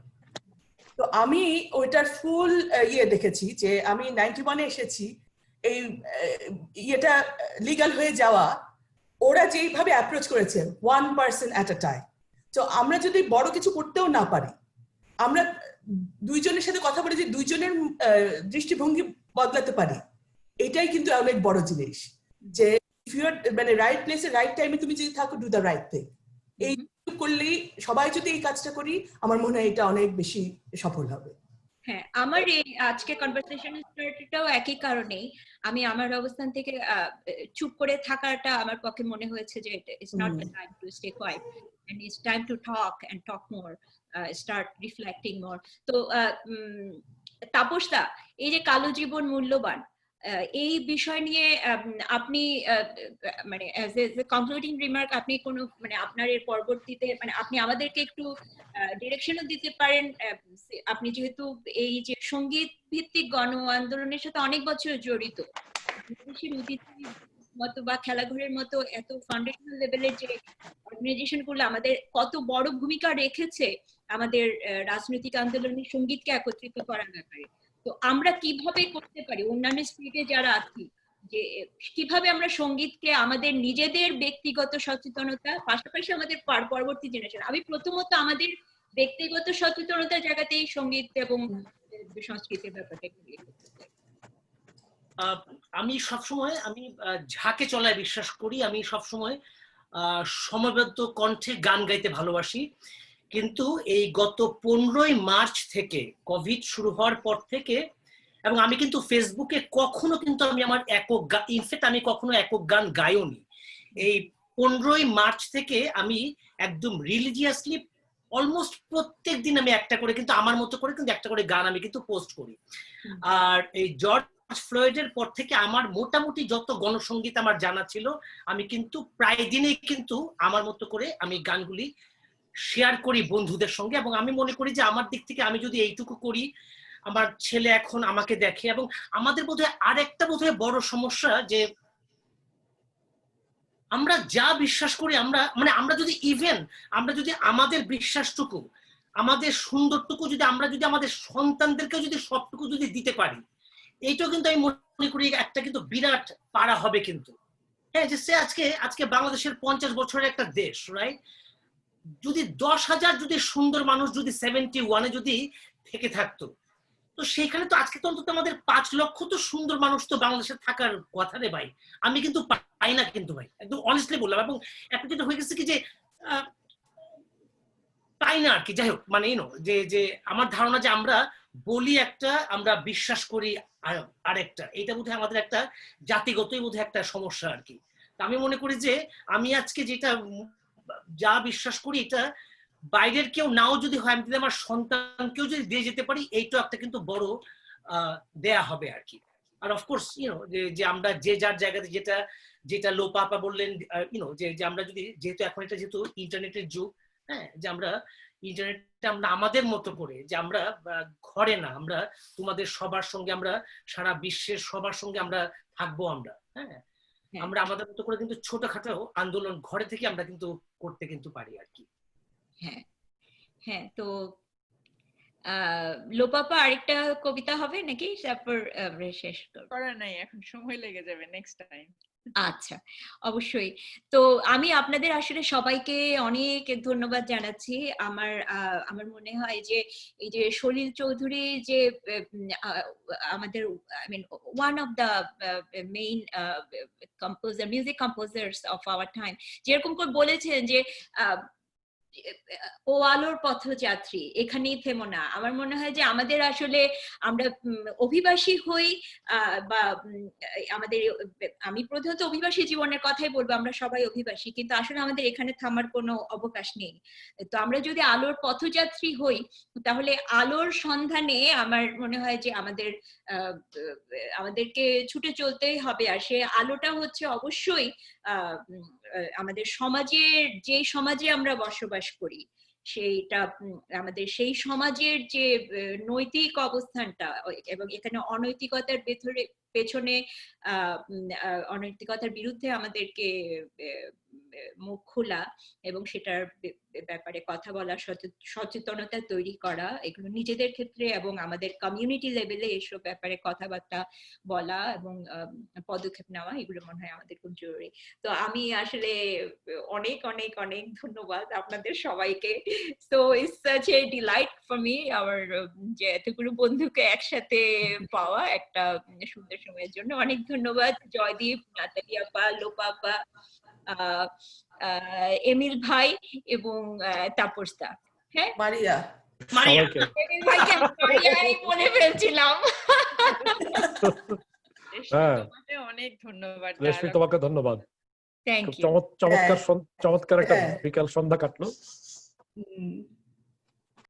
তো আমি ওইটার ফুল দেখেছি, যে আমি 91-এ এসেছি, এই ইয়েটা লিগাল হয়ে যাওয়া, ওরা যেইভাবে অ্যাপ্রোচ করেছে 1% at a time। তো আমরা যদি বড় কিছু করতেও না পারি, আমরা দুইজনের সাথে কথা বলে যে দুইজনের দৃষ্টিভঙ্গি বদলাতে পারি, এটাই কিন্তু অনেক বড় জিনিস। যে মানে রাইট প্লেসে রাইট টাইমে তুমি যদি থাকো, ডু দ্য রাইট থিং। এই করলেই, সবাই যদি এই কাজটা করি, আমার মনে হয় এটা অনেক বেশি সফল হবে। হ্যাঁ, আমার এই আজকে কনভারসেশনের স্টার্টটাও একই কারণেই। আমি আমার অবস্থান থেকে চুপ করে থাকাটা আমার পক্ষে মনে হয়েছে যে it's not the time to stay quiet, and it's time to talk and talk more, start reflecting more. তো তাপসদা, এই যে কালো জীবন মূল্যবান, এই বিষয় নিয়ে আপনি মানে অ্যাজ এ কনক্লুডিং রিমার্ক, আপনি কোনো মানে আপনার এর পরবর্তীতে মানে আপনি আমাদেরকে একটু ডিরেকশনও দিতে পারেন। আপনি যেহেতু এই যে সঙ্গীত ভিত্তিক গণ আন্দোলনের সাথে অনেক বছর জড়িত, মতো বা খেলাঘরের মতো এত ফাউন্ডেশনাল লেভেলের যে অর্গানাইজেশন গুলো আমাদের কত বড় ভূমিকা রেখেছে আমাদের রাজনৈতিক আন্দোলনের সঙ্গীতকে একত্রিত করার ব্যাপারে। তো আমরা কিভাবে করতে পারি, অন্যান্য স্টেটে যারা আছি, যে কিভাবে আমরা সঙ্গীতকে আমাদের নিজেদের ব্যক্তিগত সচেতনতা পাশাপাশি আমাদের পরবর্তী জেনারেশন, আমি প্রথমত আমাদের ব্যক্তিগত সচেতনতার জায়গাতেই সঙ্গীত এবং সংস্কৃতির ব্যাপারটা আমি সবসময় ঝাঁকে চলায় বিশ্বাস করি। আমি সবসময় সমবেত কণ্ঠে গান গাইতে ভালোবাসি। কিন্তু এই গত 15ই মার্চ থেকে, কোভিড শুরু হওয়ার পর থেকে, এবং আমি কিন্তু ফেসবুকে কখনো কিন্তু আমি আমার ইনফ্যাক্ট আমি কখনো একক গান গাইওনি। এই 15ই মার্চ থেকে আমি একদম রিলিজিয়াসলি অলমোস্ট প্রত্যেক দিন আমি একটা করে, কিন্তু আমার মতো করে কিন্তু একটা করে গান আমি কিন্তু পোস্ট করি। আর এই জর্জ ফ্লয়েডের পর থেকে আমার মোটামুটি যত গণসঙ্গীত আমার জানা ছিল, আমি কিন্তু প্রায় দিনেই কিন্তু আমার মতো করে আমি গানগুলি শেয়ার করি বন্ধুদের সঙ্গে, এবং আমি মনে করি যে আমার দিক থেকে আমি যদি এইটুকু করি, আমার ছেলে এখন আমাকে দেখে। এবং আমাদের বোধহয় আরেকটা বোধহয় বড় সমস্যা যে আমরা যা বিশ্বাস করি, আমরা যদি আমরা যদি আমাদের বিশ্বাসটুকু, আমাদের সুন্দরটুকু যদি আমরা যদি আমাদের সন্তানদেরকে যদি সবটুকু যদি দিতে পারি, এইটাও কিন্তু আমি মনে করি একটা কিন্তু বিরাট পারা হবে কিন্তু। হ্যাঁ, যে সে আজকে বাংলাদেশের 50 বছরের একটা দেশ, রাইট? যদি 10,000 যদি সুন্দর মানুষ যদি 71-এ যদি থেকে থাকতো, তো সেখানে তো আজকে তো অন্তত আমাদের 5 লক্ষ তো সুন্দর মানুষ তো বাংলাদেশে থাকার কথা রে ভাই। আমি কিন্তু পাই না কিন্তু ভাই, একদম অনেস্টলি বললাম। এবং একটা যেটা হয়ে গেছে কি যে পাই না আর কি। যাই হোক, মানে যে আমার ধারণা যে আমরা বলি একটা, আমরা বিশ্বাস করি আরেকটা, এটা বোধহয় আমাদের একটা জাতিগতই বোধহয় একটা সমস্যা আর কি। আমি মনে করি যে আমি আজকে যেটা যা বিশ্বাস করি, এটা বাইরের কেউ নাও যদি হয়, আমি যদি আমার সন্তানকেও যদি দিয়ে যেতে পারি, এইটাও একটা কিন্তু বড় দেয়া হবে আর কি। আর অফকোর্স যে আমরা যে যার জায়গাতে যেটা লোপা আপা বললেন, যে আমরা যদি, যেহেতু এখন এটা যেহেতু ইন্টারনেটের যুগ, হ্যাঁ, যে আমরা ইন্টারনেটটা আমরা আমাদের মতো করে, যে আমরা ঘরে না, আমরা তোমাদের সবার সঙ্গে, আমরা সারা বিশ্বের সবার সঙ্গে আমরা থাকবো আমরা, হ্যাঁ, আমরা আমাদের মতো করে কিন্তু ছোটখাটো আন্দোলন ঘরে থেকে আমরা কিন্তু করতে কিন্তু পারি আর কি। হ্যাঁ হ্যাঁ, তো লোপাপা আরেকটা কবিতা হবে নাকি, তারপর আমরা শেষ করব? করা নাই, এখন সময় লেগে যাবে, নেক্সট টাইম। আচ্ছা, অবশ্যই। তো আমি আপনাদের আসলে সবাইকে অনেক ধন্যবাদ জানাচ্ছি। আমার মনে হয় যে এই যে সলিল চৌধুরী যে আমাদের, I mean, one of the main composer, music composers of our time, যেরকম করে বলেছেন যে ও আলোর পথযাত্রী, এখানেই থেমো না। আমার মনে হয় যে আমাদের আসলে আমরা অভিবাসী হই, বা আমাদের, আমি প্রধানত অভিবাসী জীবনের কথাই বলবো, আমরা সবাই অভিবাসী, কিন্তু আসলে আমাদের এখানে থামার কোনো অবকাশ নেই। তো আমরা যদি আলোর পথযাত্রী হই, তাহলে আলোর সন্ধানে আমার মনে হয় যে আমাদেরকে ছুটে চলতেই হবে। আর সে আলোটা হচ্ছে অবশ্যই আমাদের সমাজের, যে সমাজে আমরা বসবাস করি, সেইটা আমাদের সেই সমাজের যে নৈতিক অবস্থানটা, এবং এখানে অনৈতিকতার পেছনে অনৈতিকতার বিরুদ্ধে আমাদেরকে মুখ খোলা এবং সেটার ব্যাপারে কথা বলা, সচেতনতা তৈরি করা, এগুলো নিজেদের ক্ষেত্রে এবং আমাদের কমিউনিটি লেভেলে এসব ব্যাপারে কথাবার্তা বলা এবং পদক্ষেপ নেওয়া, এগুলো মনে হয় আমাদের খুব জরুরি। তো আমি আসলে অনেক অনেক অনেক ধন্যবাদ আপনাদের সবাইকে। So it's such a delight for me, আমার যে এতগুলো বন্ধুকে একসাথে পাওয়া একটা সুন্দর সময়ের জন্য। অনেক ধন্যবাদ জয়দীপ, নাতালি আপা, লোপা আপা, এমিল ভাই এবং তাপস দা। হ্যাঁ, মারিয়া, সবাইকে এমিল ভাইকে মারিয়াই বলে ফেলছিলাম। হ্যাঁ, তোমাকে অনেক ধন্যবাদ। রেশমি তোমাকে ধন্যবাদ। থ্যাংক খুব ইউ। চমৎকার একটা হ্যাঁ। বিকাল সন্ধ্যা কাটলো।